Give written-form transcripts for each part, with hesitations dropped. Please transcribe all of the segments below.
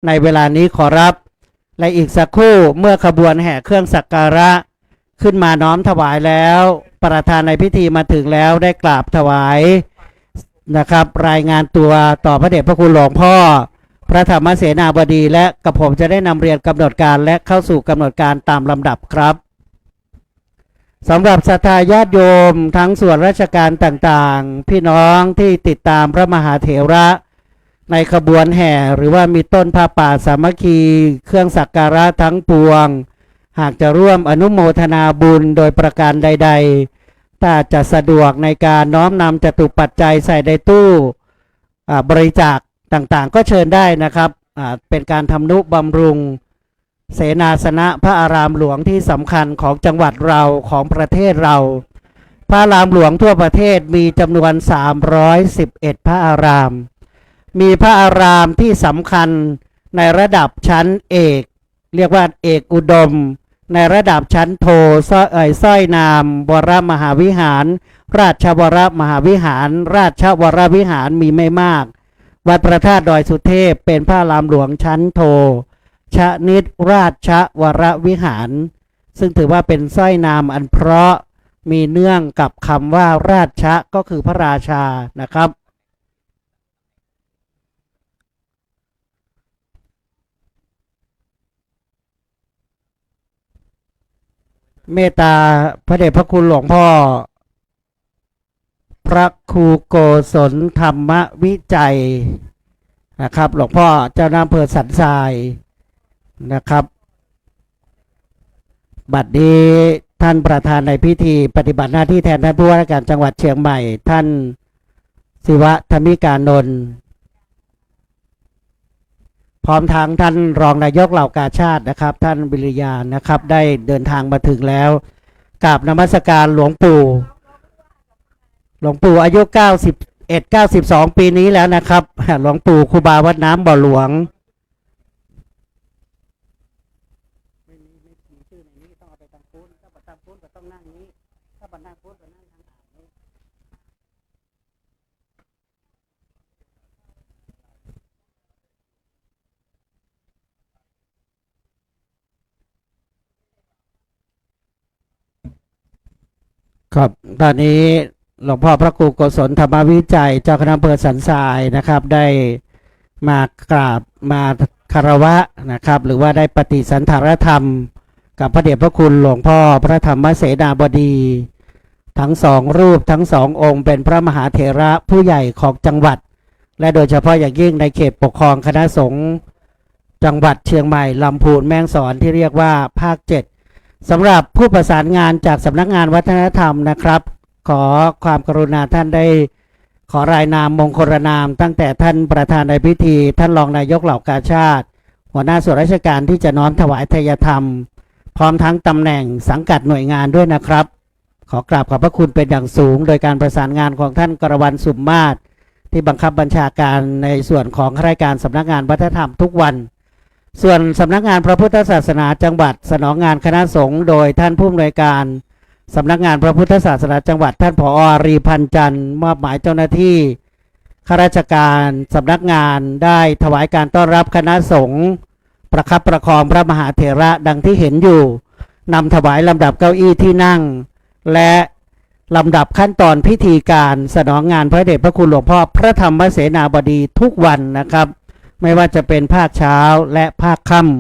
ในเวลานี้ขอรับและอีกสักครู่เมื่อขบวนแห่เครื่องสักการะขึ้นมาน้อมถวายแล้วประธานในพิธีมาถึงแล้วได้กราบถวายนะครับรายงานตัวต่อพระเดชพระคุณหลวงพ่อพระธรรมเสนาบดีและกับผมจะได้นำเรียนกำหนดการและเข้าสู่กำหนดการตามลำดับครับสำหรับศรัทธาญาติโยมทั้งส่วนราชการต่างๆพี่น้องที่ติดตามพระมหาเถระในขบวนแห่หรือว่ามีต้นผ้าป่าสามัคคีเครื่องสักการะทั้งปวงหากจะร่วมอนุโมทนาบุญโดยประการใดๆถ้าจะสะดวกในการน้อมนำจตุปัจจัยใส่ในตู้บริจาคต่างๆก็เชิญได้นะครับเป็นการทำนุบำรุงเสนาสนะพระอารามหลวงที่สำคัญของจังหวัดเราของประเทศเราพระอารามหลวงทั่วประเทศมีจำนวน311พระอารามมีพระอารามที่สำคัญในระดับชั้นเอกเรียกว่าเอกอุดมในระดับชั้นโทสร้อยนามวรมหาวิหารราชวรมหาวิหารราชวรวิหารมีไม่มากวัดพระธาตุดอยสุเทพเป็นพระอารามหลวงชั้นโทชนิดราชวรวิหารซึ่งถือว่าเป็นสร้อยนามอันเพราะมีเนื่องกับคำว่าราชก็คือพระราชานะครับเมตตาพระเดชพระคุณหลวงพ่อพระครูโกศลธรรมวิจัยนะครับหลวงพ่อเจ้าหน้าอำเภอสันทรายนะครับบัดนี้ท่านประธานในพิธีปฏิบัติหน้าที่แทนท่านผู้ว่าราชการจังหวัดเชียงใหม่ท่านศิวะธรรมิกานนท์พร้อมทางท่านรองนายกเหล่ากาชาตินะครับท่านวิริยานะครับได้เดินทางมาถึงแล้วกราบนมัสการหลวงปู่อายุ91-92ปีนี้แล้วนะครับหลวงปู่ครูบาวัดน้ำบ่อหลวงครับตอนนี้หลวงพ่อพระครูโกศลธรรมวิจัยเจ้าคณะอำเภอสันทรายนะครับได้มากราบมาคารวะนะครับหรือว่าได้ปฏิสันถารธรรมกับพระเดชพระคุณหลวงพ่อพระธรรมเสนาบดีทั้งสองรูปทั้งสององค์เป็นพระมหาเถระผู้ใหญ่ของจังหวัดและโดยเฉพาะอย่างยิ่งในเขตปกครองคณะสงฆ์จังหวัดเชียงใหม่ลำพูนแม่ฮ่องสอนที่เรียกว่าภาค7สำหรับผู้ประสานงานจากสำนักงานวัฒนธรรมนะครับขอความกรุณาท่านได้ขอรายนามมงคลนามตั้งแต่ท่านประธานในพิธีท่านรองนายกเหล่ากาชาติหัวหน้าส่วนราชการที่จะน้อมถวายทายธรรมพร้อมทั้งตำแหน่งสังกัดหน่วยงานด้วยนะครับขอกราบขอบพระคุณเป็นอย่างสูงโดยการประสานงานของท่านกรวันสุมมาศที่บังคับบัญชาการในส่วนของข้าราชการสำนักงานวัฒนธรรมทุกวันส่วนสำนักงานพระพุทธศาสนาจังหวัดสนองงานคณะสงฆ์โดยท่านผู้อำนวยการสำนักงานพระพุทธศาสนาจังหวัดท่านผอ.รีพันธ์จันทร์มอบหมายเจ้าหน้าที่ข้าราชการสำนักงานได้ถวายการต้อนรับคณะสงฆ์ประคับประคองพระมหาเถระดังที่เห็นอยู่นำถวายลำดับเก้าอี้ที่นั่งและลำดับขั้นตอนพิธีการสนองงานพระเดชพระคุณหลวงพ่อพระธรรมเสนาบดีทุกวันนะครับไม่ว่าจะเป็นภาคเช้าและภาคค่ำ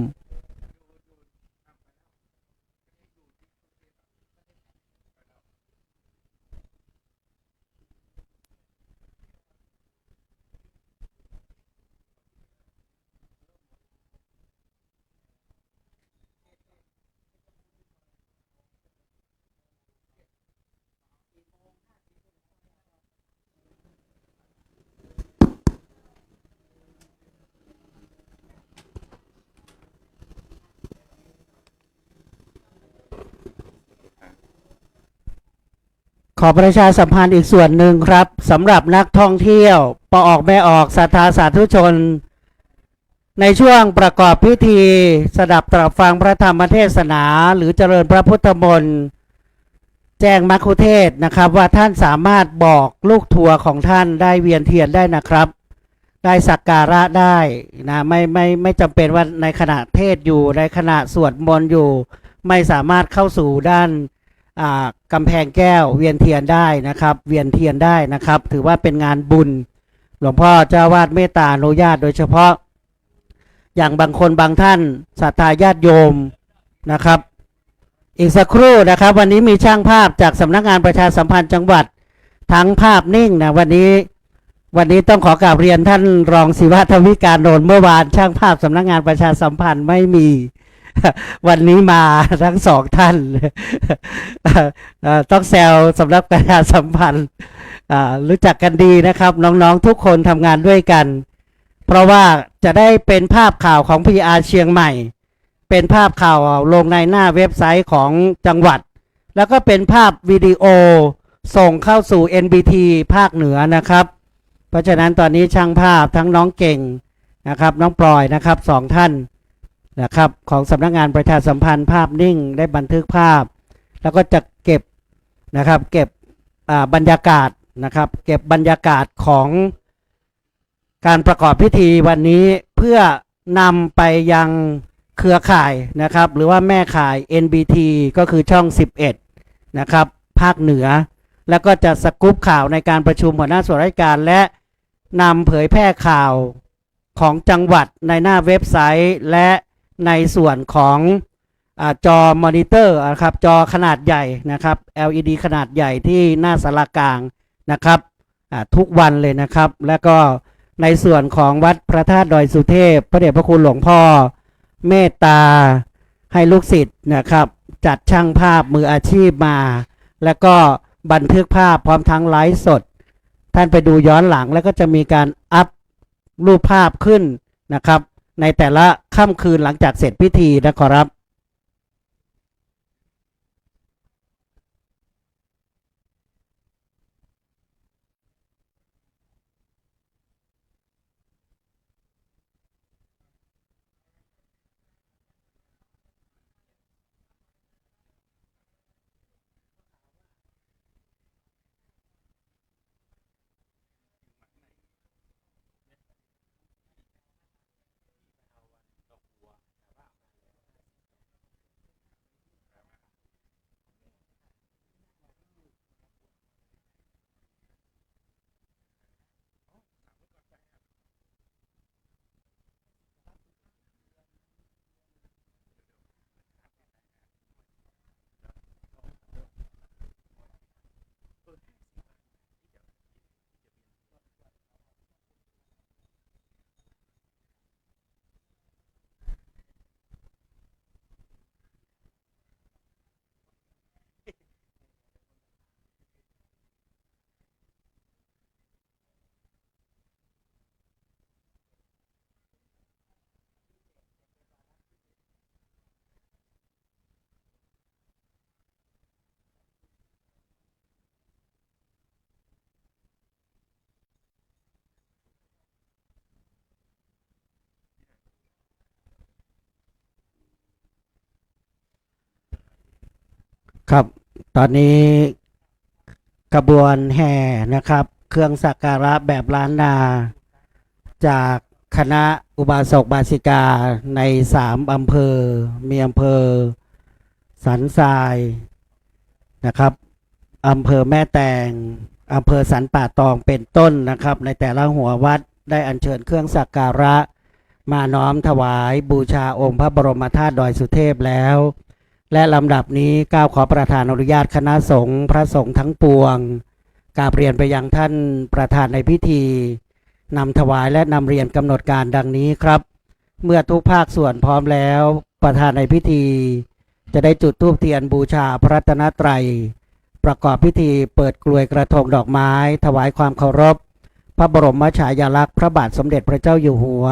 ขอประชาสัมพันธ์อีกส่วนหนึ่งครับสำหรับนักท่องเที่ยวปออกไม่ออกศรัทธาสาธุชนในช่วงประกอบพิธีสดับตรับฟังพระธรรมเทศนาหรือเจริญพระพุทธมนต์แจ้งมัคคุเทศก์นะครับว่าท่านสามารถบอกลูกทัวร์ของท่านได้เวียนเทียนได้นะครับ ได้สักการะได้นะไม่จำเป็นว่าในขณะเทศอยู่ในขณะสวดมนต์อยู่ไม่สามารถเข้าสู่ด้านกำแพงแก้วเวียนเทียนได้นะครับเวียนเทียนได้นะครับถือว่าเป็นงานบุญหลวงพ่อเจ้าวาดเมตตาอนุญาตโดยเฉพาะอย่างบางคนบางท่านศรัทธาญาติโยมนะครับอีกสักครู่นะครับวันนี้มีช่างภาพจากสำนักงานประชาสัมพันธ์จังหวัดทั้งภาพนิ่งนะวันนี้ต้องขอกราบเรียนท่านรองศิวะธรรมิการโนนเมื่อวานช่างภาพสำนักงานประชาสัมพันธ์ไม่มีวันนี้มาทั้งสองท่านต้องแซวสำนักประชาสัมพันธ์รู้จักกันดีนะครับน้องๆทุกคนทำงานด้วยกันเพราะว่าจะได้เป็นภาพข่าวของ PR เชียงใหม่เป็นภาพข่าวลงในหน้าเว็บไซต์ของจังหวัดแล้วก็เป็นภาพวิดีโอส่งเข้าสู่ NBT ภาคเหนือนะครับเพราะฉะนั้นตอนนี้ช่างภาพทั้งน้องเก่งนะครับน้องปลอยนะครับสองท่านนะครับของสำนักงานประชาสัมพันธ์ภาพนิ่งได้บันทึกภาพแล้วก็จะเก็บนะครับเก็บบรรยากาศนะครับเก็บบรรยากาศของการประกอบพิธีวันนี้เพื่อนำไปยังเครือข่ายนะครับหรือว่าแม่ข่าย NBT ก็คือช่อง11นะครับภาคเหนือแล้วก็จะสกู๊ปข่าวในการประชุมหัวหน้าส่วนราชการและนำเผยแพร่ข่าวของจังหวัดในหน้าเว็บไซต์และในส่วนของจอมอนิเตอร์นะครับจอขนาดใหญ่นะครับ LED ขนาดใหญ่ที่หน้าศาลากลางนะครับทุกวันเลยนะครับแล้วก็ในส่วนของวัดพระธาตุดอยสุเทพพระเดชพระคุณหลวงพ่อเมตตาให้ลูกศิษย์นะครับจัดช่างภาพมืออาชีพมาแล้วก็บันทึกภาพพร้อมทั้งไลฟ์สดท่านไปดูย้อนหลังแล้วก็จะมีการอัพรูปภาพขึ้นนะครับในแต่ละค่ำคืนหลังจากเสร็จพิธีนะครับ ครับตอนนี้ขบวนแห่นะครับเครื่องสักการะแบบล้านนาจากคณะอุบาสกบาสิกาใน3อำเภอมีอำเภอสันทรายนะครับอำเภอแม่แตงอำเภอสันป่าตองเป็นต้นนะครับในแต่ละหัววัดได้อัญเชิญเครื่องสักการะมาน้อมถวายบูชาองค์พระบรมธาตุดอยสุเทพแล้วและลำดับนี้ก้าวขอประธานอนุญาตคณะสงฆ์พระสงฆ์ทั้งปวงกราบเรียนไปยังท่านประธานในพิธีนำถวายและนำเรียนกำหนดการดังนี้ครับเมื่อทุกภาคส่วนพร้อมแล้วประธานในพิธีจะได้จุดธูปเทียนบูชาพระรัตนตรัยประกอบพิธีเปิดกลวยกระทงดอกไม้ถวายความเคารพพระบรมฉายาลักษณ์พระบาทสมเด็จพระเจ้าอยู่หัว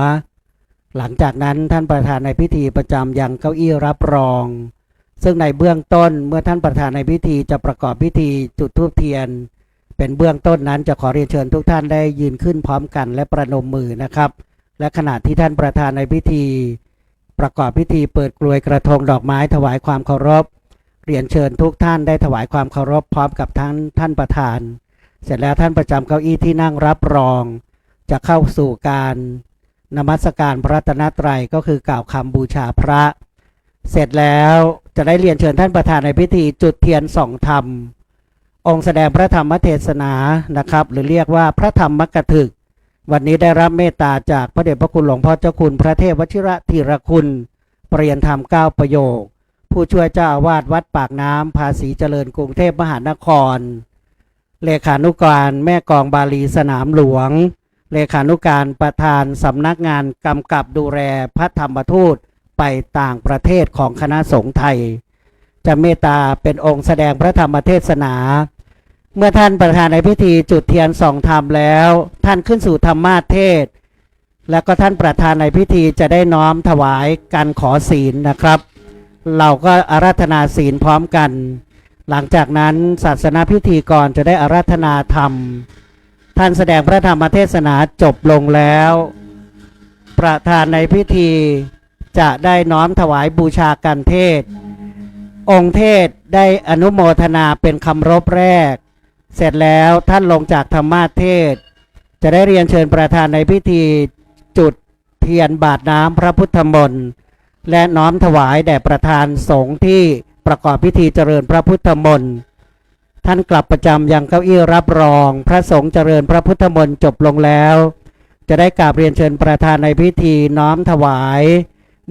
หลังจากนั้นท่านประธานในพิธีประจำยังเก้าอี้รับรองซึ่งในเบื้องต้นเมื่อท่านประธานในพิธีจะประกอบพิธีจุดธูปเทียนเป็นเบื้องต้นนั้นจะขอเรียนเชิญทุกท่านได้ยืนขึ้นพร้อมกันและประนมมือนะครับและขณะที่ท่านประธานในพิธีประกอบพิธีเปิดกลวยกระทงดอกไม้ถวายความเคารพเรียนเชิญทุกท่านได้ถวายความเคารพพร้อมกับท่านประธานเสร็จแล้วท่านประจำเก้าอี้ที่นั่งรับรอง จะเข้าสู่การนมัสการพระรัตนตรัยก็คือกล่าวคำบูชาพระเสร็จแล้วจะได้เรียนเชิญท่านประธานในพิธีจุดเทียนส่องธรรมองค์แสดงพระธรรมเทศนานะครับหรือเรียกว่าพระธรรมกถึกวันนี้ได้รับเมตตาจากพระเดชพระคุณหลวงพ่อเจ้าคุณพระเทพวชิระธีรคุณปริยนธรรม9ประโยคผู้ช่วยเจ้าอาวาสวัดปากน้ำภาษีเจริญกรุงเทพมหานครเลขานุการแม่กองบาลีสนามหลวงเลขานุการประธานสำนักงานกำกับดูแลพระธรรมทูตไปต่างประเทศของคณะสงฆ์ไทยจะเมตตาเป็นองค์แสดงพระธรรมเทศนาเมื่อท่านประธานในพิธีจุดเทียนส่องธรรมแล้วท่านขึ้นสู่ธรรมาเทศแล้วก็ท่านประธานในพิธีจะได้น้อมถวายการขอศีลนะครับเราก็อาราธนาศีลพร้อมกันหลังจากนั้นศาสนาพิธีกรจะได้อาราธนาธรรมท่านแสดงพระธรรมเทศนาจบลงแล้วประธานในพิธีจะได้น้อมถวายบูชาการเทศองค์เทศได้อนุโมทนาเป็นคำรบแรกเสร็จแล้วท่านลงจากธรรมาเทศจะได้เรียนเชิญประธานในพิธีจุดเทียนบาทน้ำพระพุทธมนต์และน้อมถวายแด่ประธานสงฆ์ที่ประกอบพิธีเจริญพระพุทธมนต์ท่านกลับประจำยังเก้าอี้รับรองพระสงฆ์เจริญพระพุทธมนต์จบลงแล้วจะได้กราบเรียนเชิญประธานในพิธีน้อมถวาย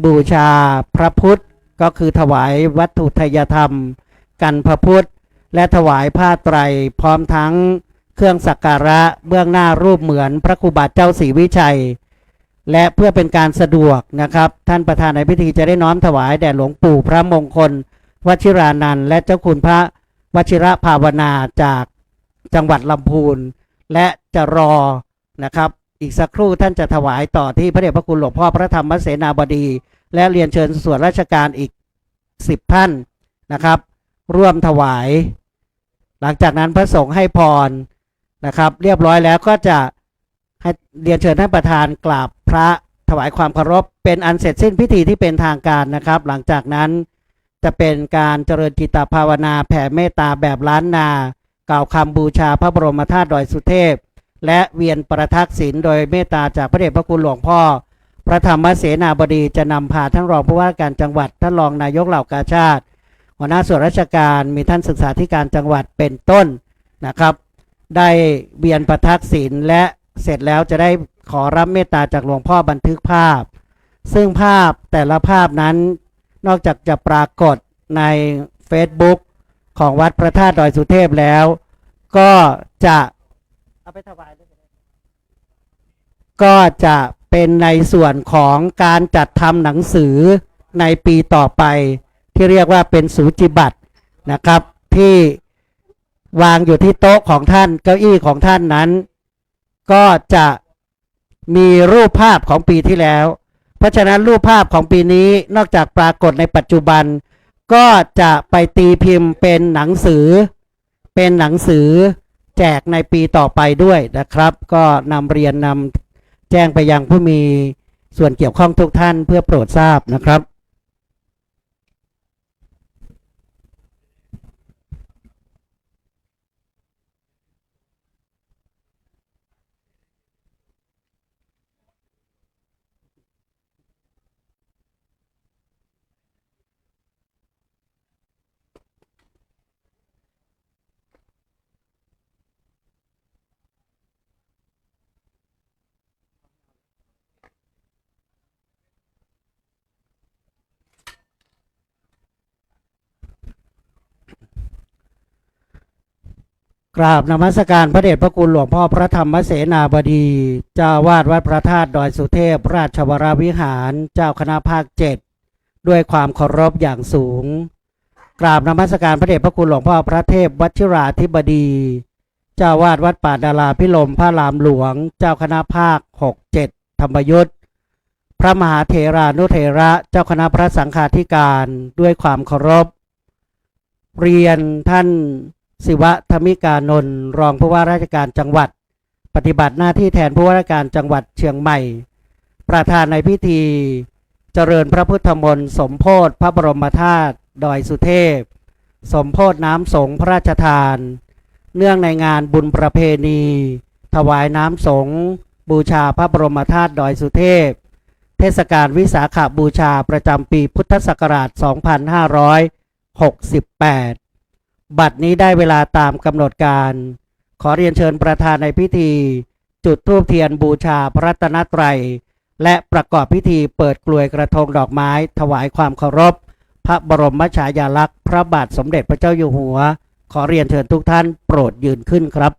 บูชาพระพุทธก็คือถวายวัตถุทายธรรมกันพระพุทธและถวายผ้าไตรพร้อมทั้งเครื่องสักการะเบื้องหน้ารูปเหมือนพระครูบาเจ้าศรีวิชัยและเพื่อเป็นการสะดวกนะครับท่านประธานในพิธีจะได้น้อมถวายแด่หลวงปู่พระมงคลวชิรานันท์และเจ้าคุณพระวชิระภาวนาจากจังหวัดลำพูนและจะรอนะครับอีกสักครู่ท่านจะถวายต่อที่พระเดชพระคุณหลวงพ่อพระธรรมเสนาบดีและเรียนเชิญส่วนราชการอีก10ท่านนะครับร่วมถวายหลังจากนั้นพระสงฆ์ให้พรนะครับเรียบร้อยแล้วก็จะให้เรียนเชิญท่านประธานกราบพระถวายความเคารพเป็นอันเสร็จสิ้นพิธีที่เป็นทางการนะครับหลังจากนั้นจะเป็นการเจริญจิตภาวนาแผ่เมตตาแบบล้านนากล่าวคำบูชาพระบรมธาตุดอยสุเทพและเวียนประทักษิณโดยเมตตาจากพระเดชพระคุณหลวงพ่อพระธรรมเสนาบดีจะนำพาท่านรองผู้ว่าการจังหวัดท่านรองนายกเหล่ากาชาติหัวหน้าส่วนราชการมีท่านศึกษาธิการจังหวัดเป็นต้นนะครับได้เวียนประทักษิณและเสร็จแล้วจะได้ขอรับเมตตาจากหลวงพ่อบันทึกภาพซึ่งภาพแต่ละภาพนั้นนอกจากจะปรากฏใน Facebook ของวัดพระธาตุดอยสุเทพแล้วก็จะเอาไปถวายก็จะเป็นในส่วนของการจัดทำหนังสือในปีต่อไปที่เรียกว่าเป็นสูจิบัตรนะครับที่วางอยู่ที่โต๊ะของท่านเก้าอี้ของท่านนั้นก็จะมีรูปภาพของปีที่แล้วเพราะฉะนั้นรูปภาพของปีนี้นอกจากปรากฏในปัจจุบันก็จะไปตีพิมพ์เป็นหนังสือแจกในปีต่อไปด้วยนะครับก็นำเรียนนำแจ้งไปยังผู้มีส่วนเกี่ยวข้องทุกท่านเพื่อโปรดทราบนะครับกราบนมัสการพระเดชพระคุณหลวงพ่อพระธรรมเสนาบดีเจ้าวาดวัดพระธาตุดอยสุเทพราชวรวิหารเจ้าคณะภาค7ด้วยความเคารพอย่างสูงกราบนมัสการพระเดชพระคุณหลวงพ่อพระเทพวชิราธิบดีเจ้าวาดวัดป่าดาราพิลมพระรามหลวงเจ้าคณะภาค6-7ธรรมยุทธพระมหาเถรานุเถระเจ้าคณะพระสังฆาธิการด้วยความเคารพเรียนท่านศิวะธมิกานนท์รองผู้ว่าราชการจังหวัดปฏิบัติหน้าที่แทนผู้ว่าราชการจังหวัดเชียงใหม่ประธานในพิธีเจริญพระพุทธมนต์สมโภชพระบรมธาตุดอยสุเทพสมโภชน้ำสงฆ์พระราชทานเนื่องในงานบุญประเพณีถวายน้ำสงฆ์ บูชาพระบรมธาตุดอยสุเทพเทศกาลวิสาขบูชาประจำปีพุทธศักราช 2568 บัดนี้ได้เวลาตามกำหนดการขอเรียนเชิญประธานในพิธีจุดธูปเทียนบูชาพระรัตนตรัยและประกอบพิธีเปิดกลวยกระทงดอกไม้ถวายความเคารพพระบรมฉายาลักษณ์พระบาทสมเด็จพระเจ้าอยู่หัวขอเรียนเชิญทุกท่านโปรดยืนขึ้นครับ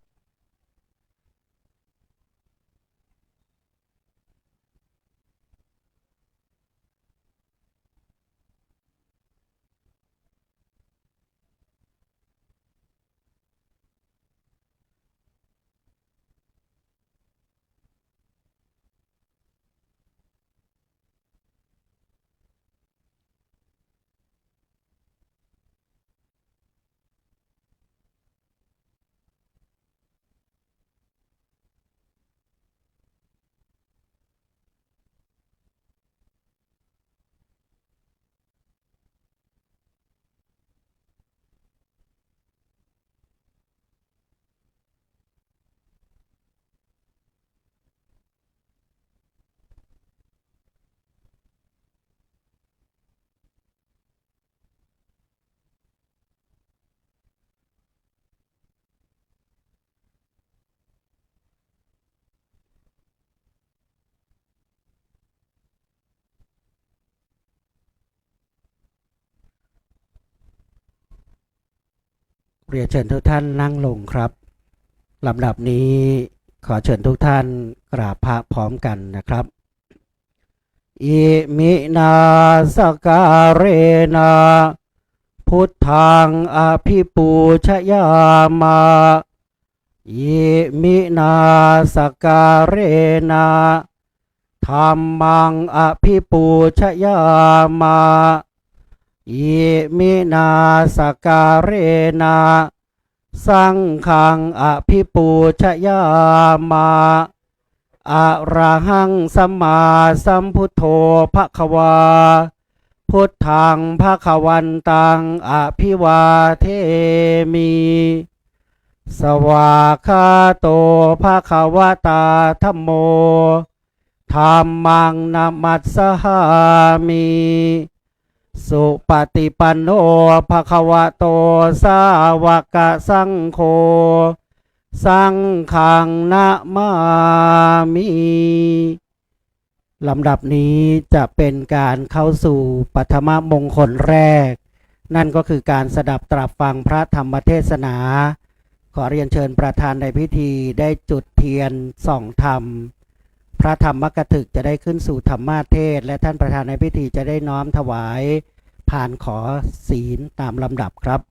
เรียนเชิญทุกท่านนั่งลงครับลำดับนี้ขอเชิญทุกท่านกราบพระพร้อมกันนะครับอิมินาสการเรนะพุทธังอภิปูชยามาอิมินาสการเรนะธัมมังอภิปูชยามาอิมินาสการเรนะสังฆังอภิปูชยามาอะระหังสัมมาสัมพุทโธภควาพุทธังภควันตังอภิวาเทมิสวากขาโตภควตาธัมโมธัมมังนัมมัสสามิสุปฏิปันโนภควโตสาวกสังโฆสังฆังนะมามิลำดับนี้จะเป็นการเข้าสู่ปฐมมงคลแรกนั่นก็คือการสดับตรับฟังพระธรรมเทศนาขอเรียนเชิญประธานในพิธีได้จุดเทียนส่องธรรมพระธรรมกถึกจะได้ขึ้นสู่ธรรมาเทศและท่านประธานในพิธีจะได้น้อมถวายผ่านขอศีลตามลำดับครับ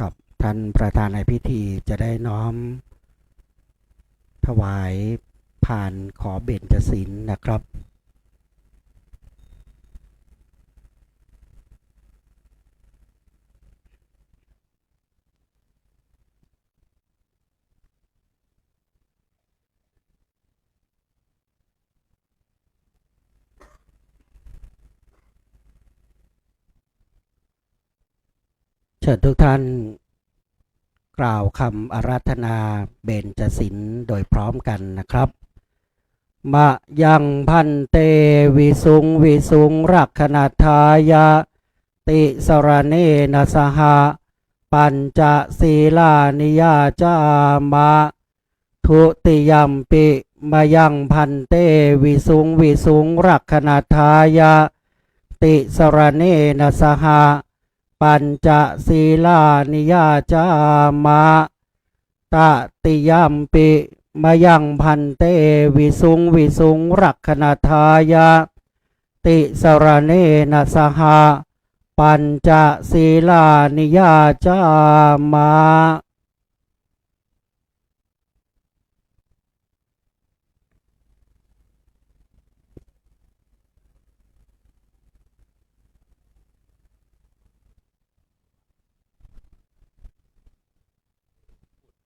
ครับท่านประธานในพิธีจะได้น้อมถวายผ่านขอเบญจศีลนะครับเชิญทุกท่านกล่าวคำอาราธนาเบญจศีลโดยพร้อมกันนะครับมะยังพันเตวิสุงรักขณทายะติสรเนนะสหะ ปัญจศีลานิยาจามะทุติยัมปิมายังพันเตวิสุงวิสุงรักขณทายะติสรเนนะสหะปัญจศีลานิยาจามะตติยัมปิมายังพันเตวิสุงวิสุงรักขณทายะติสรเนนะสหะปัญจศีลานิยาจามะ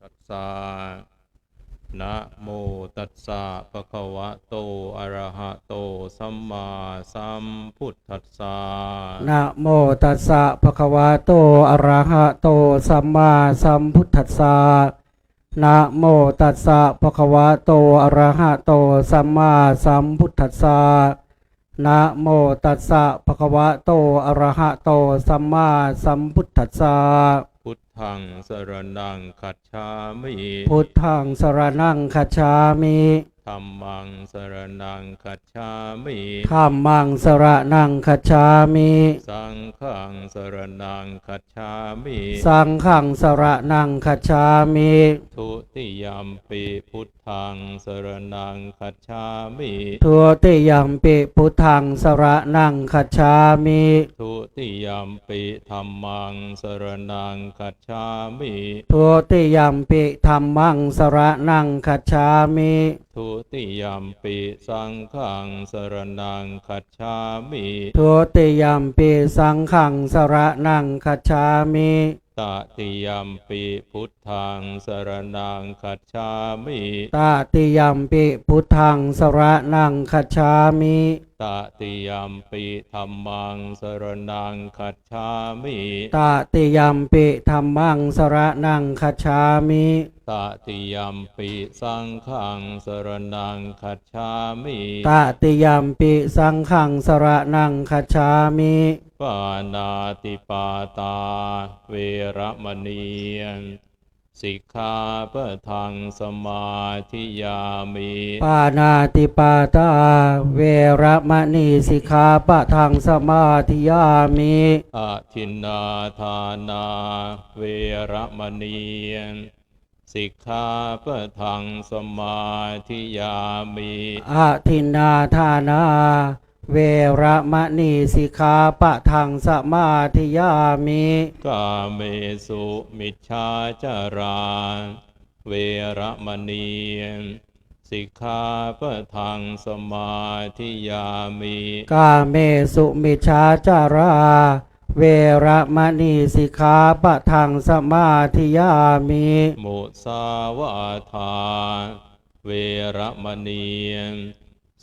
ตัสสะนะโมตัสสะภะคะวะโตอะระหะโตสัมมาสัมพุทธัสสะนะโมตัสสะภะคะวะโตอะระหะโตสัมมาสัมพุทธัสสะนะโมตัสสะภะคะวะโตอะระหะโตสัมมาสัมพุทธัสสะนะโมตัสสะภะคะวะโตอะระหะโตสัมมาสัมพุทธัสสะพุทธังสรณังคัจฉามิ พุทธังสรณังคัจฉามิธัมมังสรณังคัจฉามิ ธัมมังสรณังคัจฉามิ สังฆังสรณังคัจฉามิ สังฆังสรณังคัจฉามิ ทุติยัมปิพุทธังสรณังคัจฉามิ ทุติยัมปิพุทธังสรณังคัจฉามิทุติยัมปิธัมมังสรณังคัจฉามิ ทุติยัมปิธัมมังสรณังคัจฉามิทุติยัมปิสังฆังสรณังคัจฉามิ ทุติยัมปิสังฆังสรณังคัจฉามิตติยัมปิพุทธังสรณังคัจฉามิ ตติยัมปิพุทธังสรณังคัจฉามิตติยัมปิธัมมังสรณังคัจฉามิ ตติยัมปิธัมมังสรณังคัจฉามิตติยัมปิสังฆังสรณังคัจฉามิ ตติยัมปิสังฆังสรณังคัจฉามิปานาติปาตาเวระมณีสิกขาปะทังสมาธิยามิปานาติปาตาเวระมณีสิกขาปะทังสมาธิยามิอะทินนาทานาเวระมณีสิกขาปะทังสมาธิยามิอะทินนาทานาเวระมณีสิกขาปะทังสมาธิยามิกาเมสุมิจฉาจาราเวระมณีสิกขาปะทังสมาธิยามิกาเมสุมิจฉาจาราเวระมณีสิกขาปะทังสมาธิยามิมุสาวาทาเวระมณี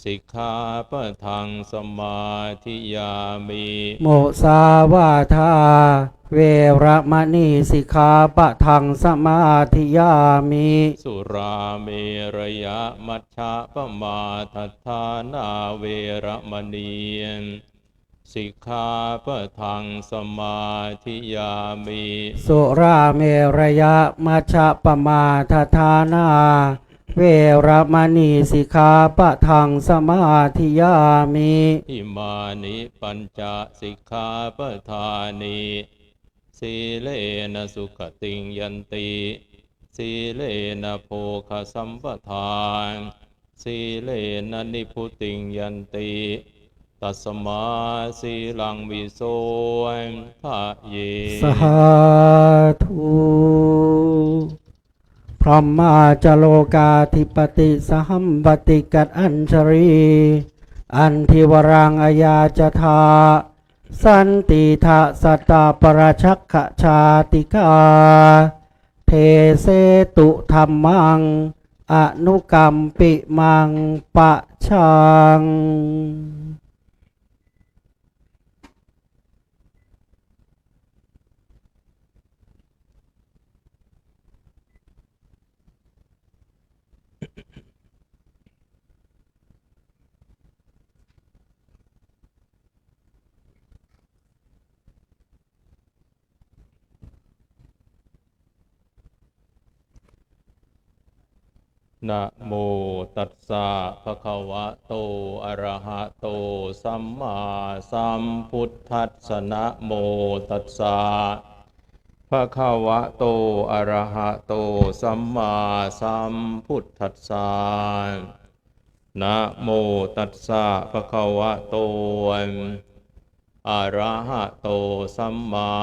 สิกขาปะทังสมาธิยามิโมสาวาทาเวระมณีสิกขาปะทังสมาธิยามิสุราเมรยะมัชฌะปมาทัฏฐานาเวระมณีสิกขาปะทังสมาธิยามิสุราเมรยะมัชฌะปมาทฐานาเวระมณีสิกขาปะทังสมาธิยามิอิมานิปัญจสิกขาปทานิสีเลนะสุขติงยันติสีเลนะโภคสัมปทานสีเลนะนิพุติงยันติตัสมาสีลังวิโสทะเยสาธุพรหมาจโลกาธิปติสหัมปติกัดอัญชรีอันทิวรังอายาจทาสันติทะสัตตาปราชักขชาติกาเทเสตุธรรมังอนุกรรมปิมังปะชัง นะโมตัสสะภะคะวะโตอะระหะโตสัมมาสัมพุทธัสสะนะโมตัสสะภะคะวะโตอะระหะโตสัมมาสัมพุทธัสสะนะโมตัสสะภะคะวะโตอะระหะโตสัมมา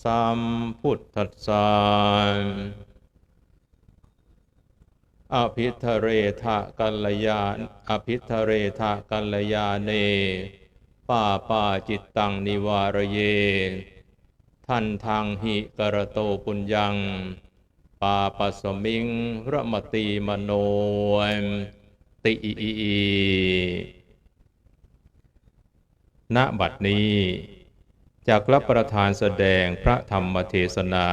สัมพุทธัสสะอภิทะเรทะกัลยาอภิทะเรทะกัลยาเนปาปาจิตตังนิวารเยทันทังหิกรโตปุญญังปาปัสสมิงระมติมโนติณบัดนี้จากรับประทานแสดงพระธรรมเทศนา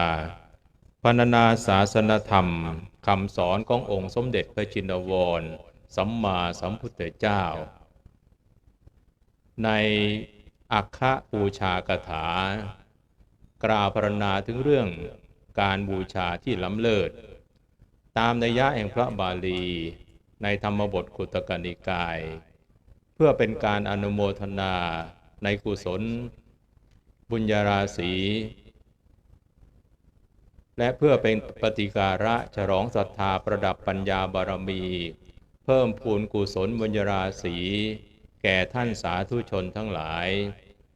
พรรณนาศาสนธรรมคำสอนขององค์สมเด็จพระชินวรสัมมาสัมพุทธเจ้าในอัคคบูชากถากล่าวพรรณนาถึงเรื่องการบูชาที่ล้ำเลิศตามนัยยะแห่งพระบาลีในธรรมบทขุตกนิกายเพื่อเป็นการอนุโมทนาในกุศลบุญญาราศีและเพื่อเป็นปฏิการะฉลองศรัทธาประดับปัญญาบารมีเพิ่มพูนกุศลบุญญาราศีแก่ท่านสาธุชนทั้งหลาย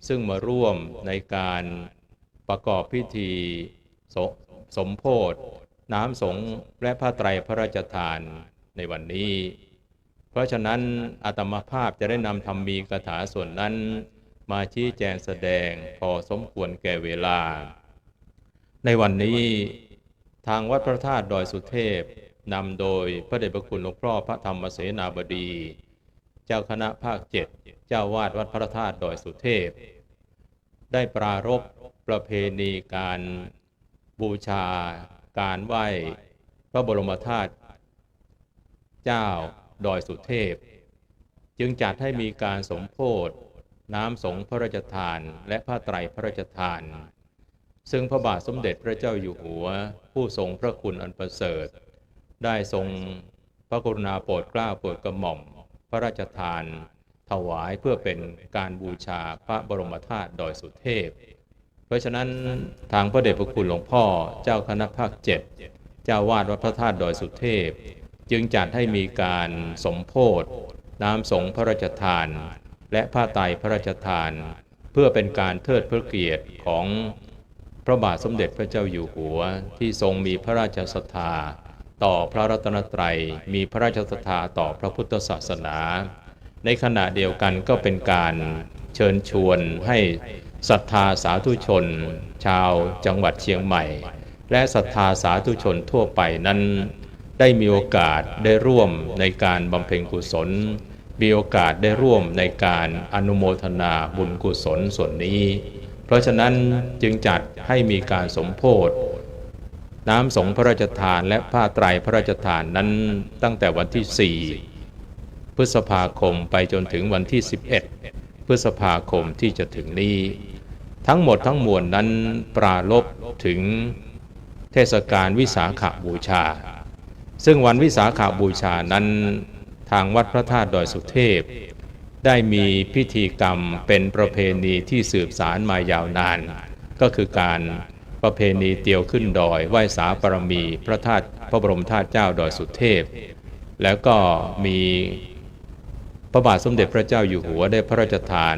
ซึ่งมาร่วมในการประกอบพิธีสมโภชน้ำสงฆ์และผ้าไตรพระราชทานในวันนี้เพราะฉะนั้นอาตมาภาพจะได้นำธรรมีกถาส่วนนั้นมาชี้แจงแสดงพอสมควรแก่เวลาในวันนี้ทางวัดพระธาตุดอยสุเทพนำโดยพระเดชพระคุณหลวงพ่อพระธรรมเสนาบดีเจ้าคณะภาค7เจ้าวาดวัดพระธาตุดอยสุเทพได้ปรารภประเพณีการบูชาการไหว้พระบรมธาตุเจ้าดอยสุเทพจึงจัดให้มีการสมโภชน้ำสงฆ์พระราชทานและผ้าไตรพระราชทานซึ่งพระบาทสมเด็จพระเจ้าอยู่หัวผู้ทรงพระคุณอันประเสริฐได้ทรงพระกรุณาโปรดเกล้าโปรดกระหม่อมพระราชทานถวายเพื่อเป็นการบูชาพระบรมธาตุดอยสุเทพเพราะฉะนั้นทางพระเดชพระคุณหลวงพ่อเจ้าคณะภาค7เจ้าวาดวัดพระธาตุดอยสุเทพจึงจัดให้มีการสมโภชน้ำสงฆ์พระราชทานและผ้าไตรพระราชทานเพื่อเป็นการเทิดพระเกียรติของพระบาทสมเด็จพระเจ้าอยู่หัวที่ทรงมีพระราชศรัทธาต่อพระรัตนตรัยมีพระราชศรัทธาต่อพระพุทธศาสนาในขณะเดียวกันก็เป็นการเชิญชวนให้ศรัทธาสาธุชนชาวจังหวัดเชียงใหม่และศรัทธาสาธุชนทั่วไปนั้นได้มีโอกาสได้ร่วมในการบำเพ็ญกุศลมีโอกาสได้ร่วมในการอนุโมทนาบุญกุศลส่วนนี้เพราะฉะนั้นจึงจัดให้มีการสมโภชน้ำสงฆ์พระราชทานและผ้าไตรพระราชทานนั้นตั้งแต่วันที่4พฤษภาคมไปจนถึงวันที่11พฤษภาคมที่จะถึงนี้ทั้งหมดทั้งมวลนั้นปรารภถึงเทศกาลวิสาขบูชาซึ่งวันวิสาขบูชานั้นทางวัดพระธาตุดอยสุเทพได้มีพิธีกรรมเป็นประเพณีที่สืบสานมายาวนานก็คือการประเพณีเตียวขึ้นดอยไหว้สาบารมีพระธาตุพระบรมธาตุเจ้าดอยสุเทพแล้วก็มีพระบาทสมเด็จพระเจ้าอยู่หัวได้พระราชทาน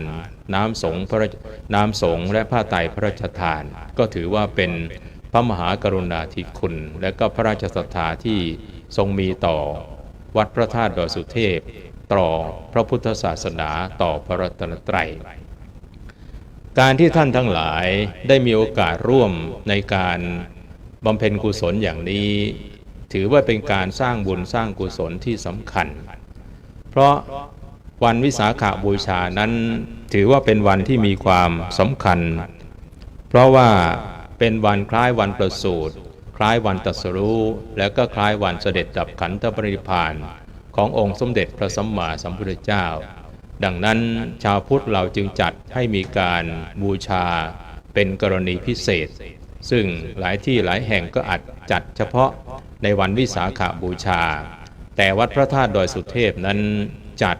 น้ำสงฆ์และผ้าไตรพระราชทานก็ถือว่าเป็นพระมหากรุณาธิคุณและก็พระราชศรัทธาที่ทรงมีต่อวัดพระธาตุดอยสุเทพต่อพระพุทธศาสนาต่อพระรัตนตรัยการที่ท่านทั้งหลายได้มีโอกาสร่วมในการบำเพ็ญกุศลอย่างนี้ถือว่าเป็นการสร้างบุญสร้างกุศลที่สำคัญเพราะวันวิสาขบูชานั้นถือว่าเป็นวันที่มีความสำคัญเพราะว่าเป็นวันคล้ายวันประสูติคล้ายวันตรัสรู้และก็คล้ายวันเสด็จดับขันธปรินิพพานขององค์สมเด็จพระสัมมาสัมพุทธเจ้าดังนั้นชาวพุทธเราจึงจัดให้มีการบูชาเป็นกรณีพิเศษซึ่งหลายที่หลายแห่งก็อาจจัดเฉพาะ ในวันวิสาขบูชาแต่วัดพระธาตุดอยสุเทพนั้นจัด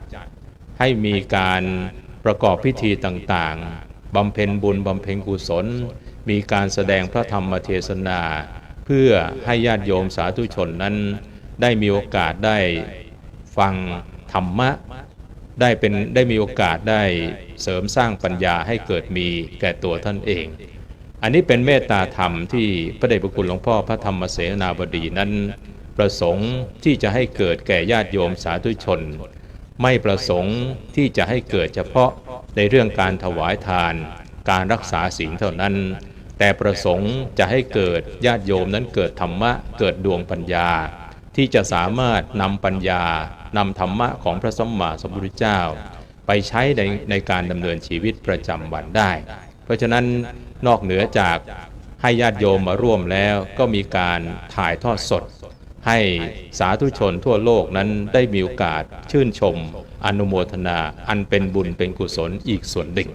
ให้มีการประกอบพิธีต่างๆบำเพ็ญบุญบำเพ็ญกุศลมีการแสดงพระธรรมเทศนาเพื่อให้ญาติโยมสาธุชนนั้นได้มีโอกาสได้ฟังธรรมะได้มีโอกาสได้เสริมสร้างปัญญาให้เกิดมีแก่ตัวท่านเองอันนี้เป็นเมตตาธรรมที่พระเดชพระคุณหลวงพ่อพระธรรมเสนาบดีนั้นประสงค์ที่จะให้เกิดแก่ญาติโยมสาธุชนไม่ประสงค์ที่จะให้เกิดเฉพาะในเรื่องการถวายทานการรักษาศีลเท่านั้นแต่ประสงค์จะให้เกิดญาติโยมนั้นเกิดธรรมะเกิดดวงปัญญาที่จะสามารถนำปัญญานำธรรมะของพระสัมมาสัมพุทธเจ้าไปใช้ในการดำเนินชีวิตประจำวันได้เพราะฉะนั้นนอกเหนือจากให้ญาติโยมมาร่วมแล้วก็มีการถ่ายทอดสดให้สาธุชนทั่วโลกนั้นได้มีโอกาสชื่นชมอนุโมทนาอันเป็นบุญเป็นกุศลอีกส่วนหนึ่ง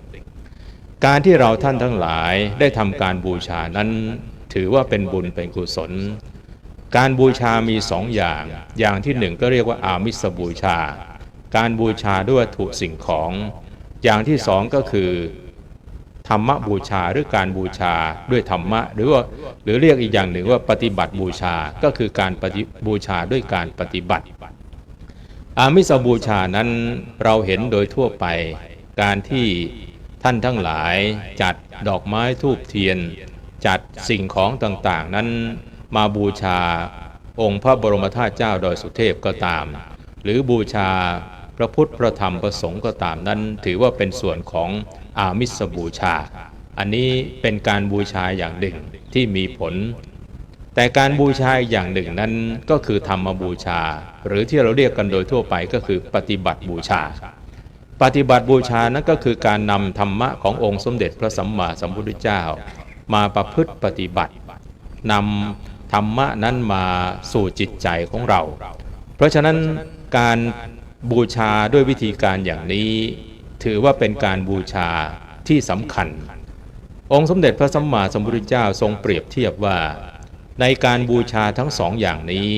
การที่เราท่านทั้งหลายได้ทำการบูชานั้นถือว่าเป็นบุญเป็นกุศลการบูชามีสองอย่างที่หนึ่งก็เรียกว่าอามิสบูชาการบูชาด้วยวัตถุสิ่งของอย่างที่สองก็คือธรรมบูชาหรือการบูชาด้วยธรรมะหรือเรียกอีกอย่างหนึ่งว่าปฏิบัติบูชาก็คือการบูชาด้วยการปฏิบัติอามิสบูชานั้นเราเห็นโดยทั่วไปการที่ท่านทั้งหลายจัดดอกไม้ธูปเทียนจัดสิ่งของต่างๆนั้นมาบูชาองค์พระบรมธาตุเจ้าดอยสุเทพก็ตามหรือบูชาพระพุทธพระธรรมพระสงฆ์ก็ตามนั้นถือว่าเป็นส่วนของอามิสบูชาอันนี้เป็นการบูชาอย่างหนึ่งที่มีผลแต่การบูชาอย่างหนึ่งนั้นก็คือธรรมบูชาหรือที่เราเรียกกันโดยทั่วไปก็คือปฏิบัติบูชาปฏิบัติบูชานั้นก็คือการนำธรรมะขององค์สมเด็จพระสัมมาสัมพุทธเจ้ามาประพฤติปฏิบัตินำธรรมะนั้นมาสู่จิตใจของเราเพราะฉะนั้นการบูชาด้วยวิธีการอย่างนี้ถือว่าเป็นการบูชาที่สำคัญองค์สมเด็จพระสัมมาสัมพุทธเจ้าทรงเปรียบเทียบว่าในการบูชาทั้งสองอย่างนี้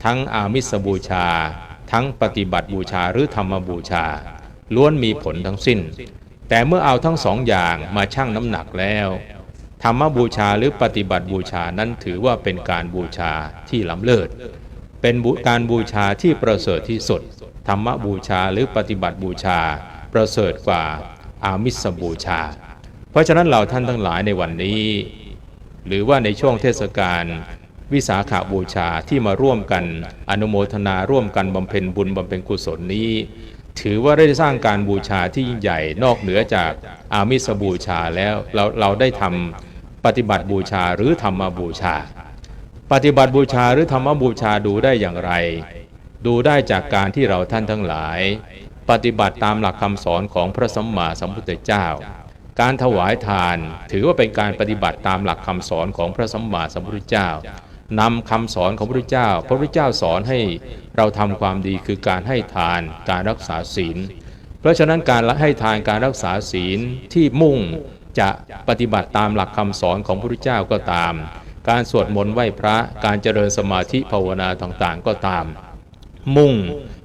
ทั้งอามิสบูชาทั้งปฏิบัติบูชาหรือธรรมบูชาล้วนมีผลทั้งสิ้นแต่เมื่อเอาทั้งสองอย่างมาชั่งน้ำหนักแล้วธรรมบูชาหรือปฏิบัติบูชานั้นถือว่าเป็นการบูชาที่ล้ำเลิศเป็นการบูชาที่ประเสริฐที่สุดธรรมบูชาหรือปฏิบัติบูชาประเสริฐกว่าอามิสบูชาเพราะฉะนั้นเราท่านทั้งหลายในวันนี้หรือว่าในช่วงเทศกาลวิสาขบูชาที่มาร่วมกันอนุโมทนาร่วมกันบำเพ็ญบุญบำเพ็ญกุศลนี้ถือว่าได้สร้างการบูชาที่ยิ่งใหญ่นอกเหนือจากอามิสบูชาแล้วเราได้ทำปฏิบัติบูชาหรือธรรมบูชาปฏิบัติบูชาหรือธรรมบูชาดูได้อย่างไรดูได้จากการที่เราท่านทั้งหลายปฏิบัติตามหลักคำสอนของพระสัมมาสัมพุทธเจ้าการถวายทานถือว่าเป็นการปฏิบัติตามหลักคำสอนของพระสัมมาสัมพุทธเจ้านำคำสอนของพระพุทธเจ้าพระพุทธเจ้าสอนให้เราทำความดีคือการให้ทานการรักษาศีลเพราะฉะนั้นการให้ทานการรักษาศีลที่มุ่งจะปฏิบัติตามหลักคำสอนของพระพุทธเจ้าก็ตามการสวดมนต์ไหว้พระการเจริญสมาธิภาวนาต่างๆก็ตามมุ่ง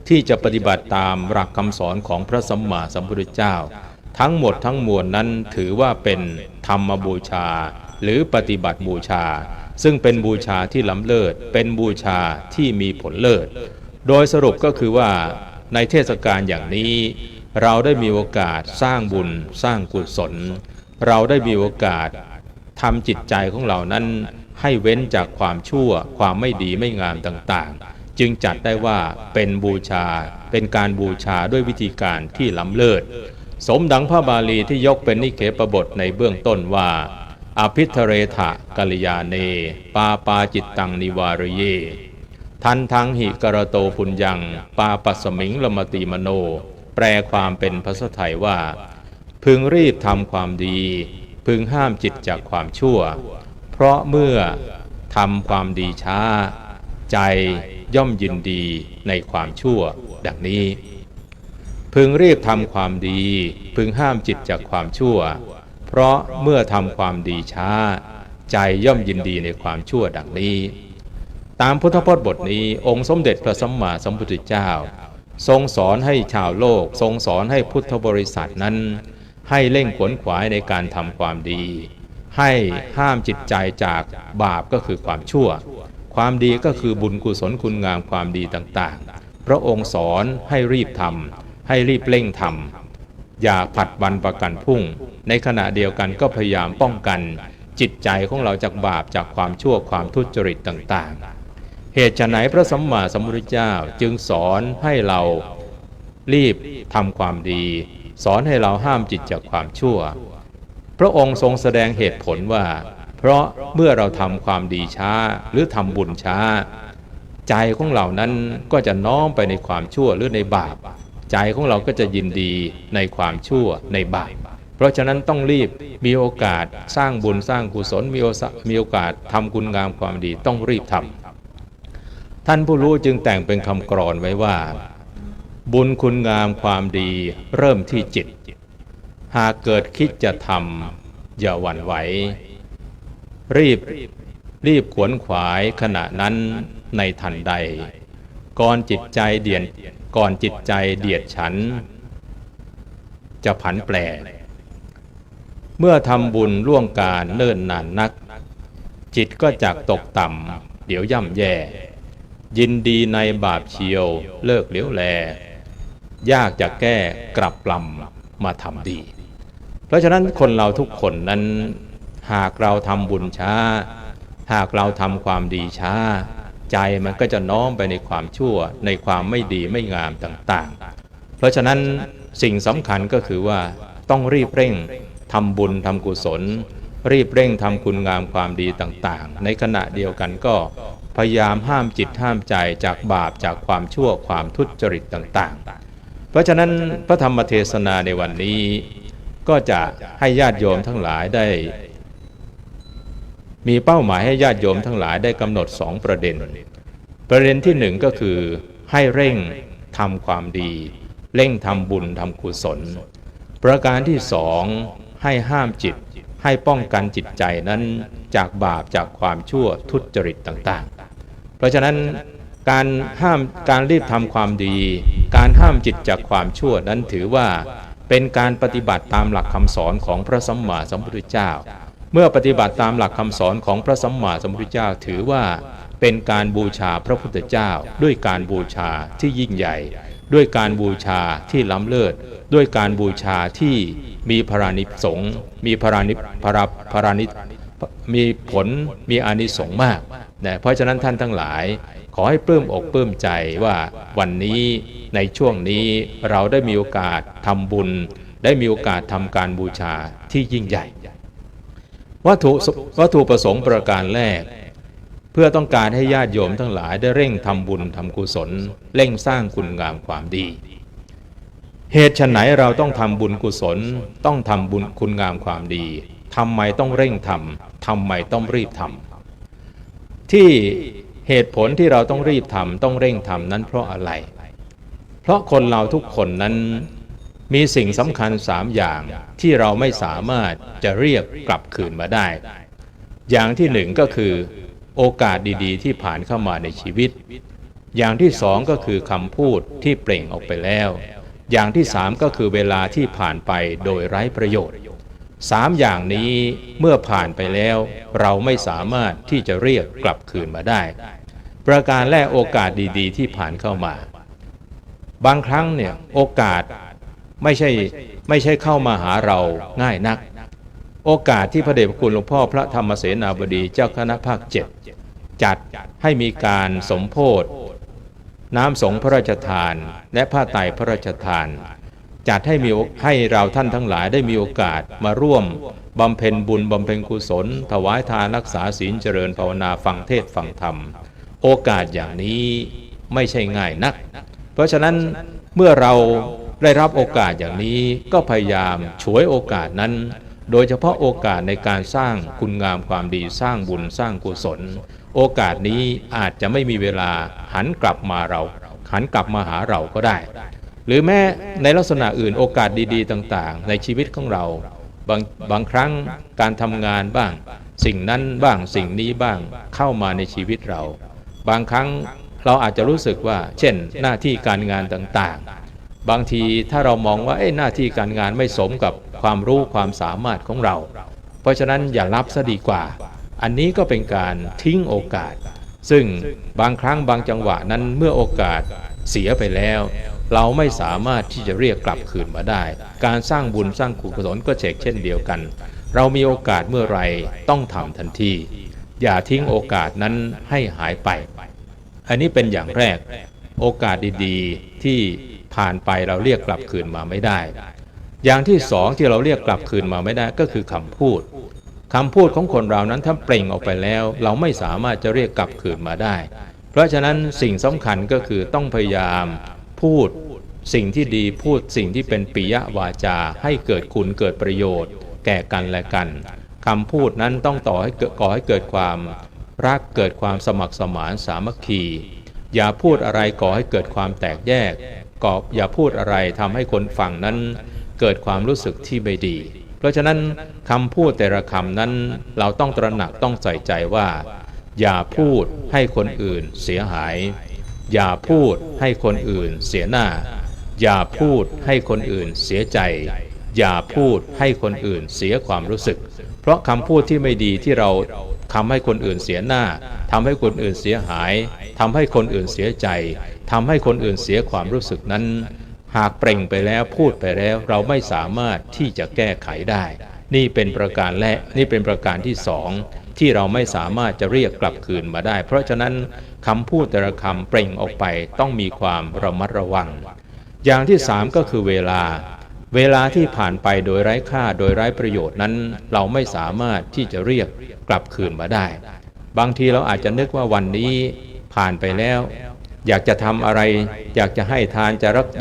ที่จะปฏิบัติตามหลักคำสอนของพระสัมมาสัมพุทธเจ้าทั้งหมดทั้งมวลนั้นถือว่าเป็นธรรมบูชาหรือปฏิบัติบูชาซึ่งเป็นบูชาที่ล้ำเลิศเป็นบูชาที่มีผลเลิศโดยสรุปก็คือว่าในเทศกาลอย่างนี้เราได้มีโอกาสสร้างบุญสร้างกุศลเราได้มีโอกาสทำจิตใจของเรานั้นให้เว้นจากความชั่วความไม่ดีไม่งามต่างๆจึงจัดได้ว่าเป็นบูชาเป็นการบูชาด้วยวิธีการที่ล้ำเลิศสมดังพระบาลีที่ยกเป็นนิเคปบทในเบื้องต้นว่าอภิทเรถะกัลยาเนปาจิตตังนิวารเยทันทังหิกรโตปุญญังปาปัสมิงลมติมโนแปลความเป็นภาษาไทยว่าพึงรีบทำความดีพึงห้ามจิตจากความชั่วเพราะเมื่อทำความดีช้าใจย่อมยินดีในความชั่วดังนี้พึงรีบทำความดีพึงห้ามจิตจากความชั่วเพราะเมื่อทำความดีช้าใจย่อมยินดีในความชั่วดังนี้ ตามพุทธพจน์บทนี้องค์สมเด็จพระสัมมาสัมพุทธเจ้าทรงสอนให้ชาวโลกทรงสอนให้พุทธบริษัทนั้นให้เร่งขวนขวายในการทำความดีให้ห้ามจิตใจจากบาปก็คือความชั่วความดีก็คือบุญกุศลคุณงามความดีต่างๆพระองค์สอนให้รีบทำให้รีบเร่งทำอย่าผัดวันประกันพรุ่งในขณะเดียวกันก็พยายามป้องกันจิตใจของเราจากบาปจากความชั่วความทุจริตต่างๆเหตุฉะไหนพระสัมมาสัมพุทธเจ้าจึงสอนให้เรารีบทำความดีสอนให้เราห้ามจิตจากความชั่วพระองค์ทรงแสดงเหตุผลว่าเพราะเมื่อเราทำความดีช้าหรือทำบุญช้าใจของเรานั้นก็จะน้อมไปในความชั่วหรือในบาปใจของเราก็จะยินดีในความชั่วในบาปเพราะฉะนั้นต้องรีบมีโอกาสสร้างบุญสร้างกุศลมีโอกาสทำคุณงามความดีต้องรีบทำท่านผู้รู้จึงแต่งเป็นคำกลอนไว้ว่าบุญคุณงามความดีเริ่มที่จิตหากเกิดคิดจะทำอย่าหวั่นไหวรีบขวนขวายขณะนั้นในทันใดก่อนจิตใจเดียดฉันจะผันแปรเมื่อทำบุญล่วงการเนิ่นนานนักจิตก็จักตกต่ำเดี๋ยวย่ำแย่ยินดีในบาปเชียวเลิกเหลียวแลยากจะแก้กลับลำมาทำดีเพราะฉะนั้นคนเราทุกคนนั้นหากเราทำบุญช้าหากเราทำความดีช้าใจมันก็จะน้อมไปในความชั่วในความไม่ดีไม่งามต่างๆเพราะฉะนั้นสิ่งสำคัญก็คือว่าต้องรีบเร่งทำบุญทำกุศลรีบเร่งทำคุณงามความดีต่างๆในขณะเดียวกันก็พยายามห้ามจิตห้ามใจจากบาปจากความชั่วความทุจริตต่างๆเพราะฉะนั้นพระธรรมเทศนาในวันนี้ก็จะให้ญาติโยมทั้งหลายได้มีเป้าหมายให้ญาติโยมทั้งหลายได้กำหนด2ประเด็นที่1ก็คือให้เร่งทำความดีเร่งทำบุญทำกุศลประการที่2ให้ห้ามจิตให้ป้องกันจิตใจนั้นจากบาปจากความชั่วทุจริตต่างๆเพราะฉะนั้นการรีบทำความดีการห้ามจิตจากความชั่วนั้นถือว่าเป็นการปฏิบัติตามหลักคำสอนของพระสัมมาสัมพุทธเจ้าเมื่อปฏิบัติตามหลักคำสอนของพระสัมมาสัมพุทธเจ้าถือว่าเป็นการบูชาพระพุทธเจ้าด้วยการบูชาที่ยิ่งใหญ่ด้วยการบูชาที่ล้ำเลิศด้วยการบูชาที่มีพรานิสงส์มีมีผลมีอานิสงส์มากนะเพราะฉะนั้นท่านทั้งหลายขอให้ปลื้มอกปลื้มใจว่าวันนี้ในช่วงนี้เราได้มีโอกาสทำบุญได้มีโอกาสทำการบูชาที่ยิ่งใหญ่วัตถุประสงค์ประการแรกเพื่อต้องการให้ญาติโยมทั้งหลายได้เร่งทำบุญทำกุศลเร่งสร้างคุณงามความดีเหตุฉะไหนเราต้องทำบุญกุศลต้องทำบุญคุณงามความดีทำไมต้องเร่งทำไมต้องรีบทำที่เหตุผลที่เราต้องรีบทำต้องเร่งทำนั้นเพราะอะไรเพราะคนเราทุกคนนั้นมีสิ่งสำคัญ3อย่างที่เราไม่สามารถจะเรียกกลับคืนมาได้อย่างที่1ก็คือโอกาสดีๆที่ผ่านเข้ามาในชีวิตอย่างที่2ก็คือคำพูดที่เปล่งออกไปแล้วอย่างที่3ก็คือเวลาที่ผ่านไปโดยไร้ประโยชน์3อย่างนี้เมื่อผ่านไปแล้วเราไม่สามารถที่จะเรียกกลับคืนมาได้ประการแรกโอกาสดีๆที่ผ่านเข้ามาบางครั้งเนี่ยโอกาสไม่ใช่เข้ามาหาเราง่ายนักโอกาสที่พระเดชพระคุณหลวงพ่อพระธรรมเสนาบดีเจ้าคณะภาค7จัดให้มีการสมโภชน้ำสงฆ์พระราชทานและผ้าไตรพระราชทานจัดให้เราท่านทั้งหลายได้มีโอกาสมาร่วมบำเพ็ญบุญบำเพ็ญกุศลถวายทานรักษาศีลเจริญภาวนาฟังเทศน์ฟังธรรมโอกาสอย่างนี้ไม่ใช่ง่ายนักเพราะฉะนั้นเมื่อเราได้รับโอกาสอย่างนี้ก็พยายามฉวยโอกาสนั้นโดยเฉพาะโอกาสในการสร้างคุณงามความดีสร้างบุญสร้างกุศลโอกาสนี้อาจจะไม่มีเวลาหันกลับมาหาเราก็ได้หรือแม้ในลักษณะอื่นโอกาสดีๆต่างๆในชีวิตของเราบางครั้งการทำงานบ้างสิ่งนั้นบ้างสิ่งนี้บ้างเข้ามาในชีวิตเรา บางครั้งเราอาจจะรู้สึกว่าเช่นหน้าที่การงานต่างๆบางทีถ้าเรามองว่าหน้าที่การงานไม่สมกับความรู้ความสามารถของเราเพราะฉะนั้นอย่ารับซะดีกว่าอันนี้ก็เป็นการทิ้งโอกาสซึ่งบางครั้งบางจังหวะนั้นเมื่อโอกาสเสียไปแล้วเราไม่สามารถที่จะเรียกกลับคืนมาได้การสร้างบุญสร้างกุศลก็เช่นเดียวกันเรามีโอกาสเมื่อไรต้องทำทันทีอย่าทิ้งโอกาสนั้นให้หายไปอันนี้เป็นอย่างแรกโอกาสดีๆที่ผ่านไปเราเรียกกลับคืนมาไม่ได้อย่างที่สองที่เราเรียกกลับคืนมาไม่ได้ก็คือคำพูดของคนเรานั้นถ้าเปล่งออกไปแล้วเราไม่สามารถจะเรียกกลับคืนมาได้เพราะฉะนั้นสิ่งสำคัญก็คือต้องพยายามพูดสิ่งที่ดีพูดสิ่งที่เป็นปิยวาจาให้เกิดคุณเกิดประโยชน์แก่กันและกันคำพูดนั้นต้องก่อให้เกิดความรักเกิดความสมัครสมานสามัคคีอย่าพูดอะไรก่อให้เกิดความแตกแยกอย่าพูดอะไรทำให้คนฟังนั้นเกิดความรู้สึกที่ไม่ดีเพราะฉะนั้นคำพูดแต่ละคำนั้นเราต้องตระหนักต้องใส่ใจว่าอย่าพูดให้คนอื่นเสียหายอย่าพูดให้คนอื่นเสียหน้าอย่าพูดให้คนอื่นเสียใจอย่าพูดให้คนอื่นเสียความรู้สึกเพราะคำพูดที่ไม่ดีที่เราทำให้คนอื่นเสียหน้าทำให้คนอื่นเสียหายทำให้คนอื่นเสียใจทำให้คนอื่นเสียความรู้สึกนั้นหากเปล่งไปแล้วพูดไปแล้วเราไม่สามารถที่จะแก้ไขได้นี่เป็นประการแรกนี่เป็นประการที่สองที่เราไม่สามารถจะเรียกกลับคืนมาได้เพราะฉะนั้นคำพูดแต่ละคำเปล่งออกไปต้องมีความระมัดระวังอย่างที่สามก็คือเวลาที่ผ่านไปโดยไร้ค่าโดยไร้ประโยชน์นั้นเราไม่สามารถที่จะเรียกกลับคืนมาได้บางทีเราอาจจะนึกว่าวันนี้ผ่านไปแล้วอยากจะทำอะไรอยากจะให้ทาน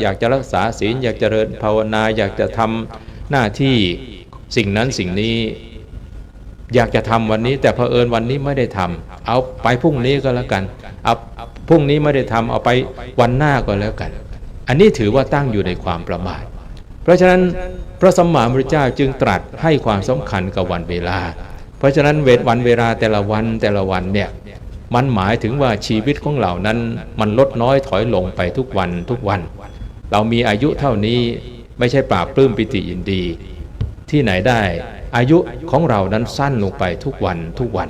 อยากจะรักษาศีลอยากจะเจริญภาวนาอยากจะทำหน้าที่สิ่งนั้นสิ่งนี้อยากจะทำวันนี้แต่เผอิญวันนี้ไม่ได้ทำเอาไปพรุ่งนี้ก็แล้วกันเอาพรุ่งนี้ไม่ได้ทำเอาไปวันหน้าก็แล้วกันอันนี้ถือว่าตั้งอยู่ในความประมาทเพราะฉะนั้นพระสัมมาสัมพุทธเจ้าจึงตรัสให้ความสำคัญกับวันเวลาเพราะฉะนั้นวันเวลาแต่ละวันเนี่ยมันหมายถึงว่าชีวิตของเรานั้นมันลดน้อยถอยลงไปทุกวันเรามีอายุเท่านี้ไม่ใช่ปราบปลื้มปิติยินดีที่ไหนได้อายุของเรานั้นสั้นลงไปทุกวัน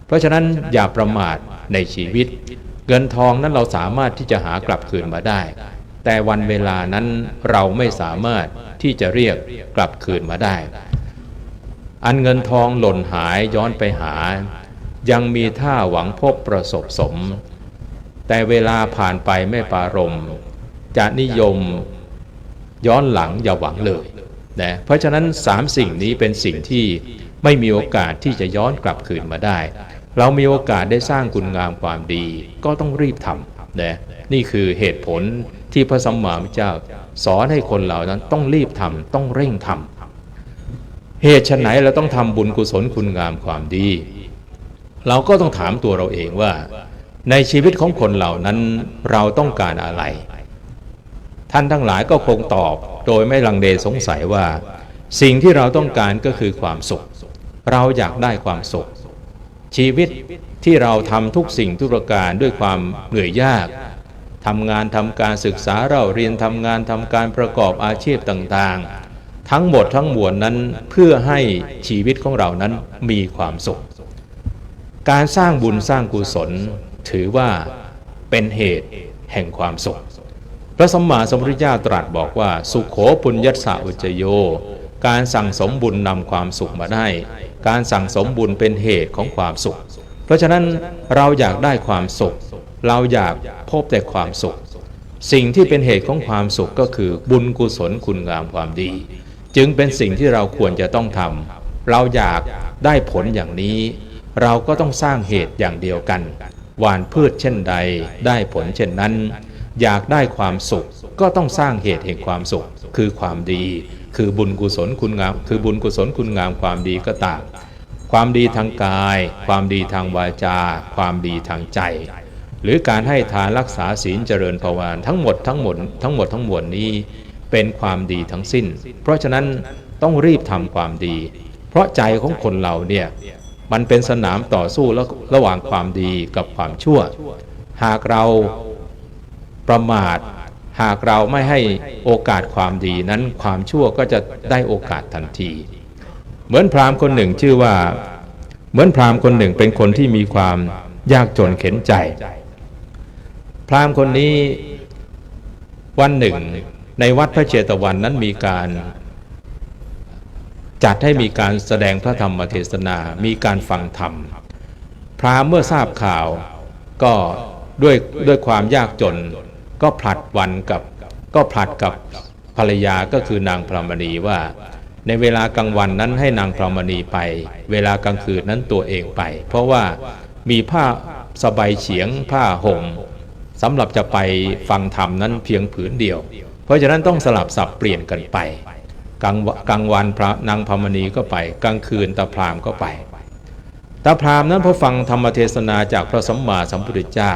เพราะฉะนั้นอย่าประมาทในชีวิตเงินทองนั้นเราสามารถที่จะหากลับคืนมาได้แต่วันเวลานั้นเราไม่สามารถที่จะเรียกกลับคืนมาได้อันเงินทองหล่นหายย้อนไปหายังมีท่าหวังพบประสบสมแต่เวลาผ่านไปไม่ปรารภจะนิยมย้อนหลังอย่าหวังเลยนะเพราะฉะนั้นสามสิ่งนี้เป็นสิ่งที่ไม่มีโอกาสที่จะย้อนกลับคืนมาได้เรามีโอกาสได้สร้างคุณงามความดีก็ต้องรีบทำนะนี่คือเหตุผลที่พระสัมมาสัมพุทธเจ้าสอนให้คนเหล่านั้นต้องรีบทำต้องเร่งทำเหตุไฉนเราต้องทำบุญกุศลคุณงามความดีเราก็ต้องถามตัวเราเองว่าในชีวิตของคนเหล่านั้นเราต้องการอะไรท่านทั้งหลายก็คงตอบโดยไม่ลังเลสงสัยว่าสิ่งที่เราต้องการก็คือความสุขเราอยากได้ความสุขชีวิตที่เราทำทุกสิ่งทุกประการด้วยความเหนื่อยยากทำงานทำการศึกษาเราเรียนทำงานทำการประกอบอาชีพต่างๆทั้งหมดทั้งมวลนั้นเพื่อให้ชีวิตของเรานั้นมีความสุขการสร้างบุญสร้างกุศลถือว่าเป็นเหตุแห่งความสุขพระสัมมาสัมพุทธเจ้าตรัสบอกว่าสุโขปุญญัสสะอุจโยการสั่งสมบุญนำความสุขมาได้การสั่งสมบุญเป็นเหตุของความสุขเพราะฉะนั้นเราอยากได้ความสุขเราอยากพบแต่ความสุขสิ่งที่เป็นเหตุของความสุขก็คือบุญกุศลคุณงามความดีจึงเป็นสิ่งที่เราควรจะต้องทำเราอยากได้ผลอย่างนี้เราก็ต้องสร้างเหตุอย่างเดียวกันหว่านพืชเช่นใดได้ผลเช่นนั้นอยากได้ความสุขก็ต้องสร้างเหตุแห่งความสุขคือความดีคือบุญกุศลคุณงามคือบุญกุศลคุณงามความดีก็ตามความดีทางกายความดีทางวาจาความดีทางใจหรือการให้ทานรักษาศีลเจริญภาวนาทั้งหมดทั้งมวลนี้เป็นความดีทั้งสิ้นเพราะฉะนั้นต้องรีบทำความดีเพราะใจของคนเราเนี่ยมันเป็นสนามต่อสู้ระหว่างความดีกับความชั่ว หากเราประมาทหากเราไม่ให้โอกาสความดีนั้นความชั่วก็จะได้โอกาสทันทีเหมือนพราหมณ์คนหนึ่งชื่อว่าเหมือนพราหมณ์คนหนึ่งเป็นคนที่มีความยากจนเข็ญใจพราหมณ์คนนี้วันหนึ่งในวัดพระเชตวันนั้นมีการจัดให้มีการแสดงพระธรรมเทศนามีการฟังธรรมพราหมณ์เมื่อทราบข่าวก็ด้วยความยากจนก็ผลัดกับภรรยาก็คือนางพรหมณีว่าในเวลากลางวันนั้นให้นางพรหมณีไปเวลากลางคืนนั้นตัวเองไปเพราะว่ามีผ้าสบายเฉียงผ้าห่มสำหรับจะไปฟังธรรมนั้นเพียงผืนเดียวเพราะฉะนั้นต้องสลับสับเปลี่ยนกันไปกลางวันพระนางพรหมณีก็ไปกลางคืนตาพราหมณ์ก็ไปตาพราหมณ์นั้นพอฟังธรรมเทศนาจากพระสัมมาสัมพุทธเจ้า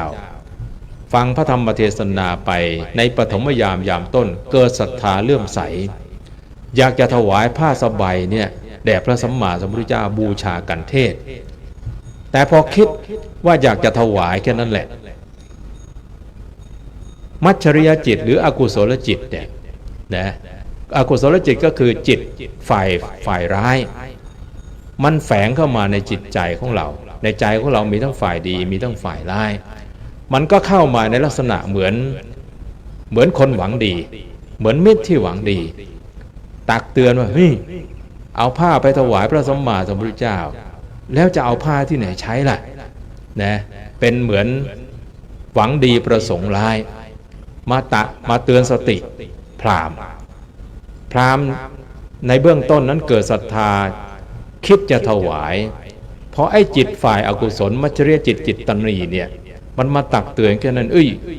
ฟังพระธรรมเทศนาไปในปฐมยามต้นเกิดศรัทธาเลื่อมใสอยากจะถวายผ้าสบายเนี่ยแด่พระสัมมาสัมพุทธเจ้าบูชากันเทศแต่พอคิดว่าอยากจะถวายแค่นั้นแหละมัจฉริยจิตหรืออกุศลจิตเนี่ยนะอกุศลจิตก็คือจิตฝ่ายร้ายมันแฝงเข้ามาในจิตใจของเราในใจของเรามีทั้งฝ่ายดีมีทั้งฝ่ายร้ายมันก็เข้ามาในลักษณะเหมือนคนหวังดีเหมือนมิตรที่หวังดีตักเตือนว่าเฮ้ยเอาผ้าไปถวายพระสัมมาสัมพุทธเจ้าแล้วจะเอาผ้าที่ไหนใช้ล่ะนะเป็นเหมือนหวังดีประสงค์ร้ายมาเตือนสติพราหมณ์ในเบื้องต้นนั้นเกิดศรัทธาคิดจะถวายเพราะไอ้จิตฝ่ายอกุศลมัจฉริยจิตตนีเนี่ยมันมาตักเตือนแค่นั้น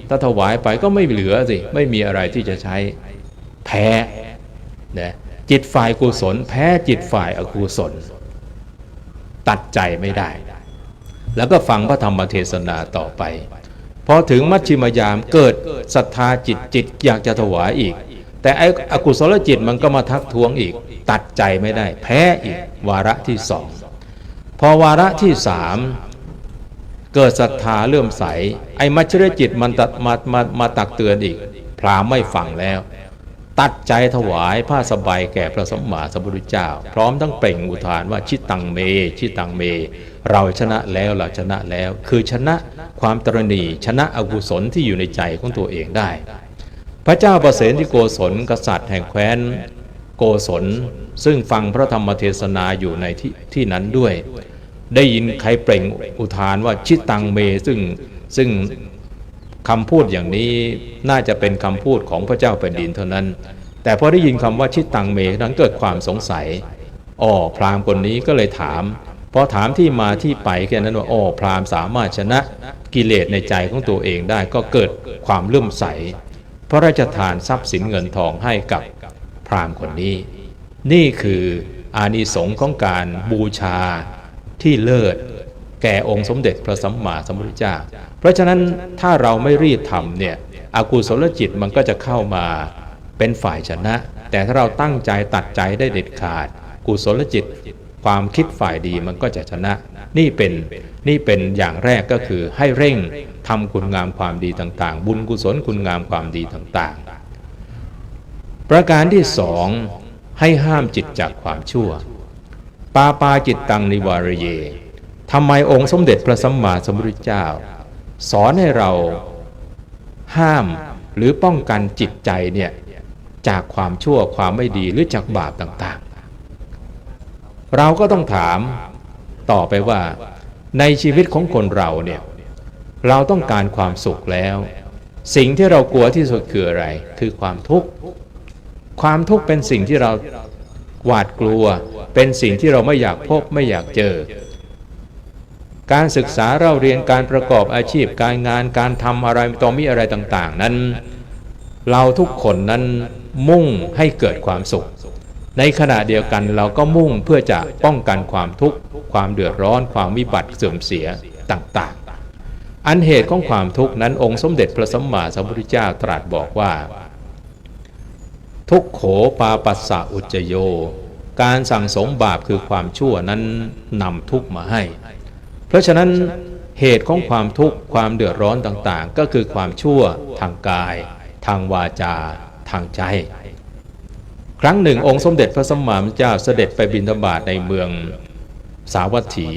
ถ้าถวายไปก็ไม่เหลือสิไม่มีอะไรที่จะใช้แพ้นะจิตฝ่ายกุศลแพ้จิตฝ่ายอกุศลตัดใจไม่ได้แล้วก็ฟังพระธรรมเทศนาต่อไปพอถึงมัชฌิมยามเกิดศรัทธาจิตอยากจะถวายอีกแต่ไอ้อกุศลจิตมันก็มาทักท้วงอีกตัดใจไม่ได้แพ้อีกวาระที่สองพอวาระที่สามเกิดศรัทธาเลื่อมใสไอ้มัจฉริยจิตมันมาตักเตือนอีกพราหมณ์ไม่ฟังแล้วตัดใจถวายผ้าสบายแก่พระสัมมาสัมพุทธเจ้าพร้อมทั้งเปล่งอุทานว่าชิตังเมเราชนะแล้วเราชนะแล้วคือชนะความตรณีชนะอกุศลที่อยู่ในใจของตัวเองได้พระเจ้าประเสนที่โกศลกษัตริย์แห่งแคว้นโกศลซึ่งฟังพระธรรมเทศนาอยู่ในที่นั้นด้วยได้ยินใครเปล่งอุทานว่าชิตังเมซึ่งคำพูดอย่างนี้น่าจะเป็นคำพูดของพระเจ้าแผ่นดินเท่านั้นแต่พอได้ยินคำว่าชิตังเมนั้นเกิดความสงสัยพราหมณ์คนนี้ก็เลยถามพอถามที่มาที่ไปแค่นั้นว่าพราหมณ์สามารถชนะกิเลสในใจของตัวเองได้ก็เกิดความเลื่อมใสพระราชทานทรัพย์สินเงินทองให้กับพราหมณ์คนนี้นี่คืออานิสงส์ของการบูชาที่เลิศแก่องค์สมเด็จพระสัมมาสัมพุทธเจ้าเพราะฉะนั้นถ้าเราไม่รีบทำเนี่ยอกุศลจิตมันก็จะเข้ามาเป็นฝ่ายชนะแต่ถ้าเราตั้งใจตัดใจได้เด็ดขาดกุศลจิตความคิดฝ่ายดีมันก็จะชนะนี่เป็นอย่างแรกก็คือให้เร่งทำคุณงามความดีต่างๆบุญกุศลคุณงามความดีต่างๆประการที่สองให้ห้ามจิตจากความชั่วปาจิตตังนิวารเยทำไมองค์สมเด็จพระสัมมาสัมพุทธเจ้าสอนให้เราห้ามหรือป้องกันจิตใจเนี่ยจากความชั่วความไม่ดีหรือจากบาปต่างๆเราก็ต้องถามต่อไปว่าในชีวิตของคนเราเนี่ยเราต้องการความสุขแล้วสิ่งที่เรากลัวที่สุดคืออะไรคือความทุกข์เป็นสิ่งที่เราหวาดกลัวเป็นสิ่งที่เราไม่อยากพบไม่อยากเจอการศึกษาเราเรียนการประกอบอาชีพการงานการทำอะไรต่อมีอะไรต่างๆนั้นเราทุกคนนั้นมุ่งให้เกิดความสุขในขณะเดียวกันเราก็มุ่งเพื่อจะป้องกันความทุกข์ความเดือดร้อนความวิบัติเสื่อมเสียต่างๆอันเหตุของความทุกข์นั้นองค์สมเด็จพระสัมมาสัมพุทธเจ้าตรัสบอกว่าทุกโขปาปัสสะอุจจโยการสั่งสมบาปคือความชั่วนั้นนำทุกข์มาให้เพราะฉะนั้น เหตุของความทุกข์ความเดือดร้อนต่างๆก็คือความชั่วทางกายทางวาจาทางใจครั้งหนึ่งองค์สมเด็จพระสัมมาสัมพุทธเจ้าเสด็จไปบิณฑบาตในเมืองสาวัตถี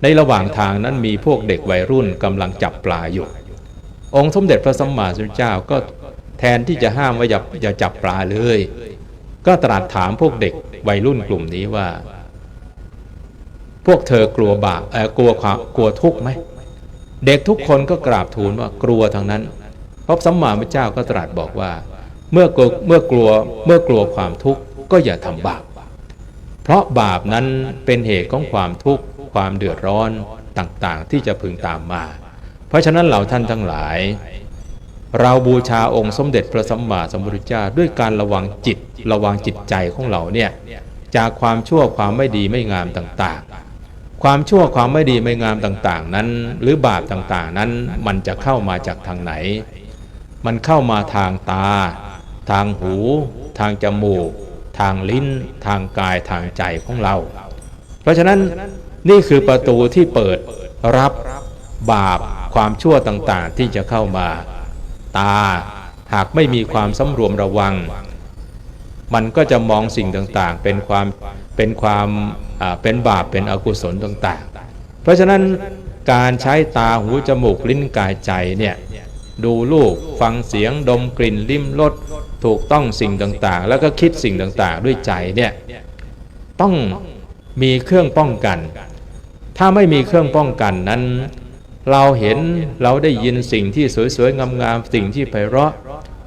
ในระหว่างทางนั้นมีพวกเด็กวัยรุ่นกำลังจับปลาอยู่องค์สมเด็จพระสัมมาสัมพุทธเจ้าก็แทนที่จะห้ามว่าอย่าจับปลาเลยก็ตรัสถามพวกเด็กวัยรุ่นกลุ่มนี้ว่าพวกเธอกลัวบาปกลัวทุกข์ไหมเด็กทุกคนก็กราบทูลว่ากลัวทั้งนั้นพระสัมมาสัมพุทธเจ้าก็ตรัสบอกว่าเมื่อกลัวความทุกข์ก็อย่าทำบาปเพราะบาปนั้นเป็นเหตุของความทุกข์ความเดือดร้อนต่างๆที่จะพึงตามมาเพราะฉะนั้นเหล่าท่านทั้งหลายเราบูชาองค์สมเด็จพระสัมมาสัมพุทธเจ้าด้วยการระวังจิตใจของเราเนี่ยจากความชั่วความไม่ดีไม่งามต่างๆความชั่วความไม่ดีไม่งามต่างๆนั้นหรือบาปต่างๆนั้นมันจะเข้ามาจากทางไหนมันเข้ามาทางตาทางหูทางจมูกทางลิ้นทางกายทางใจของเราเพราะฉะนั้นนี่คือประตูที่เปิดรับบาปความชั่วต่างๆที่จะเข้ามาตาหากไม่มีความสำรวมระวังมันก็จะมองสิ่งต่างๆเป็นบาปเป็นอกุศลต่างๆเพราะฉะนั้นการใช้ตาหูจมูกลิ้นกายใจเนี่ยดูรูปฟังเสียงดมกลิ่นลิ้มรสถูกต้องสิ่งต่างๆแล้วก็คิดสิ่งต่างๆด้วยใจเนี่ยต้องมีเครื่องป้องกันถ้าไม่มีเครื่องป้องกันนั้นเราเห็นเราได้ยินสิ่งที่สวยๆงามๆสิ่งที่ไพเราะ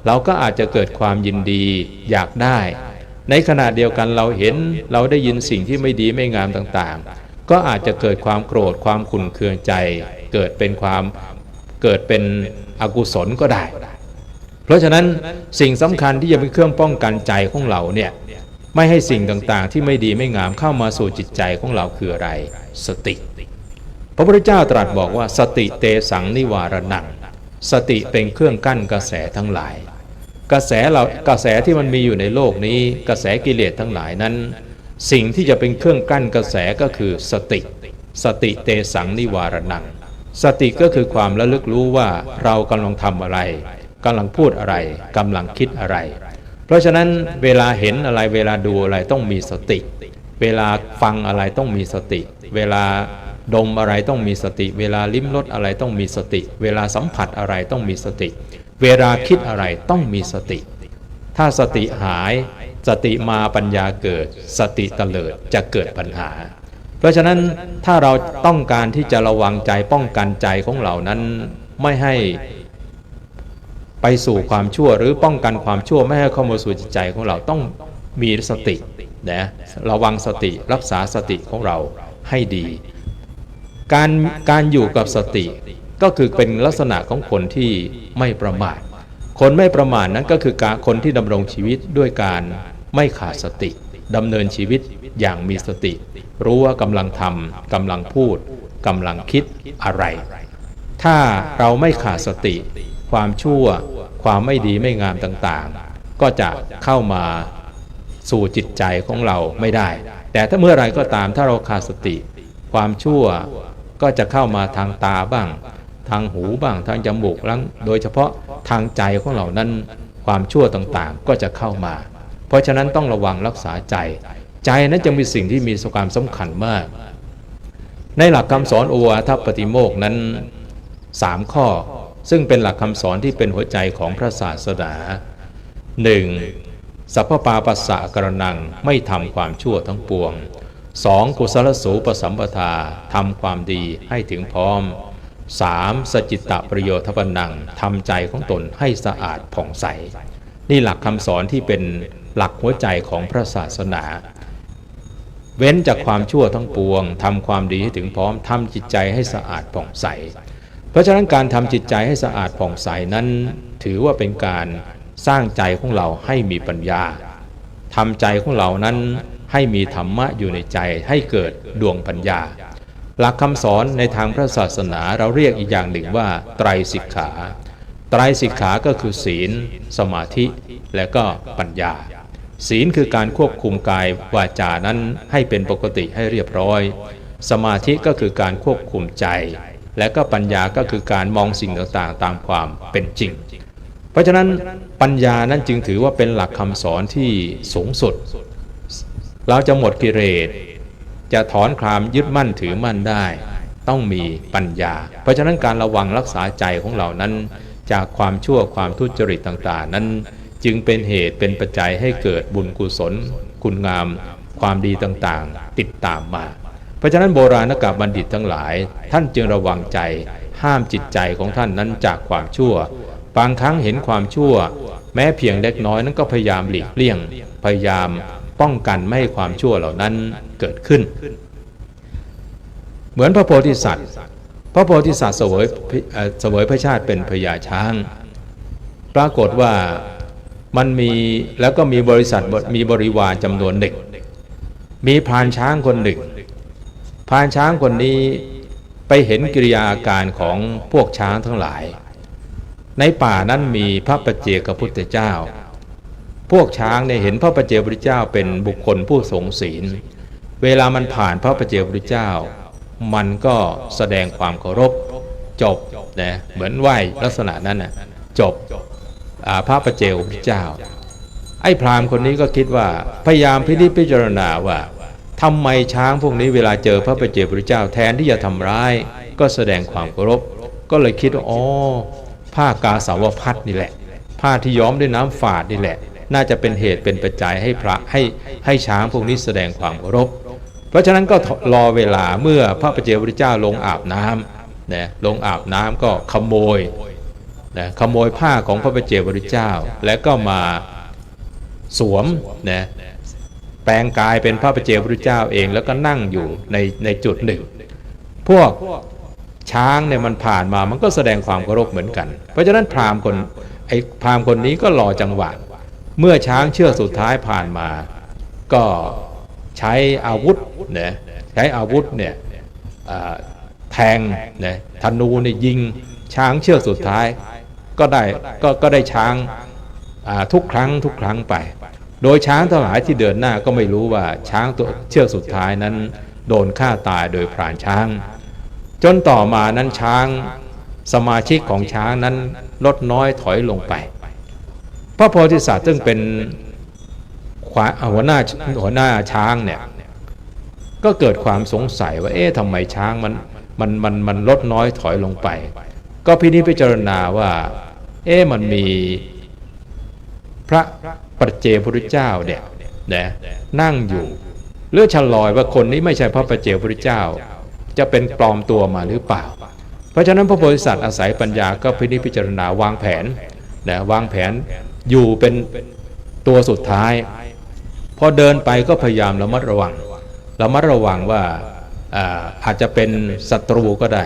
เราก็อาจจะเกิดความยินดีอยากได้ในขณะเดียวกันเราเห็นเราได้ยินสิ่งที่ไม่ดีไม่งามต่างๆก็อาจจะเกิดความโกรธความขุ่นเคืองใจเกิดเป็นอกุศลก็ได้เพราะฉะนั้นสิ่งสำคัญที่จะเป็นเครื่องป้องกันใจของเราเนี่ยไม่ให้สิ่งต่างๆที่ไม่ดีไม่งามเข้ามาสู่จิตใจของเราคืออะไรสติพระพุทธเจ้าตรัสบอกว่าสติเตสังนิวารณังสติเป็นเครื่องกั้นกระแสทั้งหลายกระแสที่มันมีอยู่ในโลกนี้กระแสกิเลสทั้งหลายนั้นสิ่งที่จะเป็นเครื่องกั้นกระแสก็คือสติเตสังนิวารณังสติก็คือความระลึกรู้ว่าเรากำลังทำอะไรกำลังพูดอะไรกำลังคิดอะไรเพราะฉะนั้นเวลาเห็นอะไรเวลาดูอะไรต้องมีสติเวลาฟังอะไรต้องมีสติเวลาดมอะไรต้องมีสติเวลาลิ้มรสอะไรต้องมีสติเวลาสัมผัสอะไรต้องมีสติเวลาคิดอะไรต้องมีสติถ้าสติหายสติมาปัญญาเกิดสติเตลิดจะเกิดปัญหาเพราะฉะนั้นถ้าเราต้องการที่จะระวังใจป้องกันใจของเรานั้นไม่ให้ไปสู่ความชั่วหรือป้องกันความชั่วไม่ให้เข้ามาสู่จิตใจของเราต้องมีสตินะระวังสติรักษาสติของเราให้ดีการอยู่กับสติก็คือเป็นลักษณะของคนที่ไม่ประมาทคนไม่ประมาทนั้นก็คือคนที่ดำรงชีวิตด้วยการไม่ขาดสติดำเนินชีวิตอย่างมีสติรู้ว่ากำลังทำกำลังพูดกำลังคิดอะไรถ้าเราไม่ขาดสติความชั่วความไม่ดีไม่งามต่างๆก็จะเข้ามาสู่จิตใจของเราไม่ได้แต่ถ้าเมื่อไรก็ตามถ้าเราขาดสติความชั่วก็จะเข้ามาทางตาบ้างทางหูบ้างทางจมูกแล้วโดยเฉพาะทางใจของเรานั้นความชั่วต่างๆก็จะเข้ามาเพราะฉะนั้นต้องระวังรักษาใจนั้นจะมีสิ่งที่มีความสำคัญมากในหลักคำสอนโอวาทปฏิโมกข์นั้น3ข้อซึ่งเป็นหลักคำสอนที่เป็นหัวใจของพระศาสนา 1. สัพพปาปัสสะกรณังไม่ทำความชั่วทั้งปวง 2. กุศลสูปสัมปทาทำความดีให้ถึงพร้อม 3. สจิตตประโยชน์ปนังทำใจของตนให้สะอาดผ่องใสนี่หลักคำสอนที่เป็นหลักหัวใจของพระศาสนาเว้นจากความชั่วทั้งปวงทำความดีให้ถึงพร้อมทำจิตใจให้สะอาดผ่องใสเพราะฉะนั้นการทำจิตใจให้สะอาดผ่องใสนั้นถือว่าเป็นการสร้างใจของเราให้มีปัญญาทำใจของเรานั้นให้มีธรรมะอยู่ในใจให้เกิดดวงปัญญาหลักคำสอนในทางพระศาสนาเราเรียกอีกอย่างหนึ่งว่าไตรสิกขาไตรสิกขาก็คือศีลสมาธิและก็ปัญญาศีลคือการควบคุมกายวาจานั้นให้เป็นปกติให้เรียบร้อยสมาธิก็คือการควบคุมใจ และก็ปัญญาก็คือการมองสิ่งต่างๆตามความเป็นจริงเพราะฉะนั้นปัญญานั้นจึงถือว่าเป็นหลักคำสอนที่สูงสุดเราจะหมดกิเลสจะถอนความยึดมั่นถือมั่นได้ต้องมีปัญญาเพราะฉะนั้นการระวังรักษาใจของเรานั้นจากความชั่วความทุจริตต่างๆนั้นจึงเป็นเหตุเป็นปัจจัยให้เกิดบุญกุศลคุณงามความดีต่างๆติดตามมาเพราะฉะนั้นโบราณกบัณฑิตทั้งหลายท่านจึงระวังใจห้ามจิตใจของท่านนั้นจากความชั่วบางครั้งเห็นความชั่วแม้เพียงเล็กน้อยนั้นก็พยายามหลีกเลี่ยงพยายามป้องกันไม่ให้ความชั่วเหล่านั้นเกิดขึ้นเหมือนพระโพธิสัตว์เสวยพระชาติเป็นพญาช้างปรากฏว่ามันมีแล้วก็มีบริษัทมีบริวารจำนวนหนึ่งมีพรานช้างคนหนึ่งพรานช้างคนนี้ไปเห็นกิริยาอาการของพวกช้างทั้งหลายในป่านั้นมีพระปัจเจกพุทธเจ้าพวกช้างเนี่ยเห็นพระปัจเจกพุทธเจ้าเป็นบุคคลผู้ทรงศีลเวลามันผ่านพระปัจเจกพุทธเจ้ามันก็แสดงความเคารพจบนะเหมือนไหว้ลักษณะนั้นนะจบพระปัจเจกพุทธเจ้าไอ้พราหมณ์คนนี้ก็คิดว่าพยายามพิจารณาว่าทำไมช้างพวกนี้เวลาเจอพระปัจเจกพุทธเจ้าแทนที่จะทำร้ายก็แสดงความเคารพก็เลยคิดว่าอ๋อผ้ากาสาวพัสนี่แหละผ้าที่ย้อมด้วยน้ำฝาดนี่แหละน่าจะเป็นเหตุเป็นปัจจัยให้พระให้ช้างพวกนี้แสดงความเคารพเพราะฉะนั้นก็รอเวลาเมื่อพระปัจเจกพุทธเจ้าลงอาบน้ำนะลงอาบน้ำก็ขโมยผ้าของพระปัจเจกพุทธเจ้าแล้วก็มาสวมนะแปลงกายเป็นพระปัจเจกพุทธเจ้าเองแล้วก็นั่งอยู่ในจุดหนึ่งพวกช้างเนี่ยมันผ่านมามันก็แสดงความเคารพเหมือนกันเพราะฉะนั้นพราหมณ์คนนี้ก็รอจังหวะเมื่อช้างเชือกสุดท้ายผ่านมาก็ใช้อาวุธเนี่ยแทงเนี่ยธนูเนี่ยยิงช้างเชือกสุดท้ายก็ได้ช้างทุกครั้งไปโดยช้างทั้งหลายที่เดินหน้าก็ไม่รู้ว่าช้างตัวเชือกสุดท้ายนั้นโดนฆ่าตายโดยพรานช้างจนต่อมานั้นช้างสมาชิกของช้างนั้นลดน้อยถอยลงไปพระโพธิสัตว์ซึ่งเป็นหัวหน้าช้างเนี่ยก็เกิดความสงสัยว่าทำไมช้างมันลดน้อยถอยลงไปก็พิจารณาว่ามันมีพระปัจเจกพุทธเจ้าเนี่ยนะนั่งอยู่เลือดฉลอยว่าคนนี้ไม่ใช่พระปัจเจกพุทธเจ้าจะเป็นปลอมตัวมาหรือเปล่าเพราะฉะนั้นพระโพธิสัตว์อาศัยปัญญาก็พิจารณาวางแผนอยู่เป็นตัวสุดท้ายพอเดินไปก็พยายามระมัดระวังว่าอาจจะเป็นศัตรูก็ได้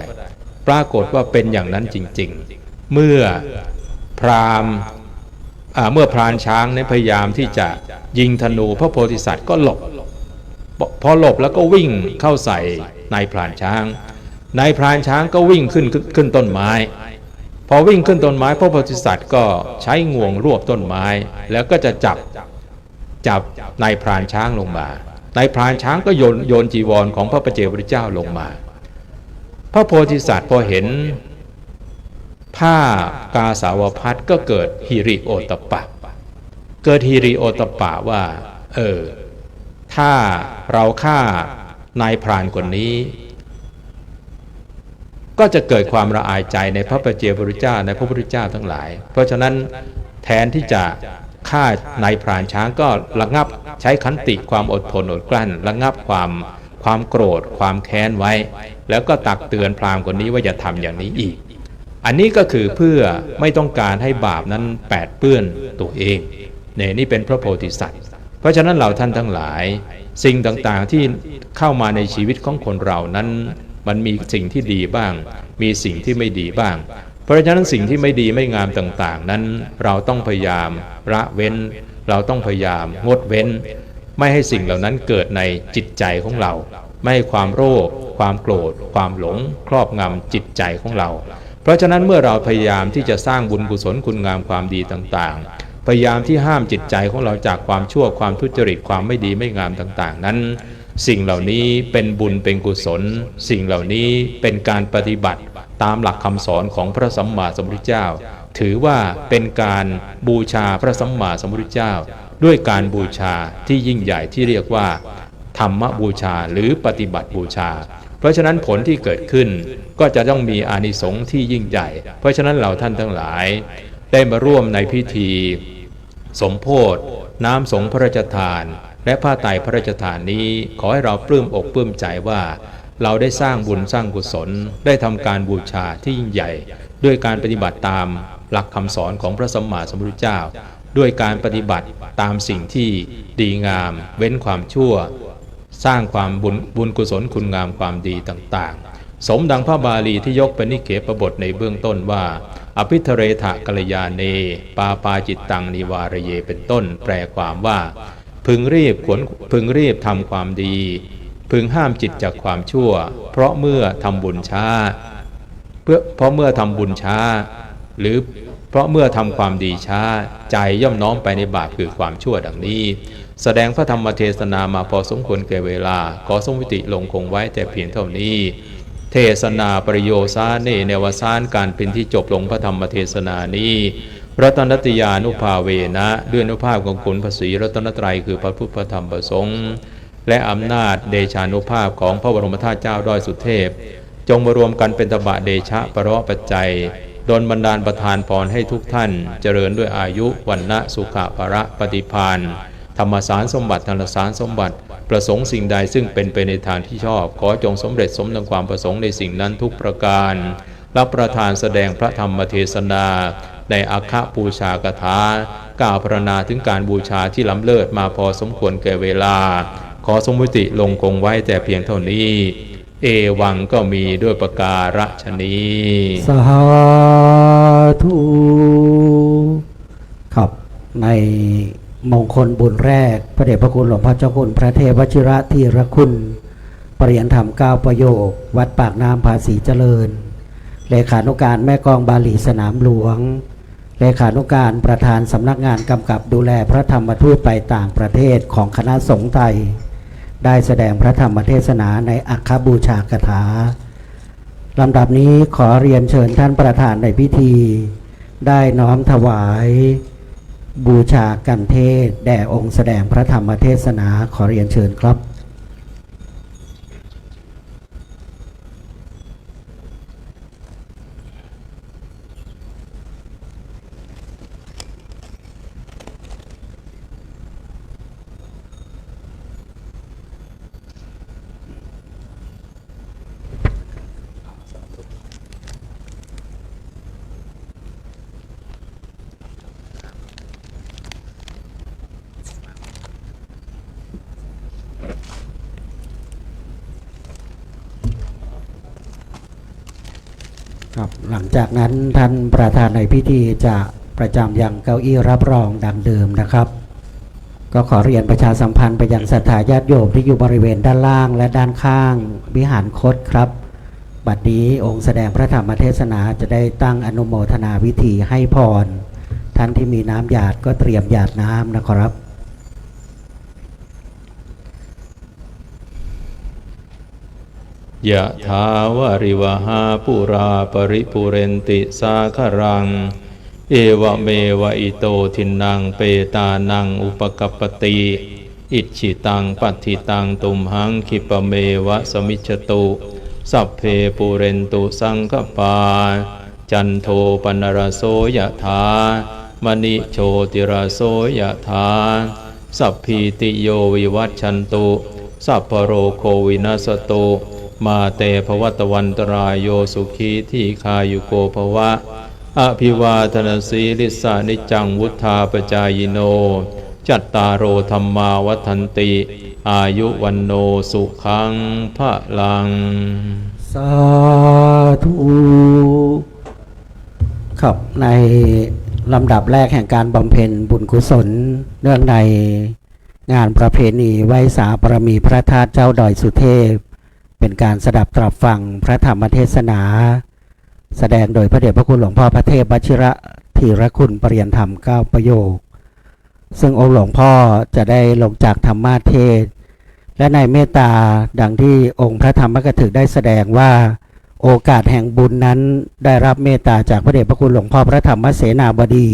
ปรากฏว่าเป็นอย่างนั้นจริงๆเมื่อพรานช้างเนี่ยพยายามที่จะยิงธนูพระโพธิสัตว์ก็หลบพอหลบแล้วก็วิ่งเข้าใส่นายพรานช้างก็วิ่งขึ้นต้นไม้พอวิ่งขึ้นต้นไม้พระโพธิสัตว์ก็ใช้งวงรวบต้นไม้แล้วก็จะจับนายพรานช้างลงมานายพรานช้างก็โยนจีวรของพระปัจเจกพุทธเจ้าลงมาพระโพธิสัตว์พอเห็นผ้ากาสาวพัสก็เกิดหิริโอตปะว่าถ้าเราฆ่านายพรานคนนี้ก็จะเกิดความละอายใจในพระปัจเจกพุทธเจ้าในพระพุทธเจ้าทั้งหลายเพราะฉะนั้นแทนที่จะฆ่านายพรานช้างก็ระงับใช้ขันติความอดทนอดกลั้นระงับความโกรธความแค้นไว้แล้วก็ตักเตือนพราหมณ์คนนี้ว่าอย่าทำอย่างนี้อีกอันนี้ก็คือเพื่อไม่ต้องการให้บาปนั้นแปดเปื้อนตัวเองนี่เป็นพระโพธิสัตว์เพราะฉะนั้นเราท่านทั้งหลายสิ่งต่างๆที่เข้ามาในชีวิตของคนเรานั้นมันมีสิ่งที่ดีบ้างมีสิ่งที่ไม่ดีบ้างเพราะฉะนั้นสิ่งที่ไม่ดีไม่งามต่างๆนั้นเราต้องพยายามละเว้นเราต้องพยายามงดเว้นไม่ให้สิ่งเหล่านั้นเกิดในจิตใจของเราไม่ให้ความโลภความโกรธความหลงครอบงำจิตใจของเราเพราะฉะนั้นเมื่อเราพยายามที่จะสร้างบุญกุศลคุณงามความดีต่างๆพยายามที่ห้ามจิตใจของเราจากความชั่วความทุจริตความไม่ดีไม่งามต่างๆนั้น สิ่งเหล่านี้เป็นบุญเป็นกุศลสิ่งเหล่านี้เป็นการปฏิบัติตามหลักคำสอนของพระสัมมาสัมพุทธเจ้าถือว่าเป็นการบูชาพระสัมมาสัมพุทธเจ้าด้วยการบูชาที่ยิ่งใหญ่ที่เรียกว่าธรรมบูชาหรือปฏิบัติบูชาเพราะฉะนั้นผลที่เกิดขึ้นก็จะต้องมีอานิสงส์ที่ยิ่งใหญ่เพราะฉะนั้นเราท่านทั้งหลายได้มาร่วมในพิธีสมโภชน้ำสงฆ์พระราชทานและผ้าไตรพระราชทานนี้ขอให้เราปลื้มอกปลื้มใจว่าเราได้สร้างบุญสร้างกุศลได้ทำการบูชาที่ยิ่งใหญ่ด้วยการปฏิบัติตามหลักคำสอนของพระสัมมาสัมพุทธเจ้าด้วยการปฏิบัติตามสิ่งที่ดีงามเว้นความชั่วสร้างความบุญกุศลคุณงามความดีต่างๆสมดังพระบาลีที่ยกเป็นนิเขปบทในเบื้องต้นว่าอภิธเรถะกัลยาเนปาปาจิตตังนิวารเยเป็นต้นแปลความว่าพึงรีบทำความดีพึงห้ามจิตจากความชั่วเพราะเมื่อทำบุญช้าหรือเพราะเมื่อทำความดีช้าใจย่อมน้อมไปในบาปคือความชั่วดังนี้แสดงพระธรรมเทศนามาพอสมควรแก่เวลาขอทรงยุติลงคงไว้แต่เพียงเท่านี้เทศนาประโยชน์ในวสานการเป็นที่จบลงพระธรรมเทศนานี้รัตนตยานุภาเวนะด้วยอนุภาพของคุณพระศรีรัตนตรัยคือพระพุทธพระธรรมพระสงฆ์และอำนาจเดชานุภาพของพระบรมธาตุเจ้าดอยสุเทพจงมารวมกันเป็นตบะเดชะปรปัจจัยดลบันดาลประทานพรให้ทุกท่านเจริญด้วยอายุวันนะสุขะภระปฏิภาณธรรมสารสมบัติธรรมสารสมบัติประสงค์สิ่งใดซึ่งเป็นไปในทางที่ชอบขอจงสำเร็จสมดังความประสงค์ในสิ่งนั้นทุกประการรับประทานแสดงพระธรรมเทศนาในอัคคบูชากถากล่าวพรรณนาถึงการบูชาที่ล้ำเลิศมาพอสมควรแก่เวลาขอสมมุติลงคงไว้แต่เพียงเท่านี้เอวังก็มีด้วยประการฉนี้สาธุครับในมงคลบุญแรกพระเดชพระคุณหลวงพ่อเจ้าคุณพระเทพวชิระธีรคุณปริยนธรรม9ประโยควัดปากน้ำภาษีเจริญเลขานุการแม่กองบาลีสนามหลวงเลขานุการประธานสำนักงานกำกับดูแลพระธรรมทูตไปต่างประเทศของคณะสงฆ์ไทยได้แสดงพระธรรมเทศนาในอัคคบูชากถาลำดับนี้ขอเรียนเชิญท่านประธานในพิธีได้น้อมถวายบูชากันเทศแด่องค์แสดงพระธรรมเทศนาขอเรียนเชิญครับครับหลังจากนั้นท่านประธานในพิธีจะประจำยังเก้าอี้รับรองดังเดิมนะครับก็ขอเรียนประชาสัมพันธ์ไปยังศรัทธาญาติโยมที่อยู่บริเวณด้านล่างและด้านข้างวิหารคตครับบัดนี้องค์แสดงพระธรรมเทศนาจะได้ตั้งอนุโมทนาวิธีให้พรท่านที่มีน้ำหยาดก็เตรียมหยาดน้ำนะครับยะถาวาริวหาปุราปริปุเรนติสาครังเอวเมวะอิโตทินังเปตานังอุปกัปปติอิชิตังปัฏฐิตังตุมหังคิปเมวะสมิจฉตุสัพเพปุเรนตุสังคปาจันโทปนรโสยะถามณิโชติรโสยะถาสัพพีติโยวิวัชชันตุสัพพโรโควินัสตุมาเตภวัตวันตรายโยสุขีที่คายุโกภวะอภิวาทนาสีลิสานิจังวุธาปจายโนจัตตารโอธรรมาวัฏันติอายุวันโนสุขังพะลังสาธุครับในลำดับแรกแห่งการบำเพ็ญบุญกุศลเนื่องในงานประเพณีไหว้สาบารมีพระธาตุเจ้าดอยสุเทพเป็นการสดับตรับฟังพระธรรมเทศนาแสดงโดยพระเดชพระคุณหลวงพ่อพระเทพวชิระธีรคุณปริยนธรรม9ประโยคซึ่งองค์หลวงพ่อจะได้ลงจากธรรมเทศ และในเมตตาดังที่องค์พระธรรมกถึกได้แสดงว่าโอกาสแห่งบุญนั้นได้รับเมตตาจากพระเดชพระคุณหลวงพ่อพระธรรมเสนาบดี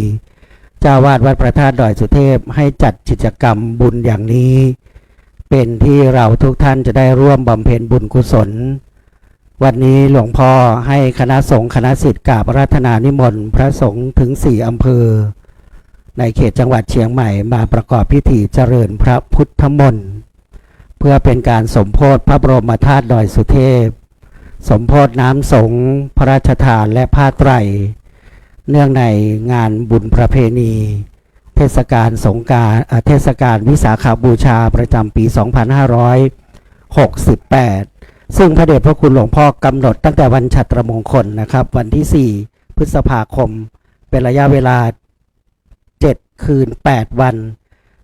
เจ้าวาดวัดพระธาตุดอยสุเทพให้จัดกิจกรรมบุญอย่างนี้เป็นที่เราทุกท่านจะได้ร่วมบำเพ็ญบุญกุศลวันนี้หลวงพ่อให้คณะสงฆ์คณะศิษย์กราบอาราธนานิมนต์พระสงฆ์ถึง4 อำเภอในเขตจังหวัดเชียงใหม่มาประกอบพิธีเจริญพระพุทธมนต์เพื่อเป็นการสมโภชพระบรมธาตุดอยสุเทพสมโภชน้ำสงฆ์พระราชทานและผ้าไตรเนื่องในงานบุญประเพณีเทศกาลสงกรานต์เทศกาลวิสาขบูชาประจำปี 2568 ซึ่งพระเดชพระคุณหลวงพ่อกำหนดตั้งแต่วันฉัตรมงคลนะครับวันที่ 4 พฤษภาคมเป็นระยะเวลา 7 คืน 8 วัน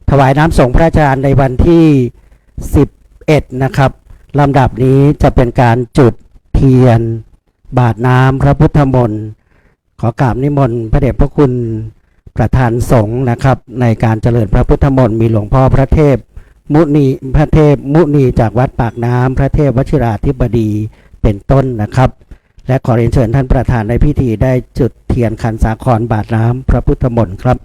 ถวายน้ำสงฆ์พระราชทานในวันที่ 11 นะครับลำดับนี้จะเป็นการจุดเทียนบาทน้ำพระพุทธมนต์ขอกราบนิมนต์พระเดชพระคุณประธานสงฆ์นะครับในการเจริญพระพุทธมนต์มีหลวงพ่อพระเทพมุนีจากวัดปากน้ำพระเทพวชิราธิบดีเป็นต้นนะครับและขอเรียนเชิญท่านประธานในพิธีได้จุดเทียนขันสาครบาทน้ำพระพุทธมนต์ครับ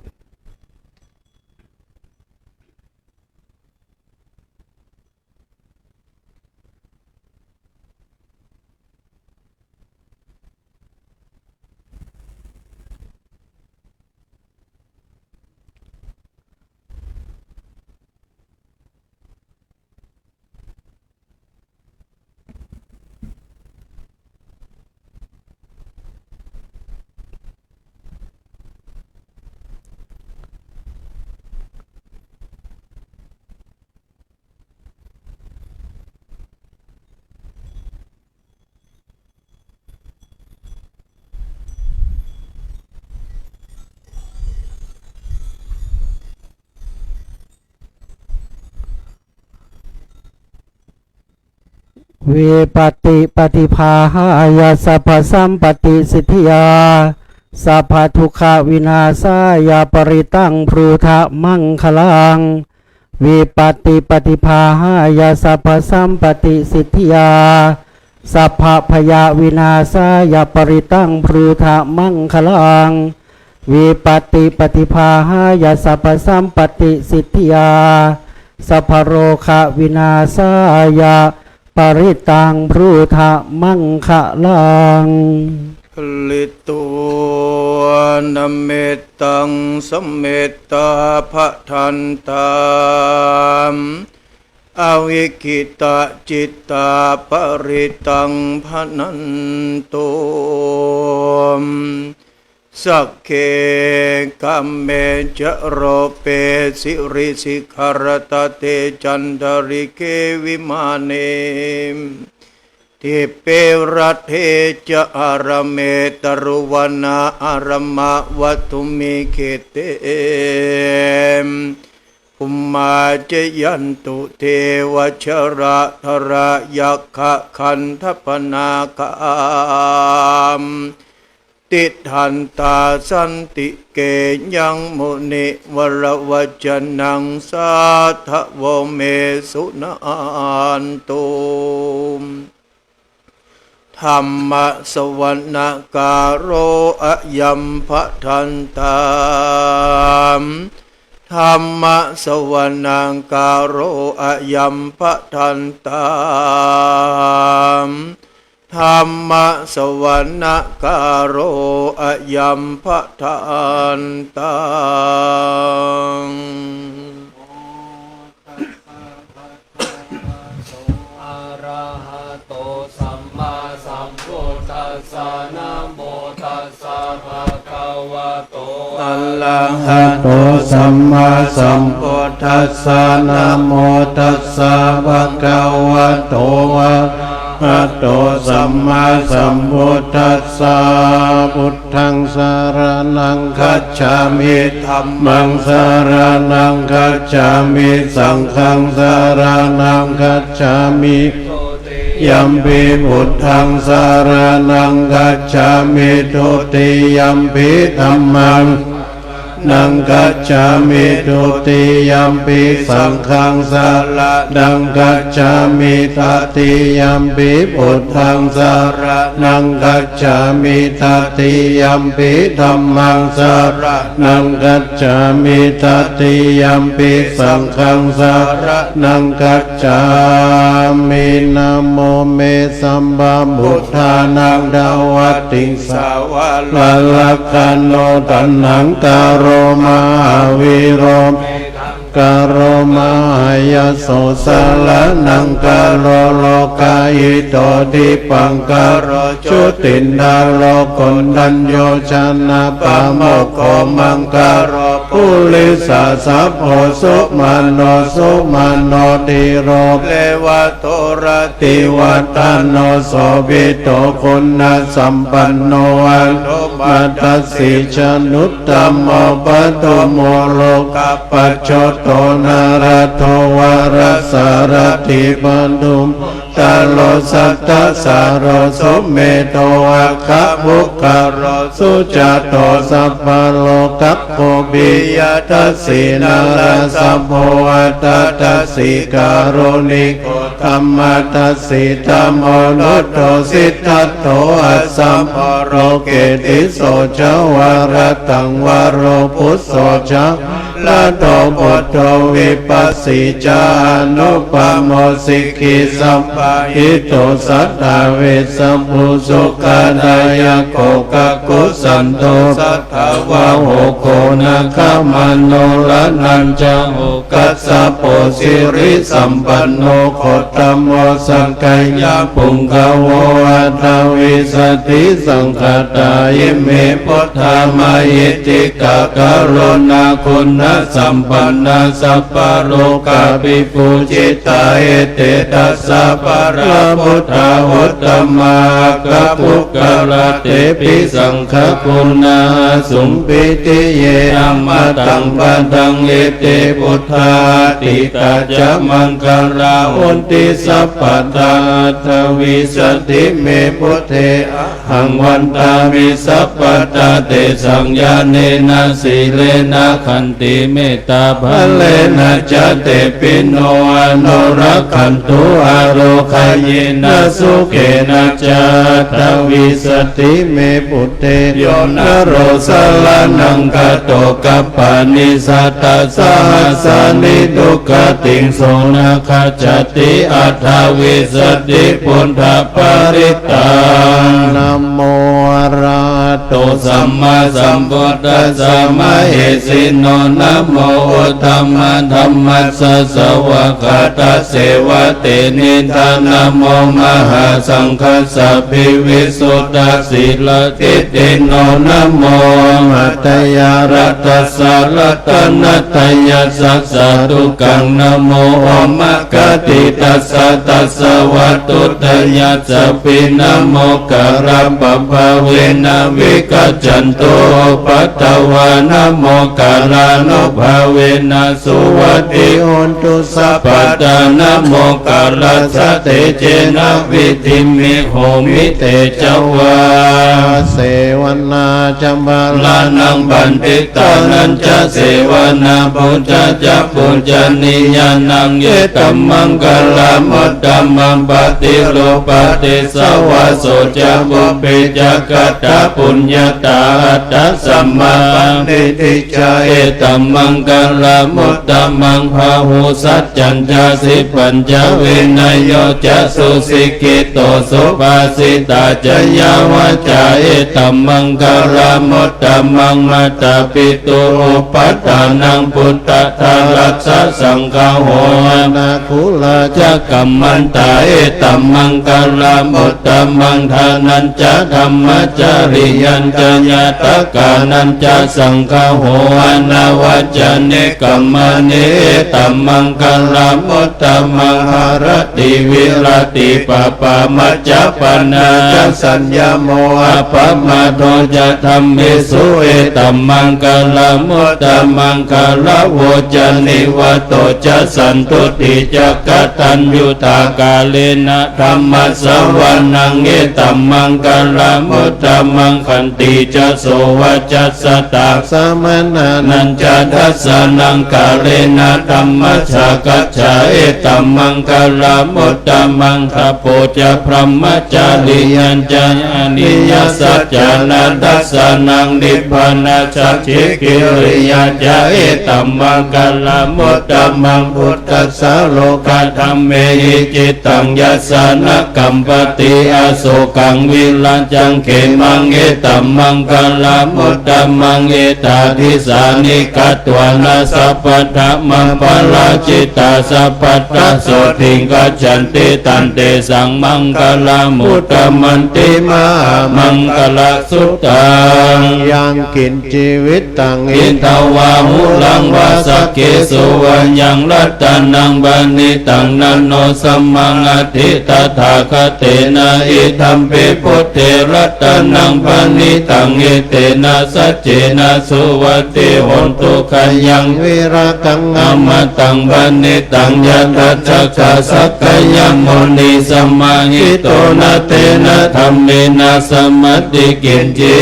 เวปติปฏิภาหายาสัพพสัมปติสิทธิยาสัพพทุกขวินาศายาปริตังพรูทะมังคลังเวปติปฏิภาหายาสัพพสัมปติสิทธิยาสัพพพยาวินาศายาปริตังพรูทะมังคลังเวปติปฏิภาหายาสัพพสัมปติสิทธิยาสัพพโรคะวินาศายาปริตังพรูทะมังคะลังลิตัวนเมตตังสมเมตตาภทันตามอวิคิตาจิตตาปริตังพนันตุสักเคกัมเมจโรเปสิริสิขารตเตจันดาริเกวิมาเนทิเปรัตเทจะอารเมตรุวนาอารมะวัตุมิเขเตภุมมาเจยันตุเทวชระธระยักขะคันทปนาคามติทันตาสันติเกยังมุนิวรวจนังสาทะโวเมสุนันตุธรรมสวรรคารโรอะยัมภทันตามธรรมสวรรคารโรอะยัมภทันตามธรรมสวรรคารโรอะยัมภทันตังอะระหะโตสัมมาสัมพุทธัสสะนะโมตัสสะภะคะวะโตอะระหะโตสัมมาสัมพุทธัสสะนะโมตัสสะภะคะวะโตอะระหะโตสัมมาสัมพุทธัสสะพุทธังสรณังคัจฉามิธัมมังสรณังคัจฉามิสังฆังสรณังคัจฉามิยัมปิพุทธังสรณังคัจฉามิทุติยัมปิธัมมัง นังกัจฉามิทุติยัมปิสังฆังสารนังกัจฉามิตติยัมปิพุทธังสารนังกัจฉามิตติยัมปิธัมมังสารนังกัจฉามิตติยัมปิสังฆังสารนังกัจฉามินะโมเมสัมมาพุทธานังดาวัตติสาวะลักขันโนตันหังกโรมาวิโรมกโรมาหยโสสารนังกโรโลกายิโตดิปังกโรจุตินดาโลกุณัญโยชนะปะโมกโขมังกโรปุริสาสัพโพสุมาโนสุมาโนติโรเลวะโตรติวัตโนโสภิโตคุณสัมปันโนอันโตมัตสิชนุตตมโมปัตโตโมโลกปัจโจโตนาราโทวารสารติปันตุมตาโลสัตตสารโรสุเมโตอาคาภุคารโรสุจโตสัพพโลกัปโปปิยทัสสินาราสัพโพอัตตาสิการุณิโกธรรมทัสสิธัมโมนุตโตสิทธัตโตอัสสัมภโรเกติโสจวารตังวโรพุสโสจละโตปุตโตวิปัสสิจานุปโมสิกิสัมปะหิโตสัตตาเวสัมภูสุขานายโกกะกุสันโตสัทธาวะโหโกนะคามโนละนันจโหกัสสะโปสิริสัมปันโนโคตโมสังกัยยะปุงกโวอัตวิสติสังฆตายเมพุทธามายติกะกรุณาคุณสัมปันนาสัพพะโลกาภิปุจิตาเอเตตัสสะปะระพุทธาวุตตมากะปุกกะระเตปิสังฆคุณาสุมปิติเยอัมมะตังปะตังเอเตพุทธาติตาจะมังคลาหุนติสัพพะตาทวิสติเมพุทเทหังวันตามิสัพพะตาเตสังญาเนนะสีเลนะขันติเมตตาภะเลนะจะเตปิโนอโนรักขันตุอาโรคายนะสุเกนะจะทวิสติเมปุตเตโยนะโรสลานังกะโตกัปปานิสัตตะสหัสสานิทุกขติงโสนะคจจติอัตถวิสติปุณฑปริตานะโมอะระหะโตสัมมาสัมพุทธัสสะมะเหสิโนนะโมธัมมะธัมมัสสะสวะคาตเสวะเตนิทานะโมมหาสังฆัสสะภิวิสุทธสีลติติโนนะโมมัตตยารัตสสะรัตนัตยัสสะสะทุกังนะโมมะกติตัสสะตัสสะวัตตุตยัสสะปินะโมกะระปะภะเวนะวิกัจจันโตปัตตวานะโมกะลานุภาเวนะสุวัตติโหนตุสัพพะตานะโมกะลาสะเตเจนะวิธิมิโหมิเตจวาเสวนาจัมบาลานังบันติตานันจะเสวนาปุจจจะปุจจนิยานังเยตัมมังกะลามุตตัมมังปฏิโลปฏิสวะโสจะบุปปิจักตะปุญญาตาตัสสัมมานิติจาเอตัมมังกะลามุตตัมมังภาหุสัจจัญจาสิปัญจเวนโยจะสุสิกิโตสุภาสิตาจยาวาจาเอตัมมังกะลามุตตัมมังมัตตปิตุอุปัฏฐานังพุทธทารัสสะสังฆโหนาคุลาจะกัมมันตาเอตัมมังกะลามุตตัมมังทานันจะธรรมจาริยันจะญาตกานันจะสังฆโหนาวัจจเนกัมมาเนตัมมังกะลามุตตัมมังหารติวิรติปะปะมัจจปนาจะสัญญาโมอะปะมาโตจะธรรมเมสุเอตัมมังกะลามุตตัมมังกะลาโวจะนิวัตโตจะสันตุติจะกตัญญูตากาเลนะธรรมสวรรณังเอตัมมังกะลามุตตัมมังค คันติจะโสวัจจัสสตา สมณานั นั น ญจะทัสสนังกาเลนะธัมมัสสะกัจฉาเอตัมมังกาลามุตตมังคโปจะพรหมจาริยัญจานิยสัจจานันทัสสนังนิพพานาสัจฉิกิริยาจาเอตัมมังกาลามุตตมังพุทธัสสะโลกธัมเมหิจิตตังยัสสนะกัมปติอาโศกังวิลัญจังเขมังเอตัมมังกาลามุตตมังเอตาทิสานิกัตตวนาสัพพะทะมังปะราจิตาสัพพะทะโสทิงกัจฉันติตันเตสังมังกาลามุตตมันติมามังกลสุตตัง ยังกินชีวิตตัง อินทวาหุลังวาสกเกสุวัญญังรัตนังบันิตังนันโนสัมมังอธิตถาคเตนะอิธัมปิพุทเทรัตนังบันิตังเอเตนะสัจเจนะสุวัติหนตุขันยัง วิรากัง อมตังบันิตังยัตถัจจาสักกายโมนิสัมมาหิโตนะเตนะธัมเมนะสัมมติกินจิ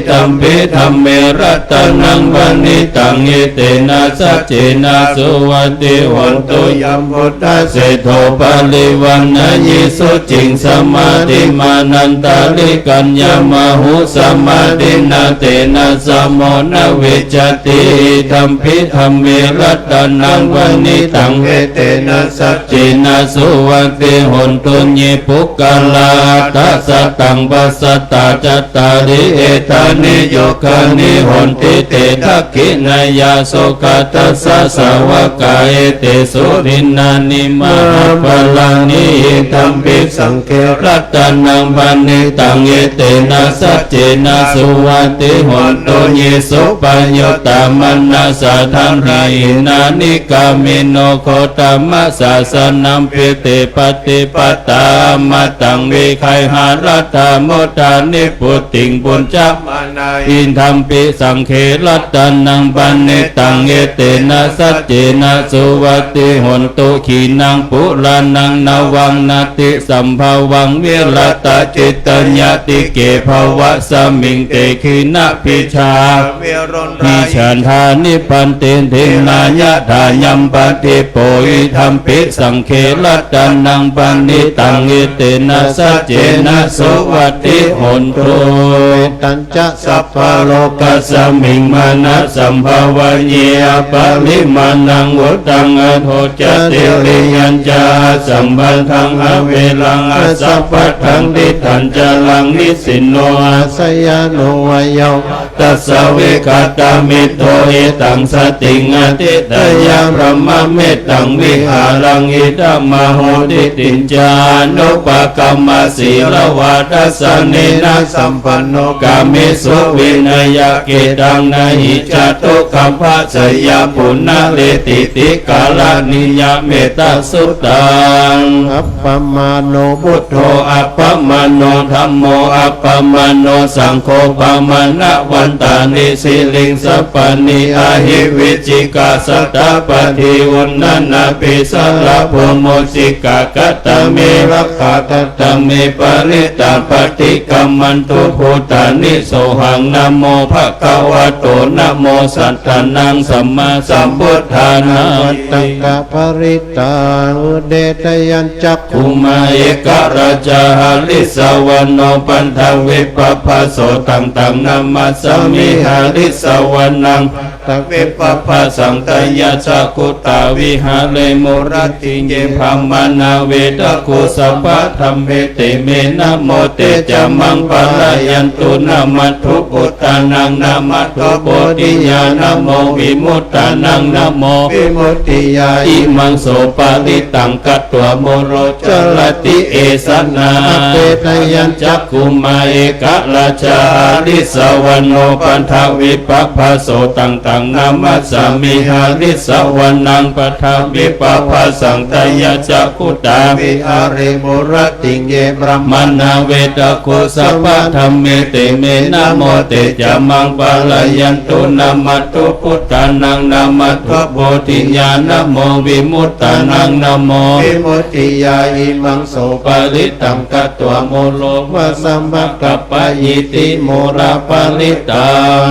ตัมปิธัมเมรัตนังบันิตังเอเตนะสัจเจนะสุวัติหนตุยัมพุทธเสโทปาลิวันนะยิสุจิงสมาธิมานันตาลิกัญญามหุสมาธินาเตนะสมโมนะเวจติธัมปิธัมเมรัตนังบันิตังเอเตนะสัจเจนะสุวัติหนตุญิปุกกลาทัสสะตังปัสสตาจัตตาริเอตานิโยคานิหนติเตทักขินายาโสกตัสสะสาวกาเอเตสุรินานิมาปะลานิธัมปิสังเขรัตนังบันิตังเอเตนะสัจเจนะสุวัติหนตุญิสุปโยตามันนาสาธัมหินานิกามิโนโคตมัสสะสนัมปิติปฏิปตามาตังวิไคหารัตโมทานิพุตติงปุญจมานาอินธัมปิสังเขรัตนังบันิตังเอเตนะสัจเจนะสุวัติหนตุขีนังปุรานังนวังนาติสัมภวังวิรตจิตตัญญติเกภวะสมิงเตขีนะพิชาพิฉันทานิพันเตเทนายะทายัมปฏิโปอิธัมปิสังเขรัตนังบันิตังเอเตนะสัจเจนะสุวัติหนตุ ตัญจะสัพพะโล กัสสมิงมานะสัมภวะเยอปะริมานังวุตังอโทจติริยัญจาสัมบันทังอเวลังอสัพพะทังดิทันจลังนิสินโนอาส สยานุวโย ตัสสะเวกัตตามิโตเอตังสติงอติตยาพระมะเมตตังวิหารังอิทัมมโหติตินจานุปกัมมสีลวาทัสสะเนนะสัมปันโนกามิสุวินัยเกตังนะหิจตุคัมภะสยาปุณณเลติติกาลานิยเมตตาสุตัง อัปปมาโนบุ พุ ต ทโธอัปปมาโนธัมโมอัปปมาโนสังโฆปมานะวันตานิสิลิงสัปปนิอาหิวิจิกาสัตตปฏิวุณนันนาปิสละโพโมสิกากัตตะเมรักขาตัตตะเมปริตาปฏิกัมมันตุภูตานิโสหังนะโมภะคะวะโตนะโมสัตตานังสัมมาสัมพุทธานา ตังกะภริตาอุเดทยัญจักขุ ภูมาเอกราชาหาลิสวรรณปันทวิปปะโสตังตังนามัสสมิหาลิสวรรณัง ตัก วิปปะสังตยาจักขุตาวิหาเลมุรติเยพัมมานาเวทกุสัพพะธรรมเมติเมนะโมเตจามังปะรายันตุนามัตถุปุตตานังนามัตถุโพธิญาณโมวิมุตตานังนะโม วิมุตติยา อิมังโสปาลิตังกัตตัวโมโรจลติเอสนาเปตยัญจักขุมาเอกราชาลิสวรรณปันทวิปปะโสตังตั ตังนามัสสามิหาริสวรนังปะทามิปะภาสังทายาจักขุตา วิอาริมุรติเยบรม มนาเวตโคสัพพะธรรมเมเตเมนะโมเตจามังปะลายันตุนามัตตุพุทธานังนามัตถุโพธิญาณโมวิมุตตานังนะโม วิมุตติยาอิมังโส ปาริตังกัตตวโมโลภะสัมภะกัปปะยิติโมระปาริตั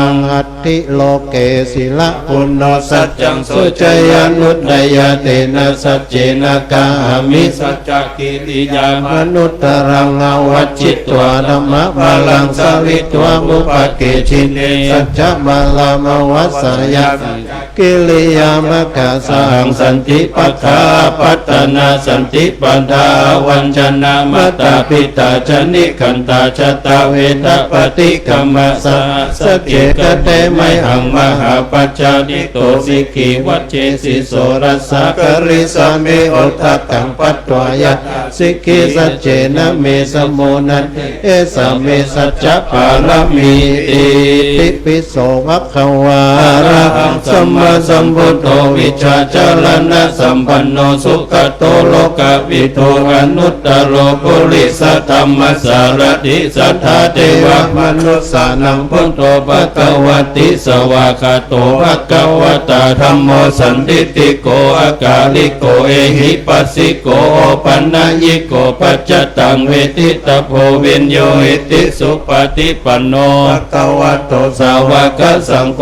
ง อัตติโลเกศิละ ปุณโญสัจจังสุจยานุตตยเตนะสัจเจนะกามิสัจจกิริยาม นุตตรังอวัจจิตตวธรรมะบาลังสริตวมุปเกชิเนสัจจะบาลามวัสสยากิริยามะกะสั สั ง งสันติปัฏฐาปัตตนาสันติปัฏฐาวัญชนะมัตตาปิตาชนิขันตาชตาเวทปฏิกัมมะสะสเกกเตไมหังมหาปัจจานิโตสิกขีวัจเจสิโสรัสสะ กริสามิโอทัตตังปัตตวายะสิกขิสัจเจนะเมสโมนันเอสาเมสัจจะปารมีอิติปิโสภควา อะ ระ ระ หั หั ง ง สั สั ม ม มา มา สั สั ม ม พุ พุ ท ท โธ โธ วิ วิ ชา ชา จ จ าร ร ณะ ณะสัมปันโนสุขโตโลกวิโทอนุตตโรปุริสธรรมสารติสัทธาเทวะ มนุสสานัง พุทโธภะคะวะติสวากขาโตภะคะวะตาธัมโมสันติติโกอากาลิโกเอหิปัสสิโกปันนายิโกปัจจตังเวทิตโพวินโยอิติสุปฏิปันโน ภะคะวะโต สาวกสังโฆ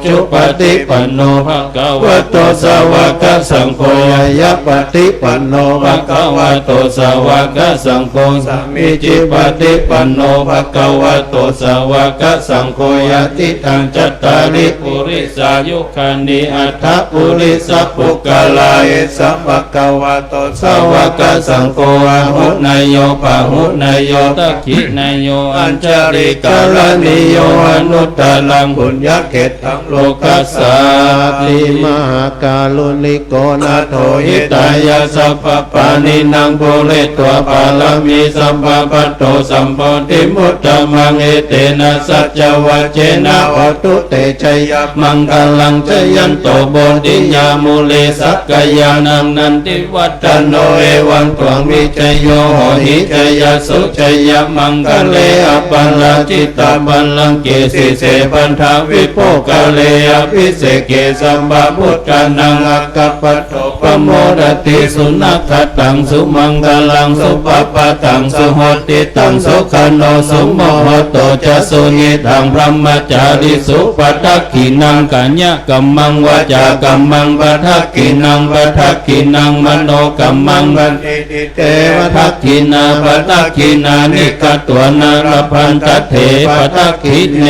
จุปฏิปันโนภะคะวะโตสาวกสังโฆ ยายะปฏิปันโน ภะคะวะโตสาวกสังโฆสัมมิจิปฏิปันโนภะคะวะโตสาวกสังโฆยะติทังจัตตาริปุริสายุคันนิอัตถปุริสปุกาลา เอสัมภะคะวะโต สาวกสังโฆอาหุนายโยปะหุนายโยตักขินายโยอัญจาริกาลนิโยอนุตตลัง บุญญาเขตทั้งโล โล กั กั ส ส สา สา ติ ติ มหาการุณิโกนาโถ หิ หิ ตา ตาย ยาสัพพปานินังโพเลตัวปาลมีสัมปะปัตโตสัมปติมุตตมังเอเตนะสัจจวัจเจนะ โอตุเตชัยยะ มังคลังจยันโตโบธิญามุเลสักกายานังนันติวัตโนเอวังตวังวิจโยโหหิจยาสุจยะมังคะเลอปัลลาจิตตาปัลลังเกสิเสปันทาวิโปกะเลอภิเสเกสัมบาพุทธานังอักขปัตโตปโมดติสุนัขตังสุมังคลังสุปปะตังสุโหติตังสุขันโนสุโมโหโตจะสุญิตังพรหมจาริสุปัฏฐกินังกัญญกัมมังวาจากัมมังปัฏฐกินังปัฏฐกินังมโนกัมมังปัฏ อิติเต เท ว ว ทั ทั ก กขินาปัฏฐกินานิกตัวนาลพันตเถปัฏฐกิเน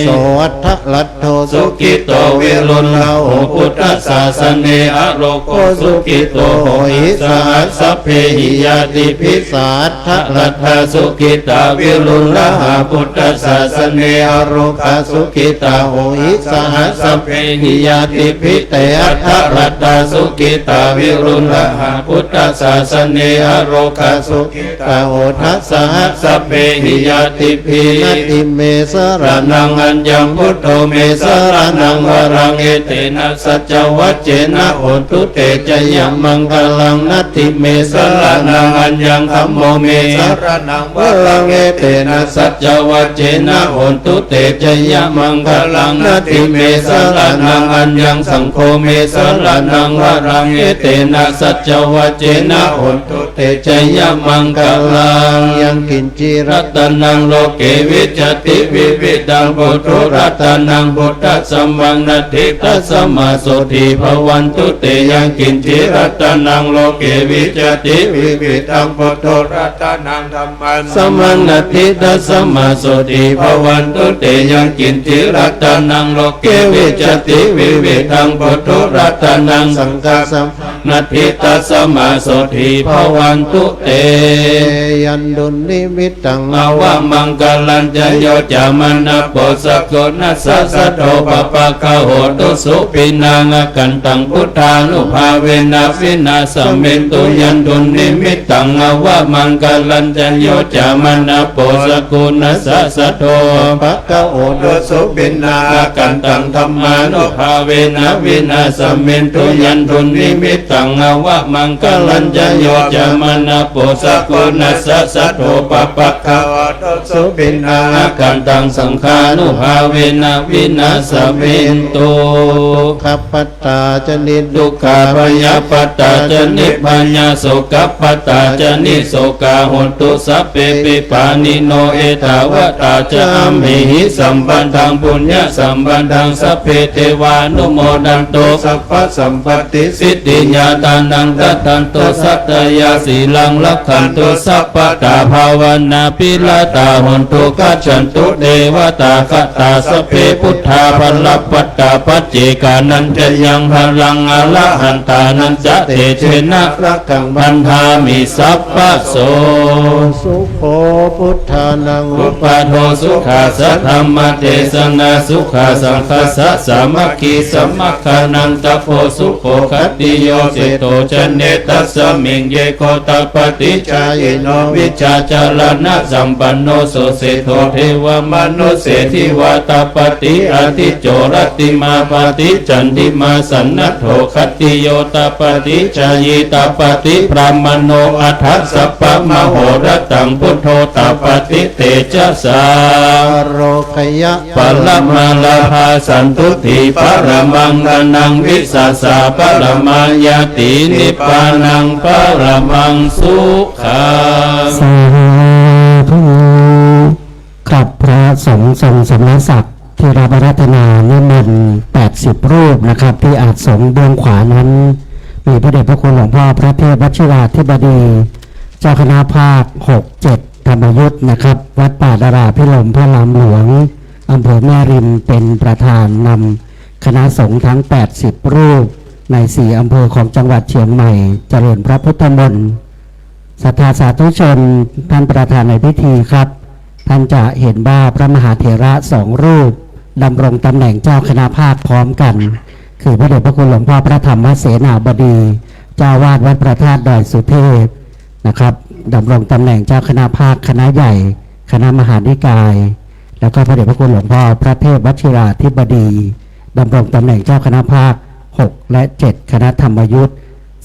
โสอัทธลัตโท สุกิโตวิรุณลาโหพุทธศาสเนอโลโกสุกิโตโหหิสหัสสพเพหิยาติภิสาทะลัทธาสุกิตาวิรุณลาหาพุทธศาสเนอโรคาสุกิตาโหหิสหัสสพเพหิยาติภิเตอัทธลัทธาสุกิตาวิรุณลาหาพุทธศาสเนอโรคาสุกิตาโหทัสสหัสสพเพหิยาติภิ นาติเมส ส ร ร ณั นั ง งอัญญังพุทโธเมสรนังวรังเอเตนะสัจวัจเจนะโหตุเตจยมังคลังนัตถิเมสรนังอัญญังธัมโมเม สรณังวรังเอเตนะสั สั จ จวัจเจนะโหตุเตจยมังคลังนัตถิเมสรนังอัญญังสังโฆเมสรนังวรังเอเตนะสัจวัจเจนะโหตุเตจยมังคลัง ยังกินจิรั รั ต ตนังโลเกวิจติวิวิดังพุทโธรัตนังพุทธสัมมังนัตถิตัสสมาโสติภวันตุเตยังกินจิรัตนังโลเกวิจติวิวิดังพุทโธรัตนังธัมมังสัมมังนัตถิตัสสมาโสติภวันตุเตยังกินจิรัตนังโลเกวิจติวิวิดังพุทโธรัตนังสั สั ง ง ฆ ฆาสัม นัตถิตัสสมาโสติภวันตุเต ยันดุลนิมิตตัง อาวะมังกลัญจโยจามันนะโปสะโกนัสสะสะโตปะปะคะโหตุสุปินังกันตังพุทธา นุภาเวนะวินาสเมตุยันตุนิมิตตังอวะมังกลัญจโยจามนะโปสกุณสะสะโทภะคะโอโดสุบินากันตังธัมมานุภาเวนะวินาสเมตุยันตุนิมิตตังอวะมังกลัญจโยจามนะโปสกุณสะสะโทปะปะคะวะโตสุบินากันตังสังฆานุภาเวนะวินาสเมตุขัปปตาจนิทุ ทุกขาพยาปตาจนิพพญาโสกัปปตาจนิโสกาหุตุสัพเพปิปานิโนเอตาวตาจามหิสัมปันธังปุญญสัมปันธังสัพเพเทวานุโมดันโตสัพพสัมปติสิทธิญาตานังตัตันโตสัตยาสีลังลักขันตุสัพพตาภาวนาปิลตาหุตุกัจฉันตุเทวตาคตาสัพเพพุทธาภลัพปัตตาปัจเจกานันจะยังพลังอรหันตานันจะเตเชนะรักขังพันธามิสัพพะโส สุโขพุทธานัง อุปาโทสุขาสัทธรรมเทศนาสุขาสังฆสะสามัคคีสัมมัคคานังตะโพสุโขคัตติโยเสโตชเนตัสสมิงเยโคตปฏิจายโนวิชาจารณะสัมปันโนโสเสโทเทวมนุเสทิวาตปฏิอธิโจรติมาปฏิจันติมาสันนโทคัตติโยตปฏิจายตปฏิพรามโนอัฏฐสัพพมโหรตังพุทโธตปฏิเตจสา โรคยะ ปัลลมาลาภาสันตุติปรมังกนังวิสัสสะปรมายตินิพพานังปรมังสุขัง สาธุกับพระสงฆ์ทรงสำนักศักดิ์ที่รับอาราธนานิมนต์80 รูปนะครับที่อาจสงฆ์เบื้องขวานั้นมีพระเดชพระคุณหลวงพ่อพระเทพวชิราธิบดีเจ้าคณะภาค 6-7 ธรรมยุทธนะครับวัดป่าดาราพิรมพระลำหลวงอำเภอแม่ริมเป็นประธานนำคณะสงฆ์ทั้ง80 รูปใน4อำเภอของจังหวัดเชียงใหม่เจริญพระพุทธมนต์ศรัทธาสาธุชนท่านประธานในพิธีครับท่านจะเห็นว่าพระมหาเถระ2 รูปดำรงตำแหน่งเจ้าคณะภาคพร้อมกันคือพระเดชพระคุณหลวงพ่อพระธรรมเสนาบดีเจ้าวาดวัดพระธาตุดอยสุเทพนะครับดำรงตำแหน่งเจ้าคณะภาคคณะใหญ่คณะมหานิกายแล้วก็พระเดชพระคุณหลวงพ่อพระเทพวชิราธิบดีดำรงตำแหน่งเจ้าคณะภาค 6 และ 7 คณะธรรมยุทธ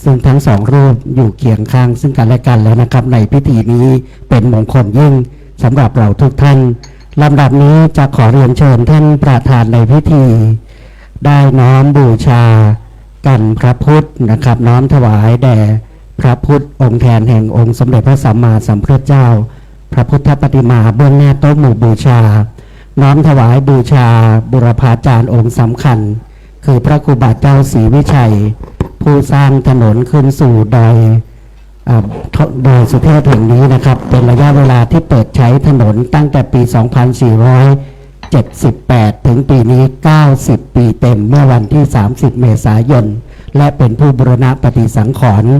ซึ่งทั้ง2 รูปอยู่เคียงข้างซึ่งกันและกันแล้วนะครับในพิธีนี้เป็นมงคลยิ่งสำหรับเราทุกท่านลำดับนี้จะขอเรียนเชิญท่านประธานในพิธีได้น้อมบูชากันพระพุทธนะครับน้อมถวายแด่พระพุทธองค์แทนแห่งองค์สมเด็จพระสัมมาสัมพุทธเจ้าพระพุทธปฏิมาเบื้องหน้าโต๊ะหมู่บูชาน้อมถวายบูชาบุรพาจารย์องค์สำคัญคือพระครูบาเจ้าศรีวิชัยผู้สร้างถนนขึ้นสู่ดอยสุเทพแห่งนี้นะครับเป็นระยะเวลาที่เปิดใช้ถนนตั้งแต่ปี 2478 ถึงปีนี้ 90 ปีเต็มเมื่อวันที่ 30 เมษายนและเป็นผู้บูรณะปฏิสังขรณ์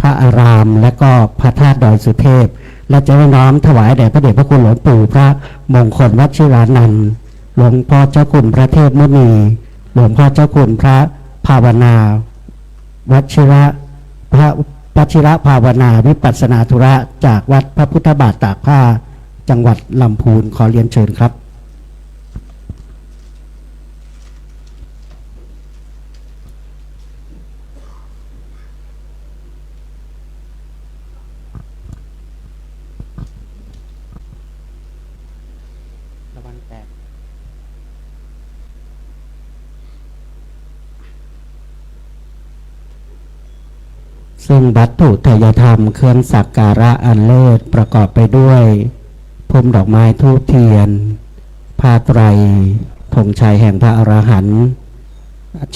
พระอารามและก็พระธาตุดอยสุเทพและจะน้อมถวายแด่พระเดชพระคุณหลวงปู่พระมงคลวชิรานันท์หลวงพ่อเจ้าคุณพระเทพมุนีหลวงพ่อเจ้าคุณพระภาวนา พระวชิระภาวนาวิปัสสนาธุระจากวัดพระพุทธบาทตากผ้าจังหวัดลำพูนขอเรียนเชิญครับระวังแตก ซึ่งวัตถุทายธรรมเครื่องสักการะอันเลิศประกอบไปด้วยพวงดอกไม้ธูปเทียนผ้าไตรธงชัยแห่งพระอรหันต์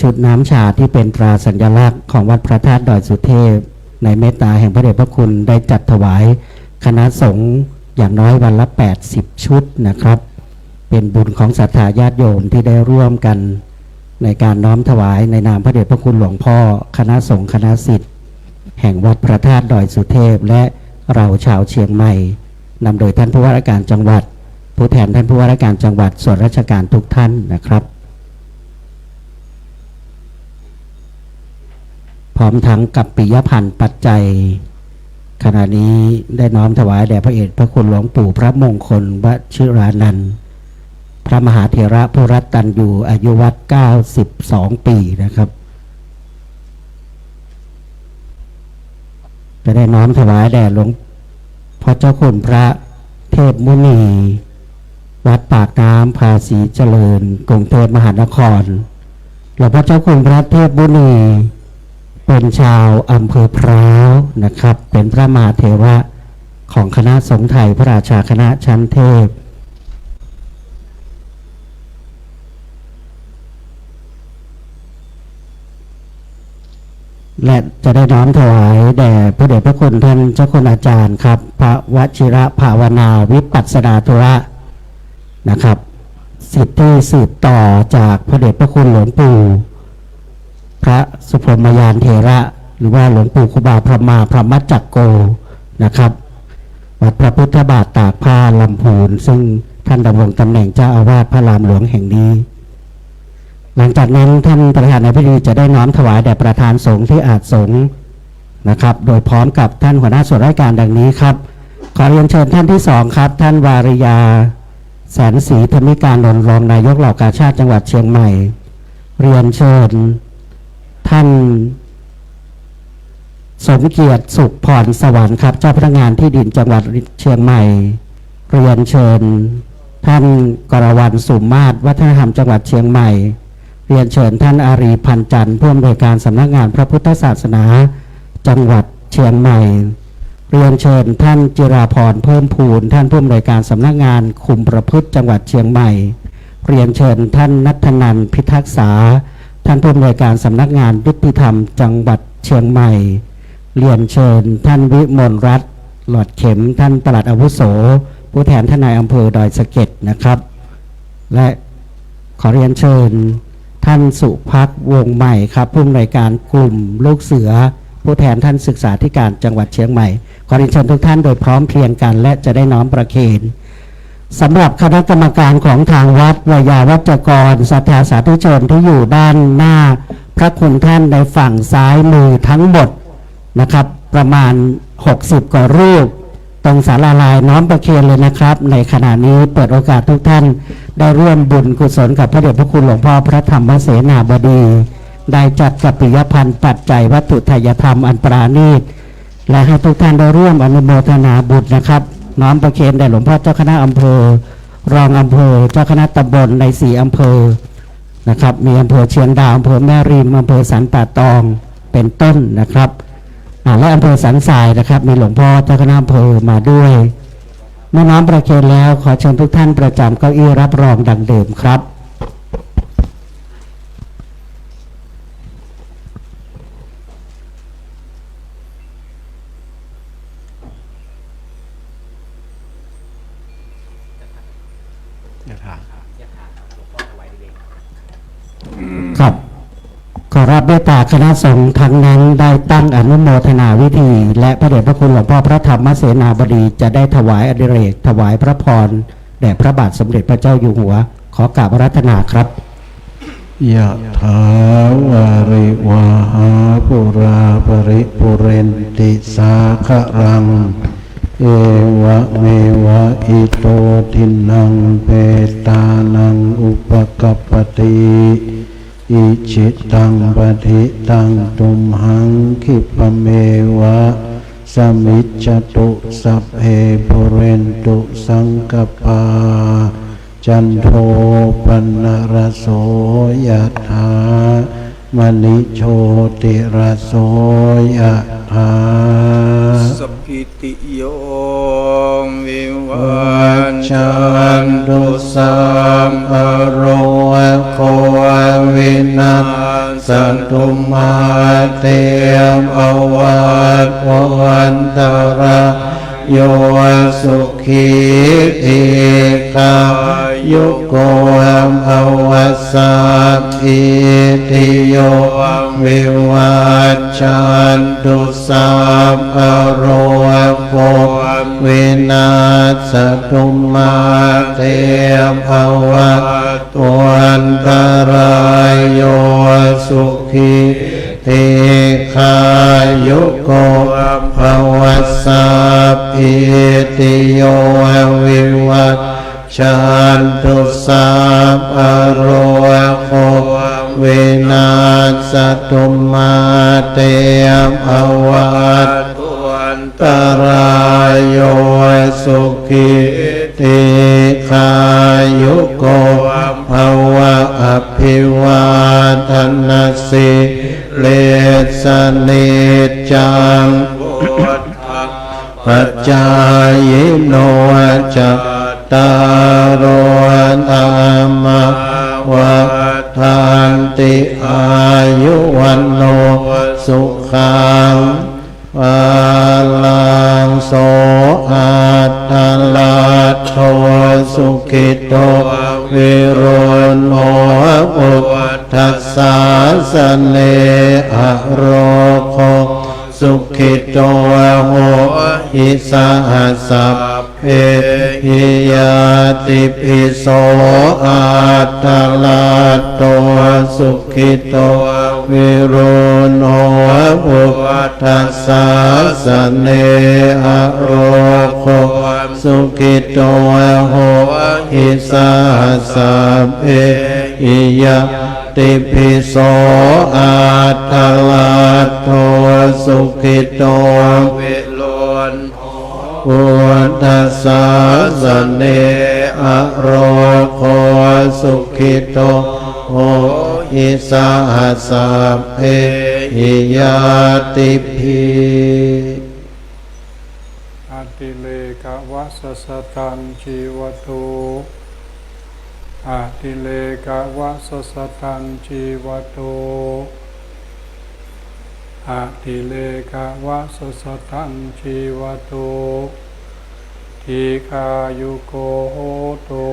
ชุดน้ำชาที่เป็นตราสัญลักษณ์ของวัดพระธาตุดอยสุเทพในเมตตาแห่งพระเดชพระคุณได้จัดถวายคณะสงฆ์อย่างน้อยวันละ80 ชุดนะครับเป็นบุญของศรัทธาญาติโยมที่ได้ร่วมกันในการน้อมถวายในนามพระเดชพระคุณหลวงพ่อคณะสงฆ์คณะศิษย์แห่งวัดพระธาตุดอยสุเทพและเราชาวเชียงใหม่นำโดยท่านผู้ว่าราชการจังหวัดผู้แทนท่านผู้ว่าราชการจังหวัดส่วนราชการทุกท่านนะครับ พร้อมทั้งกับปิยพันธ์ปัจจัยขณะนี้ได้น้อมถวายแด่พระเอกพระคุณหลวงปู่พระมงคลวชิรานันท์พระมหาเถระผู้รัตตัญญูอายุวัด92 ปีนะครับจะได้น้อมถวายแด่หลวงพ่อเจ้าคุณพระเทพมุนีวัดปากน้ำภาษีเจริญกรุงเทพมหานครหลวงพ่อเจ้าคุณพระเทพมุนีเป็นชาวอำเภอพร้าวนะครับเป็นพระมหาเถระของคณะสงฆ์ไทยพระราชาคณะชั้นเทพและจะได้น้อมถวายแด่พระเดชพระคุณท่านเจ้าคุณอาจารย์ครับพระวชิระภาวนาวิปัสสนาธุระนะครับสิทธิ์ที่สืบต่อจากพระเดชพระคุณหลวงปู่พระสุพรหมยานเถระหรือว่าหลวงปู่ครูบาพรหมาพรหมจักโกนะครับวัดพระพุทธบาทตากผ้าลำพูนซึ่งท่านดำรงตำแหน่งเจ้าอาวาสพระรามหลวงแห่งนี้หลังจากนั้นท่านประธานในพิธีจะได้น้อมถวายแด่ประธานสงฆ์ที่อาจสงฆ์นะครับโดยพร้อมกับท่านหัวหน้าส่วนราชการดังนี้ครับขอเรียนเชิญท่านที่สองครับท่านวาริยาแสนศรีธรรมิการนนท์รองนายกเหล่ากาชาติจังหวัดเชียงใหม่เรียนเชิญท่านสมเกียรติสุขพรสวรรค์ครับเจ้าพนักงานที่ดินจังหวัดเชียงใหม่เรียนเชิญท่านกรวรรณสุมาศวัฒนธรรมจังหวัดเชียงใหม่เรียนเชิญท่านอารีพันจันทร์ผู้อำนวยการสำนักงานพระพุทธศาสนาจังหวัดเชียงใหม่เรียนเชิญท่านจิราพรเพิ่มพูนท่านผู้อำนวยการสำนักงานคุมประพฤติจังหวัดเชียงใหม่เรียนเชิญท่านณัฐนันท์พิทักษาท่านผู้อำนวยการสำนักงานยุติธรรมจังหวัดเชียงใหม่เรียนเชิญท่านวิมลรัตน์หลอดเข็มท่านปลัดอาวุโสผู้แทนทนายอำเภอดอยสะเก็ดนะครับและขอเรียนเชิญท่านสุภักดิ์วงใหม่ครับผู้อำนวยการกลุ่มลูกเสือผู้แทนท่านศึกษาธิการจังหวัดเชียงใหม่ขอเรียนเชิญทุกท่านโดยพร้อมเพรียงกันและจะได้น้อมประเคนสำหรับคณะกรรมการของทางวัดวิยาวัจกรศรัทธาสาธุชนที่อยู่ด้านหน้าพระคุณท่านในฝั่งซ้ายมือทั้งหมดนะครับประมาณ60กว่ารูปตรงศาลาลายน้อมประเคนเลยนะครับในขณะนี้เปิดโอกาสทุกท่านได้ร่วมบุญกุศลกับพระเดชพระคุณหลวงพ่อพระธรรมเสนาบดีได้จัดกับปิยพันธ์ปัจจัยวัตถุทายธรรมอันปราณีตและให้ทุกท่านได้ร่วมอนุโมทนาบุญนะครับน้อมประเคนแด่หลวงพ่อเจ้าคณะอำเภอรองอำเภอเจ้าคณะตำบลใน4อำเภอนะครับมีอำเภอเชียงดาวอำเภอแม่ริมอำเภอสันป่าตองเป็นต้นนะครับและอำเภอสันทรายนะครับมีหลวงพ่อเจ้าคณะอำเภอมาด้วยเมื่อน้อมประเคนแล้วขอเชิญทุกท่านประจำเก้าอี้รับรองดังเดิมครับครับขอรับด้วยตาคณะสงฆ์ทั้งนั้นได้ตั้งอนุโมทนาวิธีและพระเดชพระคุณหลวงพ่อพระธรรมเสนาบดีจะได้ถวายอดิเรกถวายพระพรแด่พระบาทสมเด็จพระเจ้าอยู่หัวขอกราบอาราธนาครับยะถาวาริวาหาปุราปริปุเรนติสาครังเอวะเมวะอิโตทินังเปตานังอุปกัปปติอิจิตังปฏิตังตุมหังคิปะเมวะสมิจจตุสัพเพปุเรนตุสังกปาจันโทปนรโสยถามณิโชติรโสยถาสัพพิติโยวิวั จันตุสัมภโรโควินาศตุมาเตมอวัตวันตรโยสุขีติกายุโกภวสัพพิติโยวิวัชชันตุสัพพโรโควินาศตุมาเตภวัตวันตรายโยสุขีติขา ติโยวิวัชชันตุสัพพะโรโควินาศตุมาเตภวัตตรายโยสุขิติขายุโกภวะอภิวาทนาสิเลสนิจจังปัจจายโนจัตตารโอธรรมวัฏันติอายุวันโนสุขังวาลังโสอัตตลัตโตสุขิโตวิรุณโอปุทัสสะสะเนอโรโคสุขิโตโหหิสหัสสะเพหิยาติปิโสอัตตลัตโตสุขิโตวิรุณโอปุทัสสะสะเนอโรโคสุขิโตโหหิสหัสสะเพหิยาติปิโสอัตตลัตโตสุขิโตวิรุณพุทธัสสะสะเนอโรโคสุขิโตโหหิสหัสสะเพหิยาติภิอติเลกวัสสตังชีวตุอติเลกวัสสตังชีวตุอติเลกวัสสตังชีวตุทีคายุโกโหตุ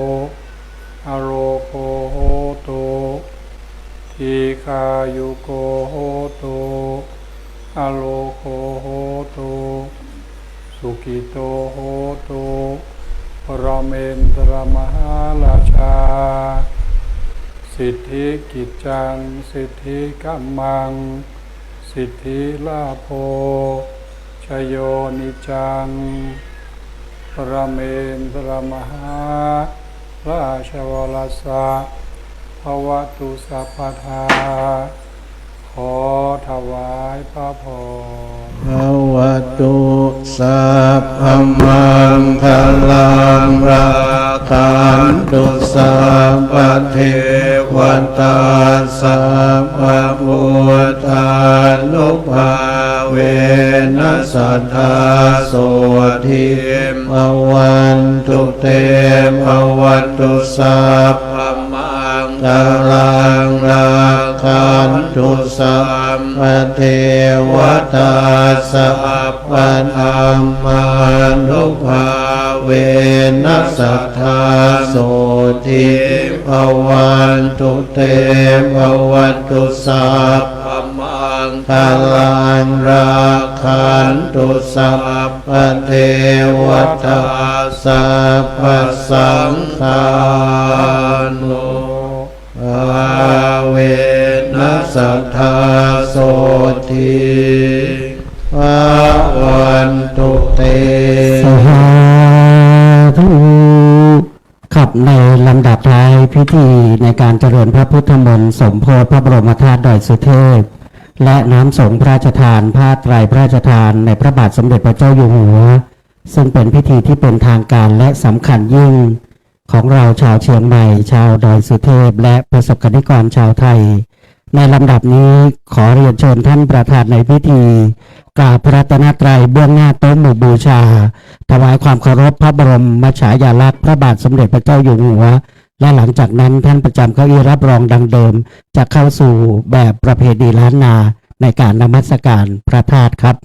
อโรโคโหตุทีคายุโกโหตุอโลโคโหตุสุขิโตโหตุพระเมนตรมหาราชาสิทธิกิจจังสิทธิกัมมังสิทธิลาโภชโยนิจังพระเมนตรมหาราชวรสะภวตุสัพพทาขอถวายพระพรภวตุสัพพมังคลังรักขันตุสัพพเทวตาสัพพพุทธานุภาเวนัสสัทธาโสทิภวันตุเตภวันตุสัพพมังคลังรักขันตุสัพพเทวตาสัพพธัมมานุภาเวนัสสัทธาโสทิภวันตุเตภวันตุสัพพมังคลังรักขันตุสัพพเทวตาสัพพสังฆานุภาเวนัสสัทธาโสทิภวันตุเตสาธุขับในลำดับท้ายพิธีในการเจริญพระพุทธมนต์สมโภชพระบรมธาตุดอยสุเทพและน้ำสงฆ์พระราชทานผ้าไตรพระราชทานในพระบาทสมเด็จพระเจ้าอยู่หัวซึ่งเป็นพิธีที่เป็นทางการและสำคัญยิ่งของเราชาวเชียงใหม่ชาวดอยสุเทพและประสบกนิกรชาวไทยในลำดับนี้ขอเรียนเชิญท่านประธานในพิธีกราบพระรัตนตรัยเบื้องหน้าโต๊ะหมู่บูชาถวายความเคารพพระบรมฉายาลักษณ์พระบาทสมเด็จพระเจ้าอยู่หัวและหลังจากนั้นท่านประจำเก้าอี้รับรองดังเดิมจะเข้าสู่แบบประเพณีล้านนาในการนมัสการพระธาตุครับ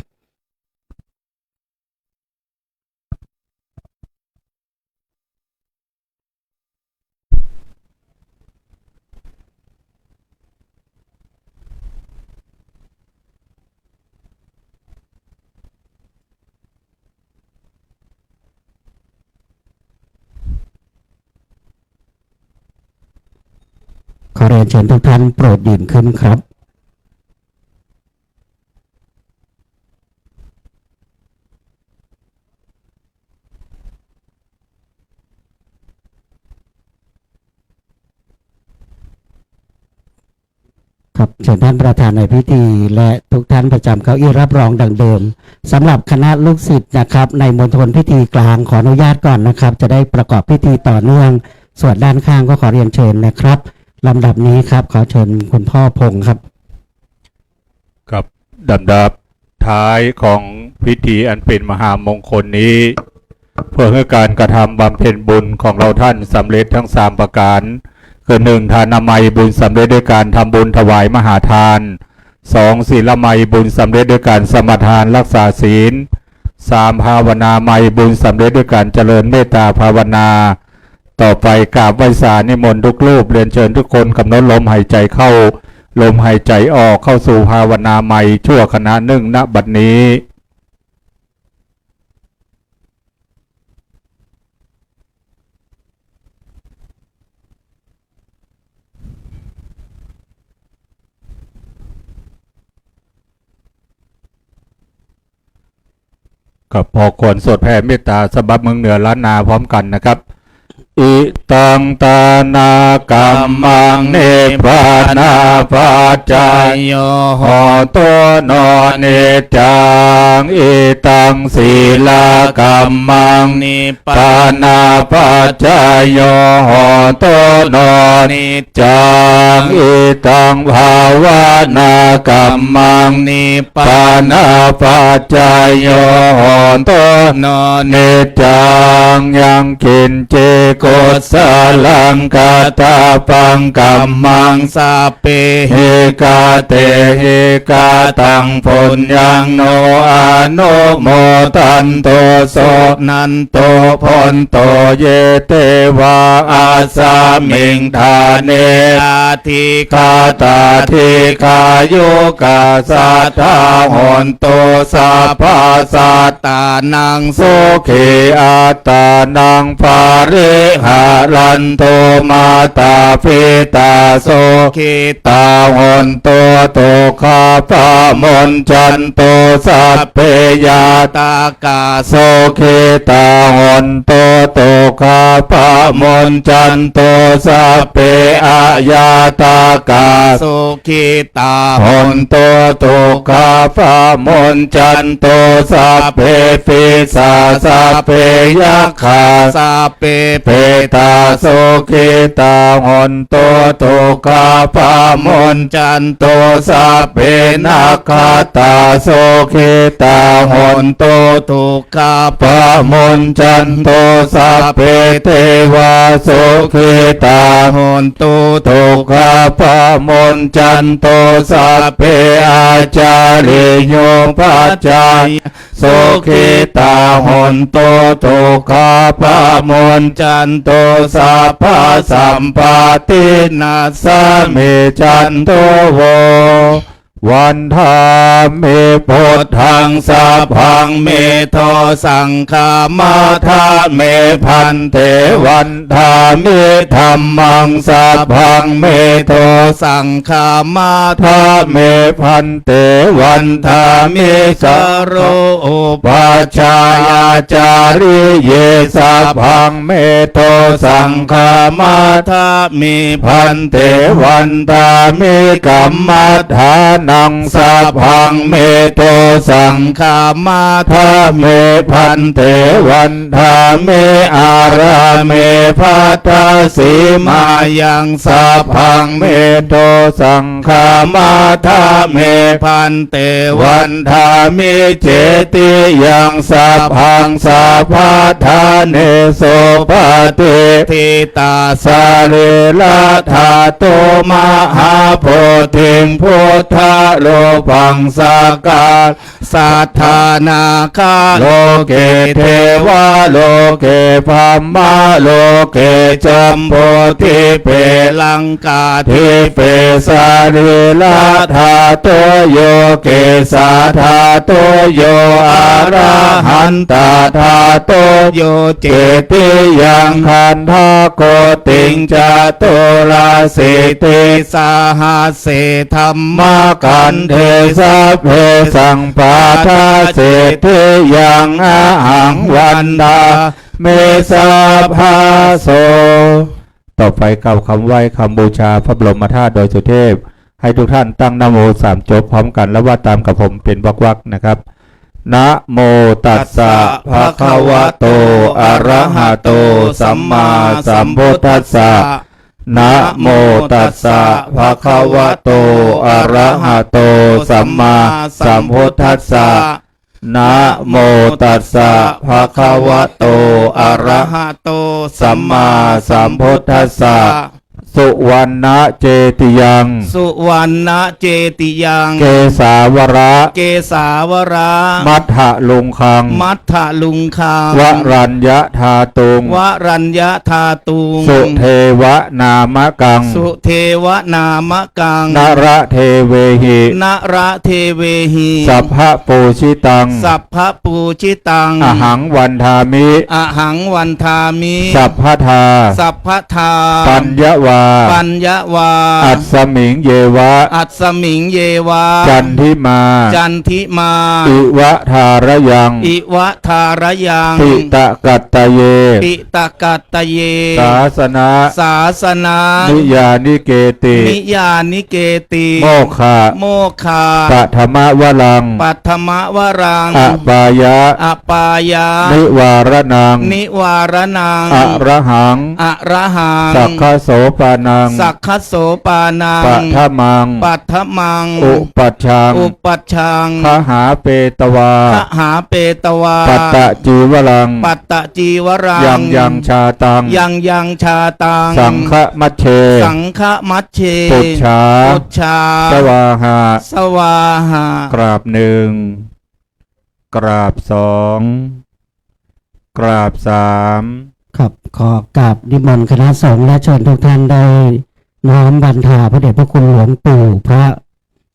ขอเรียนเชิญทุกท่านโปรดยืนขึ้นครับ ครับเชิญท่านประธานในพิธีและทุกท่านประจำเก้าอี้รับรองดังเดิมสำหรับคณะลูกศิษย์นะครับในมณฑลพิธีกลางขออนุญาตก่อนนะครับจะได้ประกอบพิธีต่อเนื่องส่วนด้านข้างก็ขอเรียนเชิญนะครับลำดับนี้ครับขอเชิญคุณพ่อพงศ์ครับกับลำดับท้ายของพิธีอันเป็นมหามงคลนี้ เพื่อให้การกระทำบำเพ็ญบุญของเราท่านสำเร็จทั้ง3ประการคือ1ทานามัยบุญสำเร็จด้วยการทำบุญถวายมหาทาน2ศีลไมยบุญสำเร็จด้วยการสมาทานรักษาศีล3ภาวนาไมยบุญสำเร็จด้วยการเจริญเมตตาภาวนาต่อไปกราบไหว้สานิมนต์ทุกรูปเรียนเชิญทุกคนกำหนดลมหายใจเข้าลมหายใจออกเข้าสู่ภาวนาใหม่ชั่วขณะหนึ่งณบัดนี้กับพอควรสวดแผ่เมตตาสบับเมืองเหนือล้านนาพร้อมกันนะครับอิตังตานากัมมังเนปานาปัจจายโยโหตัวโนเนจังอิตังศีลากัมมังนิปานาปัจจายโยโหตัวโนนิจังอิตังภาวนากัมมังนิปานาปัจจายโยโหตัวโนนิจังยังกินเจโกสลังกาตาปังกัมมังสาเปเฮกาเตเฮกาตังพุญญังโนอาโนโมตันโตโสนันโตพนโตเยเตวาอาสามิงทาเนอาทิคาตาทิคายุกาสัทธาหนโตสัพพาสัตตานังโสเขอาตานังภาริหารันโตมาตาปิตาโสขิตาหนโตโตคาปามนจันโตสัพเพยาตากาโสขิตาหนโตโตคาปามนจันโตสัพเพอายาตากาโสขิตาหนโตโตคาปามนจันโตสัพเพปิสาสัพเพยัคขาสัพเพเปตาโสขิตาหนโตโตคาปามนจันโตสัพเพนาคาตาโสขิตาหนโตโตคาปามนจันโตสัพเพเทวาโสขิตาหนโตโตคาปามนจันโตสัพเพอาจาริโยปัจจายโสขิตาหนโตโตคาปามนจันโตสัพพะสัมปาตินัสสะเมจันโตโววันธาเมพุทธังสัพพังเมโทสังฆามาธาเมพันเทวันธาเมธัมมังสัพพังเมโทสังฆามาธาเมพันเทวันธาเมสโรอุปัชฌายาจาริเยสัพพังเมโทสังฆามาธาเมพันเทวันธาเมกัมมัฏฐานังสัพพังเมโตสังฆามาธาเมพันเทวันธาเมอาราเมภัตตาสีมายังสัพพังเมโตสังฆามาธาเมพันเทวันธาเมเจติยังสัพพังสัพพะทาเนโสปฏิทิตาสาเรลาธาโตมหาโพธิงพุทธะโลปังสากาสัทธานาคาโลเกเทวาโลเกภัมมาโลเกจัมโพธิเปลังกาทิเปสาริลาธาโตโยเกสาธาโตโยอาราหันตาธาโตโยเจติยังขันธาโกติงจตุราสิติสาหัสเสธัมมากันเทสัพเพสังปาทาเสเทยังอาหังวันดาเมสาภาโสต่อไปกล่าวคำไหว้คำบูชาพระบรมธาตุโดยสุเทพให้ ให้ทุกท่านตั้งนะโมสามจบพร้อมกันแล้วว่าตามกับผมเป็นวักๆนะครับนะโมตัสสะภะคะวะโตอะระหะโตสัมมาสัมพุทธัสสะนะโมตัสสะภะคะวะโตอะระหะโตสัมมาสัมพุทธัสสะนะโมตัสสะภะคะวะโตอะระหะโตสัมมาสัมพุทธัสสะสุวรรณเจติยัง สุวรรณเจติยัง เกสาวระ เกสาวรา มัทธลุงคัง มัทธลุงคัง วรัญญธาตุง วรัญญธาตุง สุเทวะนามกัง สุเทวนามกัง นระเทเวหิ นระเทเวหิ สัพพะปูชิตัง สัพพะปูชิตัง อหังวันทามิ อหังวันทามิ สัพพทา สัพพทา ปัญญวา ปัญญวา อัสมิงเยวะ อัสมิงเยวา จันทิมา จันทิมา อิวะทารยัง อิวะทารยัง ปิตะกัตตเย ปิตกัตตเย ศาสนา ศาสนา นิยานิเกติ นิยานิเกติ โมฆะ โมคา ปัทมวลัง ปัทมวรัง อปายะ อปายา นิวารนัง นิวารนัง อระหัง อระหัง สักขโสปานัง สักขโสปานัง ปัทมัง ปัทมัง อุปัชชัง อุปัชชัง คหาเปตวา ขหาเปตวา ปัตตะจีวรัง ปัตตจีวรัง ยังชาตัง ยังชาตัง สังฆมัชเช สังฆมัชเช ปุจฉา ปุจฉา สวาหา สวาหาก ราบหนึ่งกราบสองกราบสาม ครับขอกราบนิมนต์คณะสงฆ์และเชิญทุกท่านได้น้อมบรรทาพระเดชพระคุณหลวงปู่พระ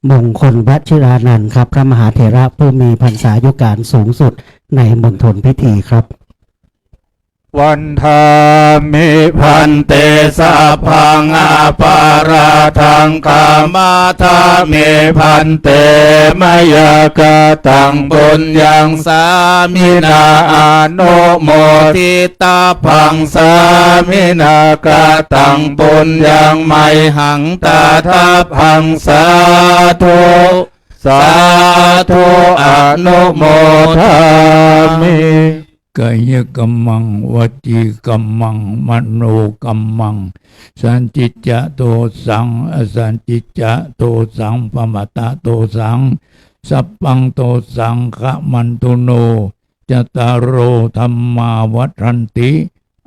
มงคลวชิรานันท์ครับพระมหาเถระผู้มีพรรษายุการสูงสุดในมณฑลพิธีครับ วันทามิพันเตสัพพังอาปาราทังกามาทามิพันเตมยากาตังปุญญังสามินาอนุโมทิตาพังสามินากาตังปุญญังไมหังตาทัพพังสาธุสาธุอนุโมทามิ กายกรรมังวจีกรรมังมโนกรรมังสันจิจะโตสังอสันจิจะโตสังปมตะโตสังสัพพังโตสังขมันตุโนจตารโรธรรมาวัฏันติ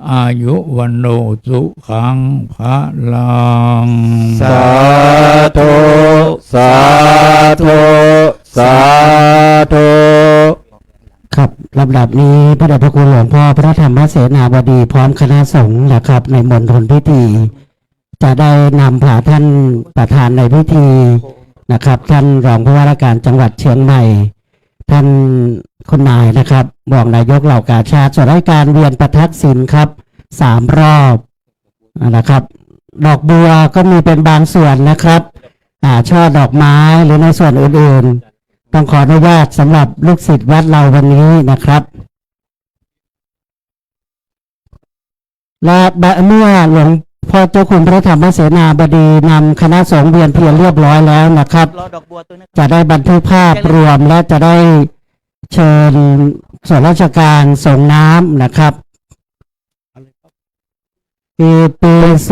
อายุวันโนสุขังภะลัง สาธุสาธุสาธุ ครับลำดับนี้พระเดชพระคุณหลวงพ่อพระธรรมเสนาบดีพร้อมคณะสงฆ์นะครับในมณฑลพิธี จะได้นำพาท่านประธานในพิธีนะครับท่านรองผู้ว่าราชการจังหวัดเชียงใหม่ ท่านคุณนายนะครับรองนายกเหล่ากาชาติส่วนราชการเวียนประทักษิณครับ3 รอบนะครับดอกบัวก็มีเป็นบางส่วนนะครับช่อดอกไม้หรือในส่วนอื่นๆต้องขออนุญาตสำหรับลูกศิษย์วัดเราวันนี้นะครับและเมื่อหลวงพ่อเจ้าคุณพระธรรมเสนาบดีนำคณะสงฆ์เวียนเทียนเรียบร้อยแล้วนะครับจะได้บันทึกภาพรวมและจะได้เชิญส่วนราชการส่งน้ำนะครับอิปิโส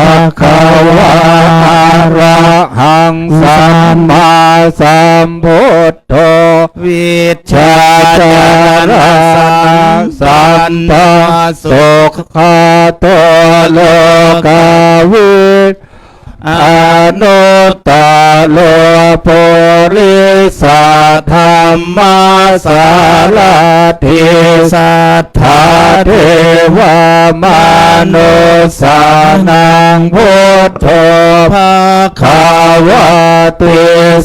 ภะคะวะอะระหังสัมมาสัมพุทโธวิชชาจารสันตสุขโตโลกาวิอนุตตโลปุริสัทธัมมาสารทิสัทธาเทวามนุสานังพุทโธภะคะวะติ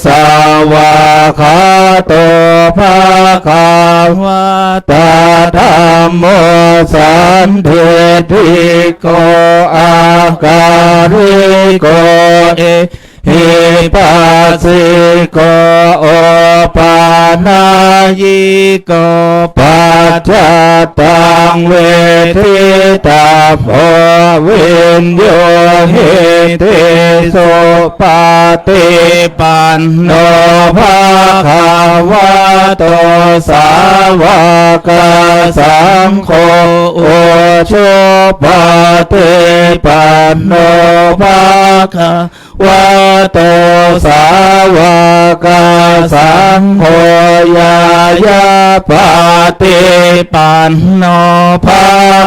สาวะคาโตภะคะวะตาธัมโมสันทิฏฐิโกอาการิโกหิปัสสิโกโอปานา ยิโกปัจจตังเวทิตาโพวินโยหิติสุปฏิปันโนภะคะวะโตสาวกสังโฆอุชุปฏิปันโนภะคะวะโตสาวกสังโฆยายาปฏิปันโนภะ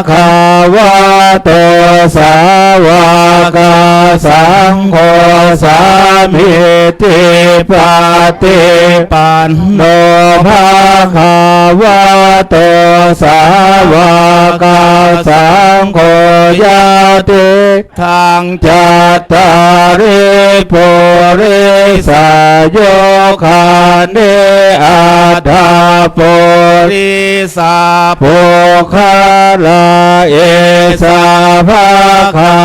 คะวะโตสาวกสังโฆสามิติปฏิปันโนภะคะวะโตสาวกสังโฆยาติทางจัตตาริปุริสโยคาเนอัตถาปุริสาปุคาลาเอสาภะคะ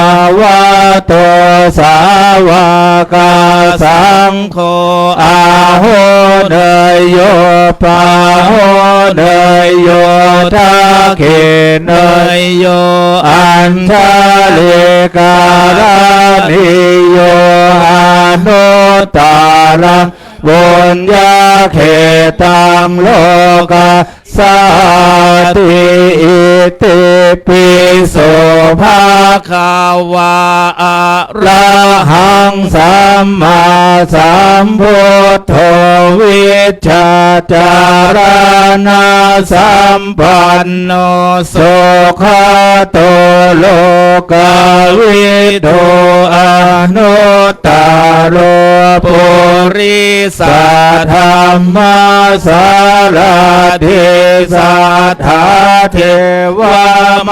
วะโตสาวกสังโฆอาโหเนยโยปาโหเนยโยทักเขเนยโยอัญชาลิการานิโยอนุตตารังบุญญาเขตังโลกาสาติอิติปิโสภะคะวะอะระหังสัมมาสัมพุทโธวิชชาจารณะสัมปันโนสุขโตโลกวิทูอนุตตโรปุริสธรรมสารถิสัทธาเทวม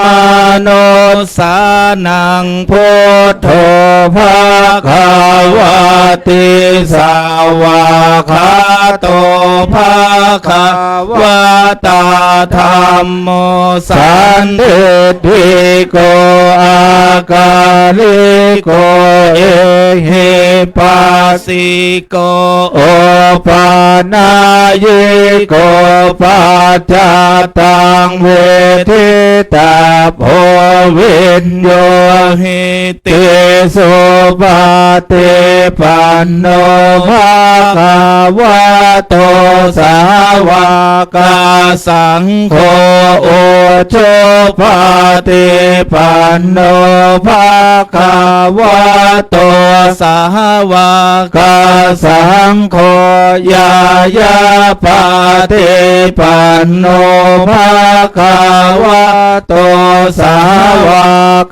นุสสานังพุทโธภคะวะติสาวกขาโตภคะวะตาธัมโมสันติติโกอากาลิโกเอหิปัสสิโกโอปานายิโกปัจจตังเวทิตาโพวินโยหิติสุปฏิปันโนภะคะวะโตสาวกสังโฆโอชุปฏิปันโนภะคะวะโตสาวกสังโฆยายาปฏิปันโนภะคะวะโตสาว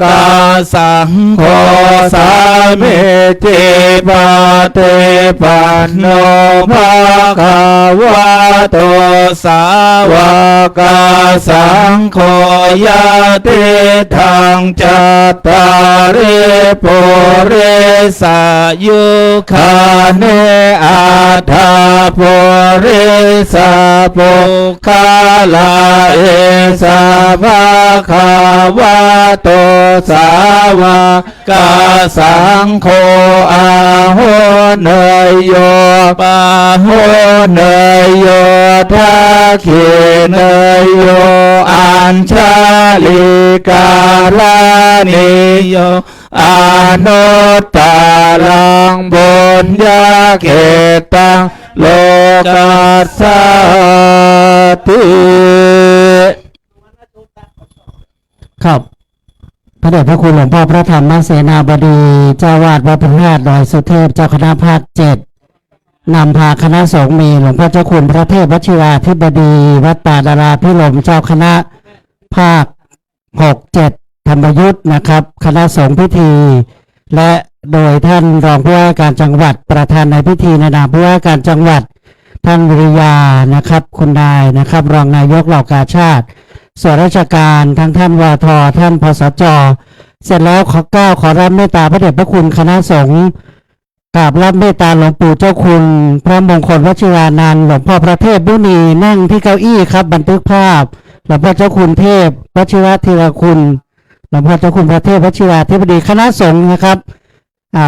กสังโฆสามิจิปฏิปันโนภะคะวะโตสาวกสังโฆยะติทางจัตตาริปุริสายุคาเนอัตถาปุริสาปุคาลาเอสาภะคะวะโตสาวกสังโฆอาโหเนยโยปาโหเนยโยทักเขเนยโยอัญชาลิการานิโยอนุตตารังบุญญาเขตังโลกัสสติ ครับพระเดชพระคุณหลวงพ่อพระธรรมเสนาบดีเจ้าวาดวัดพระธาตุดอยสุเทพเจ้าคณะภาค7นำพาคณะสงฆ์มีหลวงพ่อเจ้าคุณพระเทพวชิราธิบดีวัดป่าดาราพิรมเจ้าคณะภาค6-7ธรรมยุทธนะครับคณะสงฆ์พิธีและโดยท่านรองผู้ว่าการจังหวัดประธานในพิธีในนามผู้ว่าการจังหวัดท่านวิริยานะครับคุณนายนะครับรองนายกเหล่ากาชาติส่วนราชการทั้งท่านวทท่านพสจเสร็จแล้วขอรับเมตตาพระเดชพระคุณคณะสงฆ์กราบรับเมตตาหลวงปู่เจ้าคุณพระมงคลวชิรานันท์หลวงพ่อพระเทพมุนีนั่งที่เก้าอี้ครับบันทึกภาพหลวงพ่อเจ้าคุณเทพวชิระธีรคุณหลวงพ่อเจ้าคุณพระเทพวชิราธิบดีคณะสงฆ์นะครับ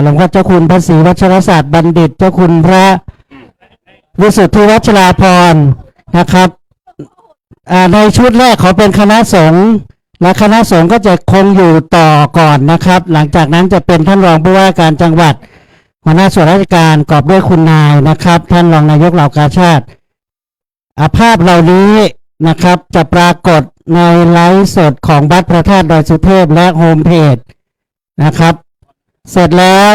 หลวงพ่อเจ้าคุณพระศรีวัชรศาสตร์บัณฑิตเจ้าคุณพระวิสุทธิวัชราภรณ์ นะครับในชุดแรกขอเป็นคณะสงฆ์และคณะสงฆ์ก็จะคงอยู่ต่อก่อนนะครับหลังจากนั้นจะเป็นท่านรองผู้ว่าการจังหวัดหัวหน้าส่วนราชการกอบด้วยคุณนายนะครับท่านรองนายกเหล่ากาชาติภาพเหล่านี้นะครับจะปรากฏในไลฟ์สดของวัดพระธาตุดอยสุเทพและโฮมเพจนะครับเสร็จแล้ว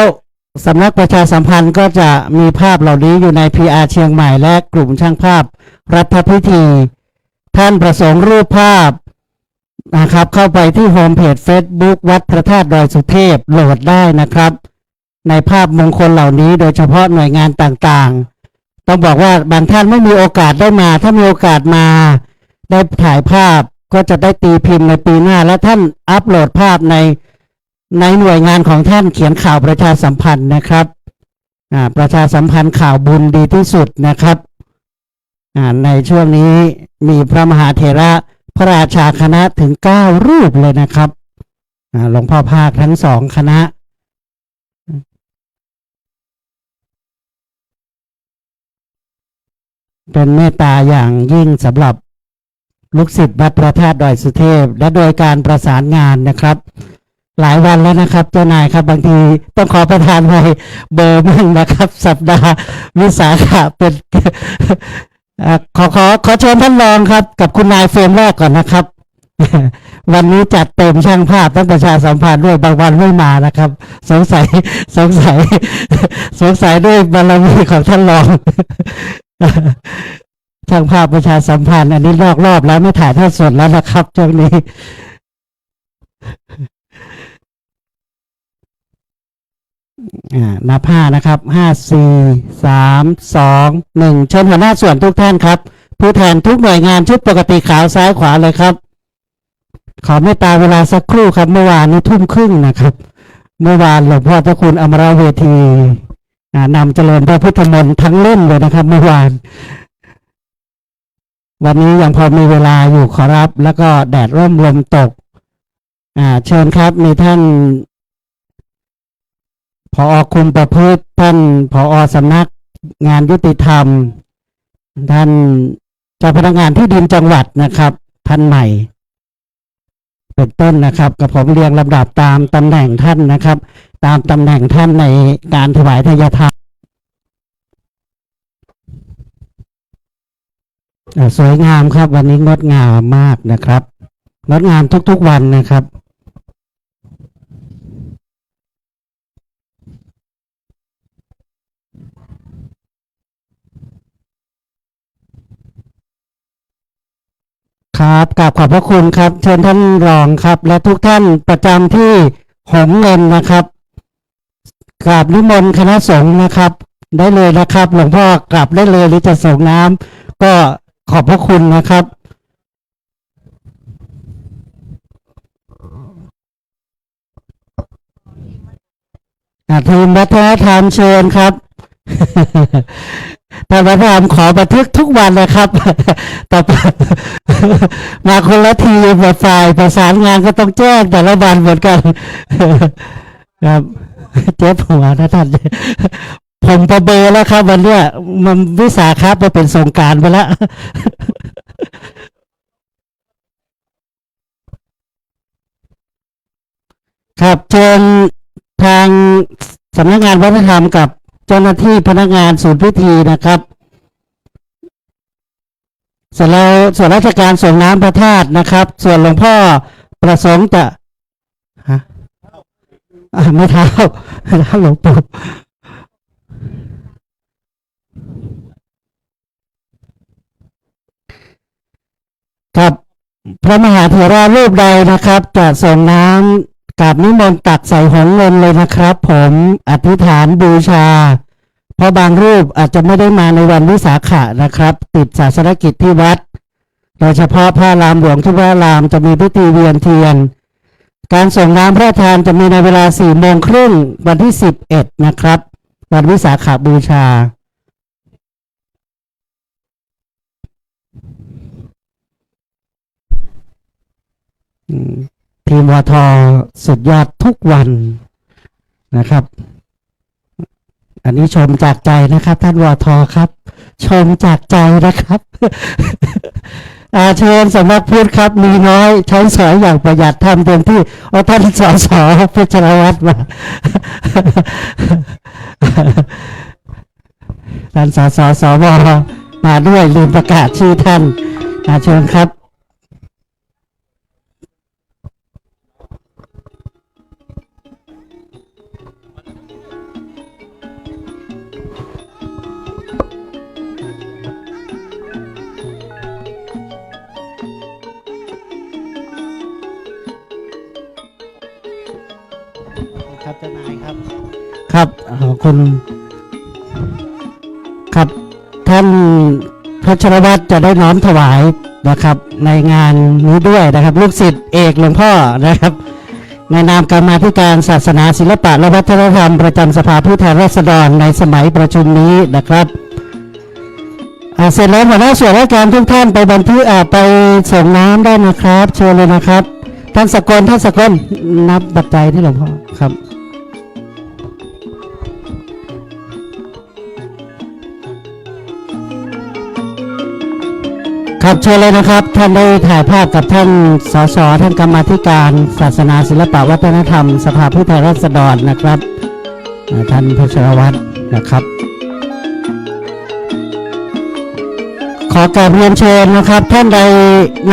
สำนักประชาสัมพันธ์ก็จะมีภาพเหล่านี้อยู่ใน PR เชียงใหม่และกลุ่มช่างภาพรัฐพิธีท่านประสงค์รูปภาพนะครับเข้าไปที่โฮมเพจ Facebook วัดพระธาตุดอยสุเทพโหลดได้นะครับในภาพมงคลเหล่านี้โดยเฉพาะหน่วยงานต่างๆต้องบอกว่าบางท่านไม่มีโอกาสได้มาถ้ามีโอกาสมาได้ถ่ายภาพก็จะได้ตีพิมพ์ในปีหน้าและท่านอัปโหลดภาพในหน่วยงานของท่านเขียนข่าวประชาสัมพันธ์นะครับประชาสัมพันธ์ข่าวบุญดีที่สุดนะครับในช่วงนี้มีพระมหาเถระพระราชาคณะถึง9รูปเลยนะครับหลวงพ่อภาคทั้ง2คณะเป็นเมตตาอย่างยิ่งสำหรับลูกศิษย์วัดพระธาตุดอยสุเทพและโดยการประสานงานนะครับหลายวันแล้วนะครับเจ้านายครับบางทีต้องขอประทานไว้เบอร์มั่งนะครับสัปดาห์วิสาขะเป็นขอเชิญท่านรองครับกับคุณนายเฟรมแรกก่อนนะครับ วันนี้จัดเต็มช่างภาพทั้งประชาสัมพันธ์ด้วยบางวันไม่มานะครับสงสัย ด้วยบารมีของท่านรอง ช่างภาพประชาสัมพันธ์อันนี้ลอกรอบแล้วไม่ถ่ายทอดสดแล้วนะครับช่วงนี้นับ5นะครับ5 4 3 2 1เชิญหัวหน้าส่วนทุกท่านครับผู้แทนทุกหน่วยงานชุดปกติขาวซ้ายขวาเลยครับขอเมตตาเวลาสักครู่ครับเมื่อวานนี้ทุ่มครึ่งนะครับเมื่อวานหลวงพ่อเจ้าคุณอมรเวทีนำเจริญพระพุทธมนต์ทั้งเล่มเลยนะครับเมื่อวานวันนี้ยังพอมีเวลาอยู่ขอรับแล้วก็แดดร่มลมตกเชิญครับมีท่านผอ.คุมประพฤติท่านผอ.สำนักงานยุติธรรมท่านเจ้าพนักงานที่ดินจังหวัดนะครับท่านใหม่เป็นต้นนะครับกับผมเรียงลำดับตามตำแหน่งท่านนะครับตามตำแหน่งท่านในการถวายทายทานสวยงามครับวันนี้งดงามมากนะครับงดงามทุกๆวันนะครับครับกราบขอบพระคุณครับเชิญท่านรองครับและทุกท่านประจำที่หงเงินนะครับกราบนิมนต์คณะสงฆ์นะครับได้เลยนะครับหลวงพ่อกราบได้เลยหรือจะส่งน้ำก็ขอบพระคุณนะครับทีมวัฒนธรรมเชิญครับ ท่านวัฒนธรรมขอบันทึกทุกวันนะครับ ต่อไป มาคนละทีมฝ่ายประสานงานก็ต้องแจ้งแต่ละวันเหมือนกัน ครับเจ็บหัวนะท่าน ผมประเบอร์แล้วครับวันเนี้ยมันวิสาขะไปเป็นสงกรานต์ไปแล้ว ครับเชิญทางสำนักงานวัฒนธรรมกับเจ้าหน้าที่พนักงานศูนย์พิธีนะครับเสร็จแล้วส่วนราชการส่งน้ำพระธาตุนะครับส่วนหลวงพ่อประสงค์จะไม่เท้าหลวงปู่ครับพระมหาเถระรูปใดนะครับจะส่งน้ำกับนิมนต์ตักใส่หงเงินเลยนะครับผมอธิษฐานบูชาเพราะบางรูปอาจจะไม่ได้มาในวันวิสาขะนะครับติดศาสนกิจที่วัดโดยเฉพาะพระรามหลวงที่พระรามจะมีพิธีเวียนเทียนการส่งน้ำพระทานจะมีในเวลา 4:30 น.วันที่11นะครับวันวิสาขบูชาทีมวทสุดยอดทุกวันนะครับ อันนี้ชมจากใจนะครับ ท่านวทครับ ชมจากใจนะครับ เชิญสำนักพุทธครับมีน้อยใช้สอยอย่างประหยัดทำเต็มที่ท่านสสเพชรวัตรมา ท่านสสสวมาด้วยลืมประกาศชื่อท่านเชิญครับครับทนายครับครับขอบคุณครับท่านเพชรวัตรจะได้น้อมถวายนะครับในงานนี้ด้วยนะครับลูกศิษย์เอกหลวงพ่อนะครับในนามกรรมาธิการศาสนาศิลปะและวัฒนธรรมประจำสภาผู้แทนราษฎรในสมัยประชุมนี้นะครับเสร็จแล้วหัวหน้าส่วนราชการทุกท่านไปบันทึกไปส่งน้ำได้นะครับเชิญเลยนะครับท่านสกลนับปัจจัยที่หลวงพ่อครับครับเชิญเลยนะครับท่านได้ถ่ายภาพกับท่านสสท่านกรรมาธิการศาสนาศิลปะวัฒนธรรมสภาผู้แทนราษฎรนะครับท่านเพชรวัตรนะครับขอกราบเรียนเชิญนะครับท่านใดใ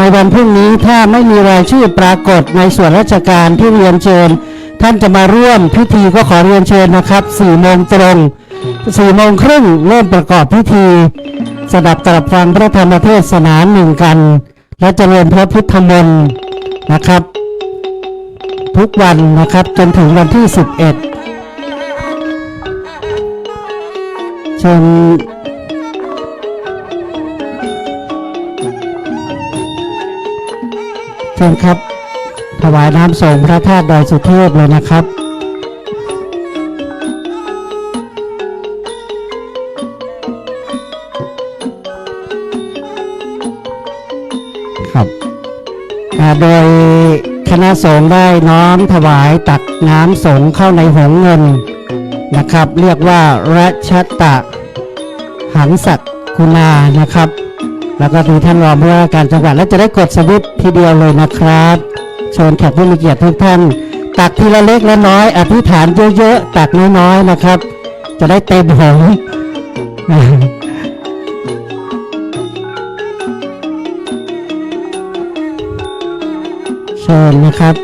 นวันพรุ่งนี้ถ้าไม่มีรายชื่อปรากฏในส่วนราชการที่เรียนเชิญท่านจะมาร่วมพิธีก็ขอเรียนเชิญนะครับ4 โมงตรง4 โมงครึ่งเริ่มประกอบพิธีสดับตรับฟังพระธรรมเทศนา1 กันและเจริญพระพุทธมนต์นะครับทุกวันนะครับจนถึงวันที่11เชิญครับถวายน้ำส่งพระธาตุดอยสุเทพเลยนะครับครับโดยคณะสงฆ์ได้น้อมถวายตักน้ำสงฆ์เข้าในหงส์เงินนะครับเรียกว่ารัชตะหังสักคุณานะครับแล้วก็มีท่านรองผู้ว่าการจังหวัดและจะได้กดสวิตช์ทีเดียวเลยนะครับเชิญแขกผู้มีเกียรติทุกท่านตักทีละเล็กและน้อยอธิษฐานเยอะๆตักน้อยๆนะครับจะได้เต็มหงส์เชิญนะครับ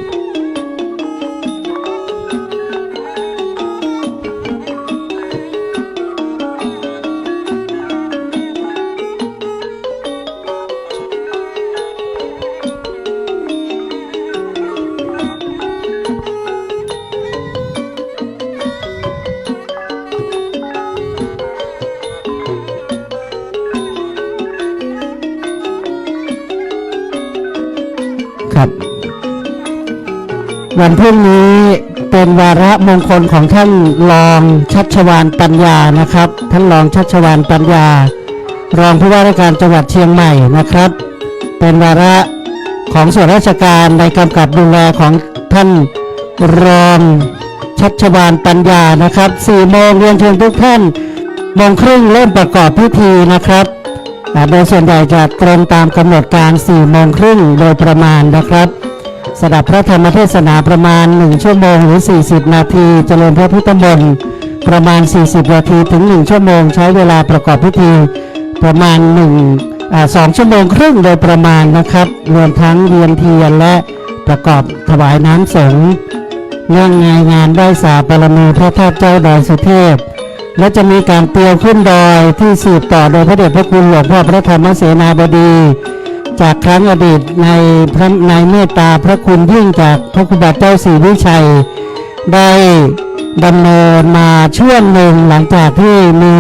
วันพรุ่งนี้เป็นวาระมงคลของท่านรองชัชวาลปัญญานะครับท่านรองชัชวาลปัญญารองผู้ว่าราชการจังหวัดเชียงใหม่นะครับเป็นวาระของส่วนราชการในกำกับดูแลของท่านรองชัชวาลปัญญานะครับ4 โมงเรียนเชิญทุกท่าน1 โมงครึ่งเริ่มประกอบพิธีนะครับโดยส่วนใหญ่จะตรงตามกำหนดการ4 โมงครึ่งโดยประมาณนะครับสดับพระธรรมเทศนาประมาณ1 ชั่วโมงหรือ40 นาทีเจริญพระพุทธมนต์ประมาณ40 นาทีถึง1 ชั่วโมงใช้เวลาประกอบพิธีประมาณ2 ชั่วโมงครึ่งโดยประมาณนะครับรวมทั้งเวียนเทียนและประกอบถวายน้ำสงฆ์เนื่องในงานไหว้สาบารมีพระธาตุเจ้าดอยสุเทพและจะมีการเตียวขึ้นดอยที่สืบต่อโดยพระเดชพระคุณหลวงพ่อพระธรรมเสนาบดีจากครั้งอดีตในเมตตาพระคุณยิ่งจากพระครูบาเจ้าศรีวิชัยได้ดำเนินมาช่วงหนึ่งหลังจากที่มี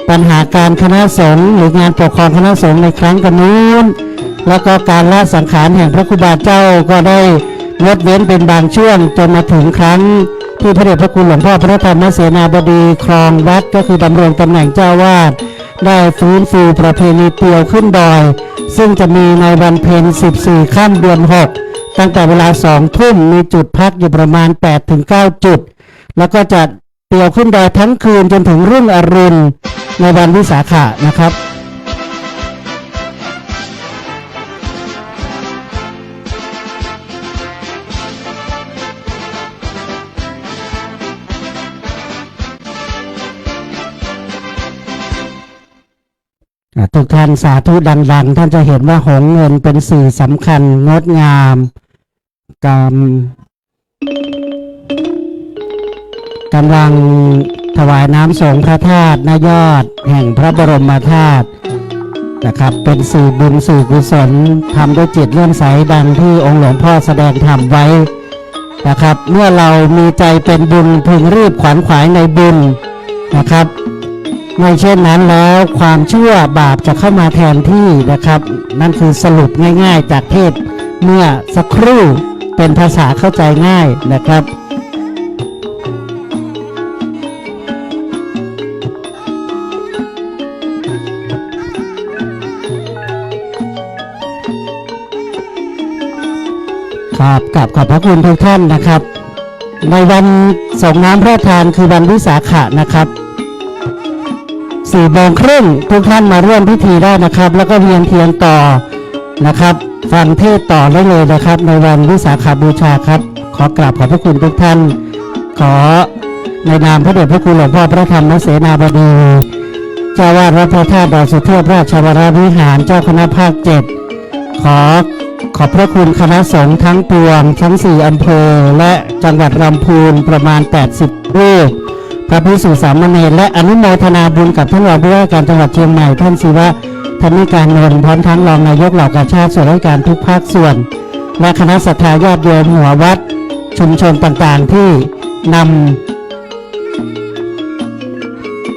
ปัญหาการคณะสงฆ์หรืองานปกครองคณะสงฆ์ในครั้งกันนู้นแล้วก็การละสังขารแห่งพระครูบาเจ้าก็ได้งดเว้นเป็นบางช่วงจนมาถึงครั้งที่พระเดชพระคุณหลวงพ่อพระธรรมเสนาบดีครองวัดก็คือดำรงตำแหน่งเจ้าวาดได้ฟื้นฟูประเพณีเตียวขึ้นดอยซึ่งจะมีในวันเพ็ญ14 ค่ำเดือน 6ตั้งแต่เวลา 20:00 นมีจุดพักอยู่ประมาณ 8-9 จุดแล้วก็จะ เตี่ยวขึ้นดอยทั้งคืนจนถึงรุ่งอรุณในวันวิสาขะนะครับทุกท่านสาธุดังๆท่านจะเห็นว่าหงส์เงินเป็นสื่อสำคัญงดงามกำลังถวายน้ำสงฆ์พระธาตุนยอดแห่งพระบรมธาตุนะครับเป็นสื่อบุญสื่อกุศลทำด้วยจิตเลื่อมใสดังที่องค์หลวงพ่อแสดงธรรมไว้นะครับเมื่อเรามีใจเป็นบุญพึงรีบขวัญขวายในบุญนะครับไม่เช่นนั้นแล้วความชั่วบาปจะเข้ามาแทนที่นะครับนั่นคือสรุปง่ายๆจากเทศเมื่อสักครู่เป็นภาษาเข้าใจง่ายนะครับครับกับขอบพระคุณทุกท่านนะครับในวันส่งน้ำพระทานคือวันวิสาขะนะครับ4 โมงครึ่งทุกท่านมาร่วมพิธีได้นะครับแล้วก็เวียนเทียนต่อนะครับฟังเทศต่อได้เลยนะครับในวันวิสาขบูชาครับขอกราบขอบพระคุณทุกท่านขอในนามพระเดชพระคุณหลวงพ่อพระธรรมเสนาบดีเจ้าวาดวัดพระธาตุดอยสุเทพราชวรวิหารเจ้าคณะภาค7ขอบพระคุณคณะสงฆ์ทั้งปวงทั้ง4 อำเภอและจังหวัดลำพูนประมาณ80 รูปพระภิกษุสามเณรและอนุโมทนาบุญกับท่านรองผู้ว่าการจังหวัดเชียงใหม่ท่านศิวะธนิการนนท์พร้อมทั้งรองนายกเหล่ากาชาติส่วนราชการทุกภาคส่วนและคณะศรัทธาญาติโยมหัววัดชุมชนต่างๆที่น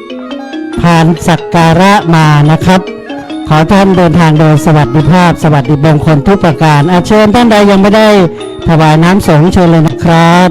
ำผ่านสักการะมานะครับขอท่านเดินทางโดยสวัสดิภาพสวัสดิมงคลทุกประการเชิญท่านใดยังไม่ได้ถวายน้ำสงฆ์เชิญเลยนะครับ